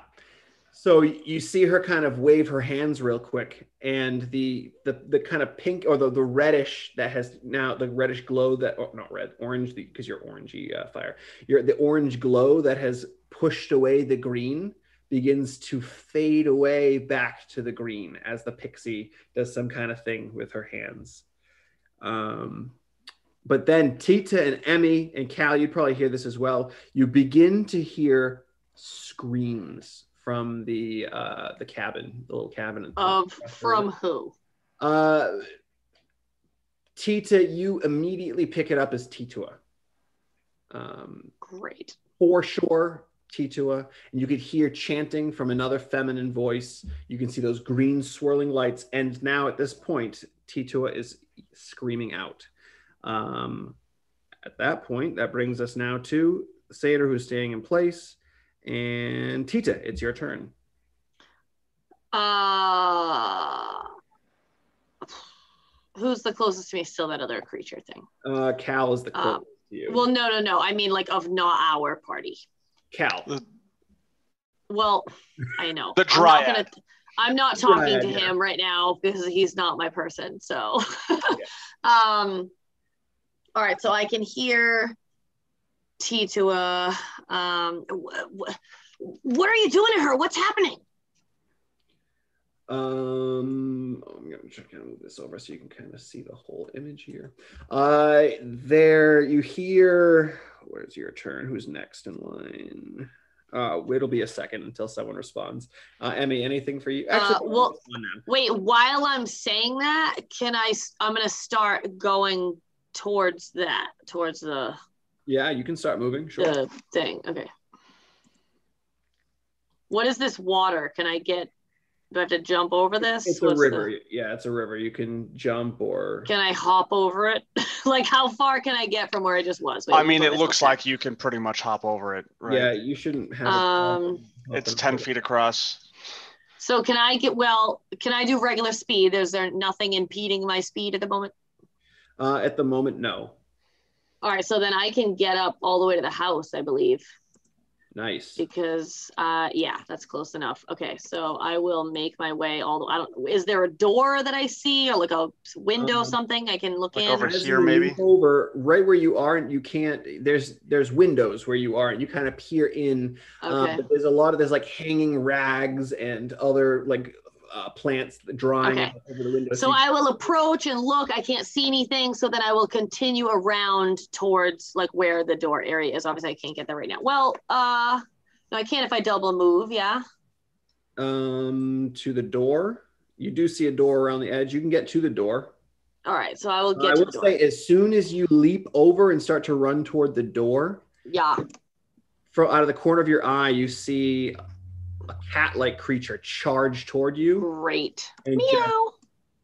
So you see her kind of wave her hands real quick, and the kind of pink or the reddish that has now the reddish glow that not red, orange, because you're orangey fire. The orange glow that has pushed away the green begins to fade away back to the green as the Pixie does some kind of thing with her hands. But then Ti-Tih and Emmy and Qal, you'd probably hear this as well. You begin to hear screams from the cabin, the little cabin. From who? Ti-Tih, you immediately pick it up as Ti-Tih. Great. For sure, Ti-Tih. And you could hear chanting from another feminine voice. You can see those green swirling lights. And now at this point, Ti-Tih is screaming out. At that point, that brings us now to the Satyr who's staying in place. And Ti-Tih, it's your turn. Who's the closest to me? Still that other creature thing. Qal is the closest to you. Well, no. I mean, like of not our party. Qal. Well, I know. The Dryad. I'm not talking to him right now because he's not my person. So, all right. So I can hear Ti-Tih. What are you doing to her? What's happening? I'm gonna try to move this over so you can kind of see the whole image here. There you hear. Where's your turn? Who's next in line? It'll be a second until someone responds. Emmy, anything for you? Actually, wait. While I'm saying that, I'm gonna start going towards the. Yeah, you can start moving. Sure. The thing. Okay. What is this water? Do I have to jump over this? It's a river. Yeah, it's a river. You can jump or. Can I hop over it? Like, how far can I get from where I just was? I mean, it looks like you can pretty much hop over it, right? Yeah, you shouldn't have. It's 10 feet across. So can I do regular speed? Is there nothing impeding my speed at the moment? At the moment, no. All right, so then I can get up all the way to the house, I believe. Nice. Because, yeah, that's close enough. Okay, so I will make my way is there a door that I see or like a window, something I can look in? Over here, maybe? Over, right where you are, and you can't, there's windows where you are, and you kind of peer in. Okay. But there's like hanging rags and other like plants drying over the window. So I will approach and look. I can't see anything, so then I will continue around towards like where the door area is. Obviously, I can't get there right now. Well, no, I can if I double move. Yeah. To the door. You do see a door around the edge. You can get to the door. All right, so I will get to the door. I would say as soon as you leap over and start to run toward the door. Yeah. Out of the corner of your eye, you see a cat-like creature charge toward you. Great. And meow.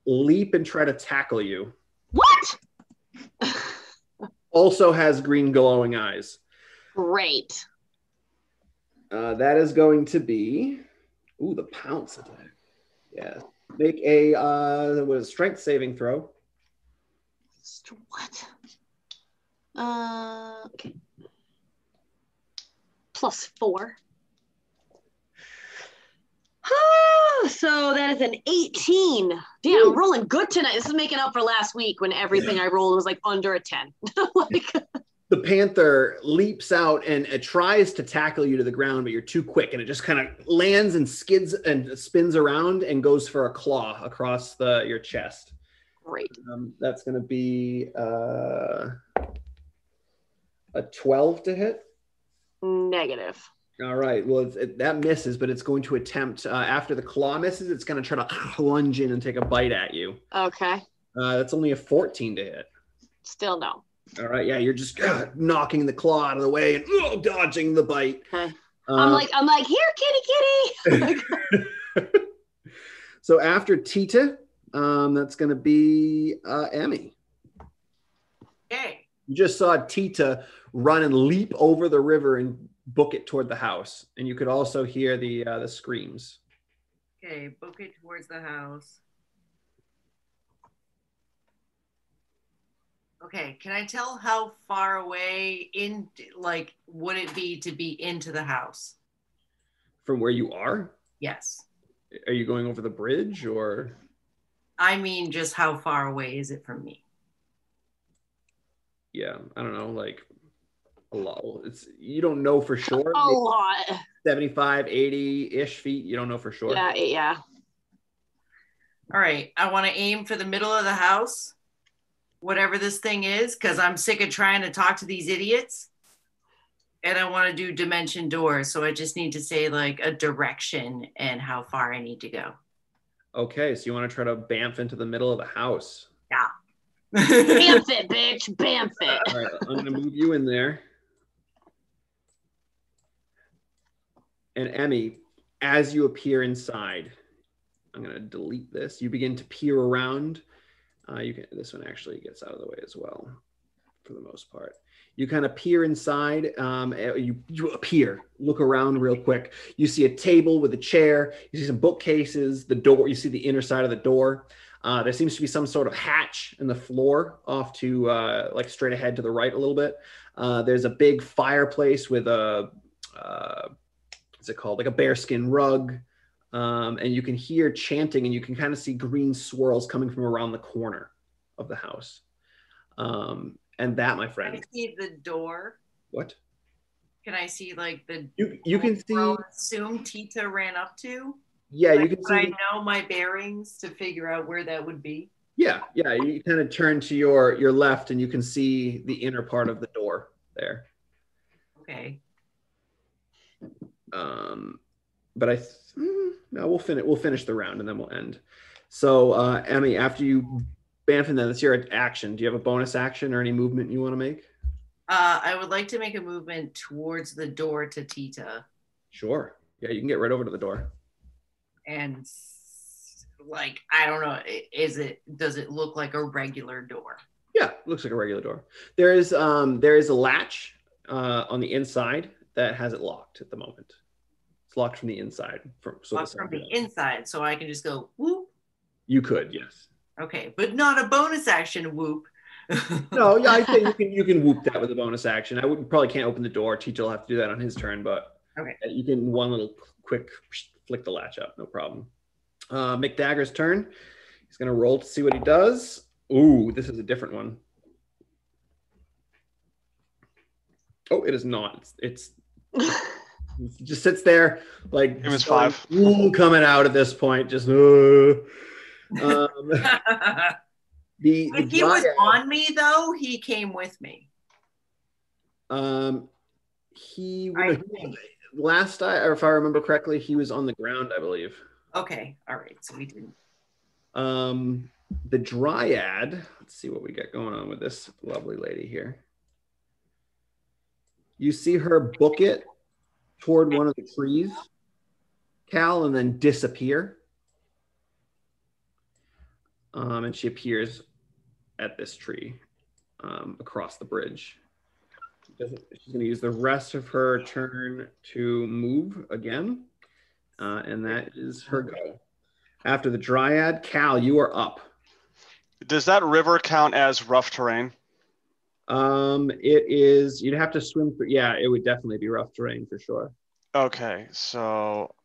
Leap and try to tackle you. What? Also has green glowing eyes. Great. That is going to be the pounce attack. Yeah. Make a strength saving throw. What? Okay. +4. So that is an 18. Damn, I'm rolling good tonight. This is making up for last week when everything I rolled was like under a 10. The panther leaps out and it tries to tackle you to the ground, but you're too quick, and it just kind of lands and skids and spins around and goes for a claw across your chest. Great. That's going to be a 12 to hit. Negative. All right. Well, that misses, but it's going to attempt after the claw misses. It's going to try to lunge in and take a bite at you. Okay. That's only a 14 to hit. Still no. All right, yeah, you're just knocking the claw out of the way and dodging the bite. Okay. I'm like, here, kitty, kitty. So after Ti-Tih, that's going to be Emmy. Okay. You just saw Ti-Tih run and leap over the river and book it toward the house, and you could also hear the screams. Okay, book it towards the house. Okay, can I tell how far away would it be to be into the house? From where you are? Yes. Are you going over the bridge or? I mean, just how far away is it from me? Yeah, I don't know, like a lot. You don't know for sure. A lot. 75, 80-ish feet. You don't know for sure. Yeah. All right, I want to aim for the middle of the house. Whatever this thing is, because I'm sick of trying to talk to these idiots. And I want to do dimension doors. So I just need to say like a direction and how far I need to go. Okay, so you want to try to bamf into the middle of the house. Yeah. Bamf it, bitch. Bamf it. All right, I'm going to move you in there. And Emmy, as you appear inside, I'm going to delete this. You begin to peer around. This one actually gets out of the way as well, for the most part. You kind of peer inside. You appear, look around real quick. You see a table with a chair. You see some bookcases. The door. You see the inner side of the door. There seems to be some sort of hatch in the floor off to like straight ahead to the right a little bit. There's a big fireplace with a what's it called? Like a bearskin rug. And you can hear chanting, and you can kind of see green swirls coming from around the corner of the house. And that, my friend. Can I see the door? What? Can I see like the you can see? I'll assume Ti-Tih ran up to. Yeah, like, you can see. I know my bearings to figure out where that would be. Yeah. You kind of turn to your left, and you can see the inner part of the door there. Okay. But no, we'll finish the round and then we'll end. So Emmy, after you bamf in, that's your action. Do you have a bonus action or any movement you want to make? I would like to make a movement towards the door to Ti-Tih. Sure. Yeah, you can get right over to the door. And like, I don't know, does it look like a regular door? Yeah, it looks like a regular door. There is a latch on the inside that has it locked at the moment. It's locked from the inside. From the inside, so I can just go whoop. You could, yes. Okay, but not a bonus action whoop. No, yeah, I think you can whoop that with a bonus action. Probably can't open the door. Ti-Tih will have to do that on his turn, but okay, you can one little quick flick the latch up, no problem. McDagger's turn. He's gonna roll to see what he does. Ooh, this is a different one. Oh, it is not. It's it just sits there like it was 5 coming out at this point. Just if he was on me though, he came with me. If I remember correctly, he was on the ground, I believe. Okay, all right, so we didn't. The dryad. Let's see what we got going on with this lovely lady here. You see her book it toward one of the trees, Qal, and then disappear. And she appears at this tree across the bridge. She's going to use the rest of her turn to move again. And that is her go. After the dryad, Qal, you are up. Does that river count as rough terrain? It is, you'd have to swim through. Yeah, it would definitely be rough terrain for sure. Okay, so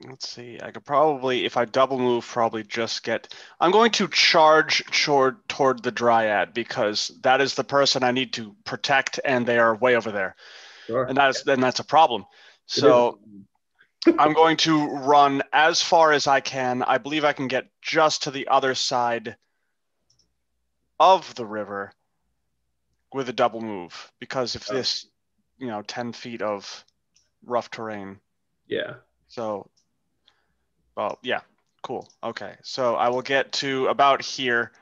let's see. I could probably, if I double move, probably just get. I'm going to charge toward the Dryad because that is the person I need to protect, and they are way over there, Sure. and that's a problem. So I'm going to run as far as I can. I believe I can get just to the other side of the river with a double move because if this, 10 feet of rough terrain. Yeah. So, well, yeah, cool. Okay, so I will get to about here,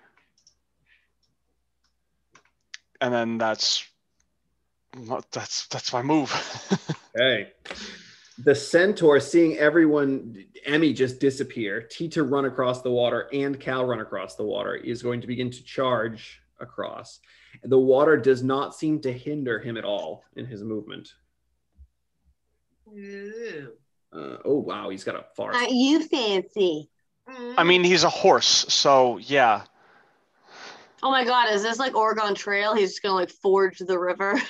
and then that's my move. Okay. The centaur, seeing everyone, Emmy just disappear, Ti-Tih run across the water, and Qal run across the water, is going to begin to charge across. The water does not seem to hinder him at all in his movement. Oh, wow, he's got a farce. Aren't you fancy? I mean, he's a horse, so yeah. Oh my God, is this like Oregon Trail? He's just gonna like forge the river.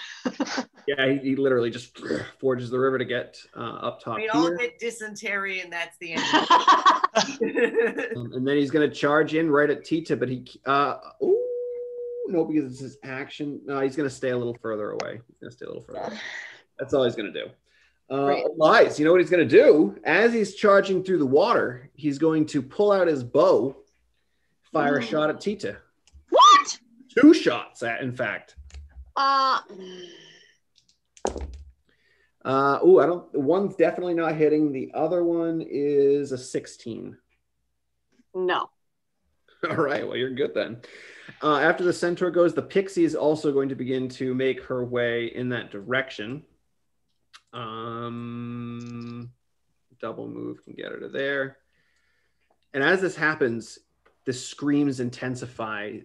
Yeah, he literally just forges the river to get up top. We all get dysentery, and that's the end. And then he's going to charge in right at Ti-Tih, but he, no, because it's his action. No, he's going to stay a little further away. He's going to stay a little further away. That's all he's going to do. Elias, you know what he's going to do? As he's charging through the water, he's going to pull out his bow, fire a shot at Ti-Tih. What? 2 shots, in fact. One's definitely not hitting. The other one is a 16. No. All right, well, you're good then. After the centaur goes, the pixie is also going to begin to make her way in that direction. Double move can get her to there. And as this happens, the screams intensify.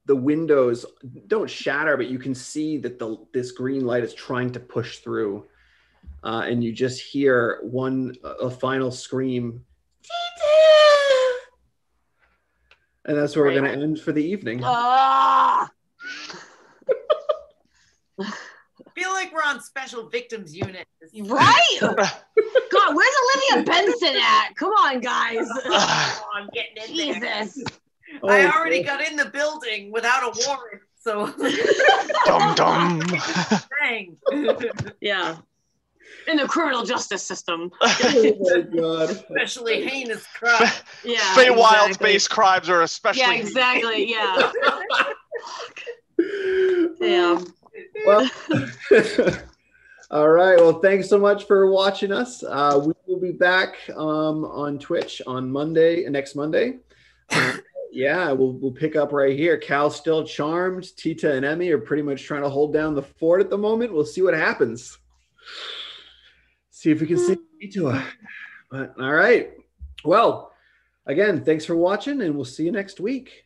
The windows don't shatter, but you can see that this green light is trying to push through. And you just hear a final scream. And that's where we're going to end for the evening. I feel like we're on special victims unit. Right? God, where's Olivia Benson at? Come on, guys. I'm getting in there. Jesus. I already got in the building without a warrant, so. Dum. Dang. Yeah. In the criminal justice system. Oh my God. Especially heinous crime. Yeah. Feywild-based crimes are especially. Yeah, exactly. Yeah. Damn. Well, all right. Well, thanks so much for watching us. We will be back on Twitch on next Monday. Yeah, we'll pick up right here. Qal's still charmed. Ti-Tih and Emmy are pretty much trying to hold down the fort at the moment. We'll see what happens. See if we can see Ti-Tih. But all right. Well, again, thanks for watching, and we'll see you next week.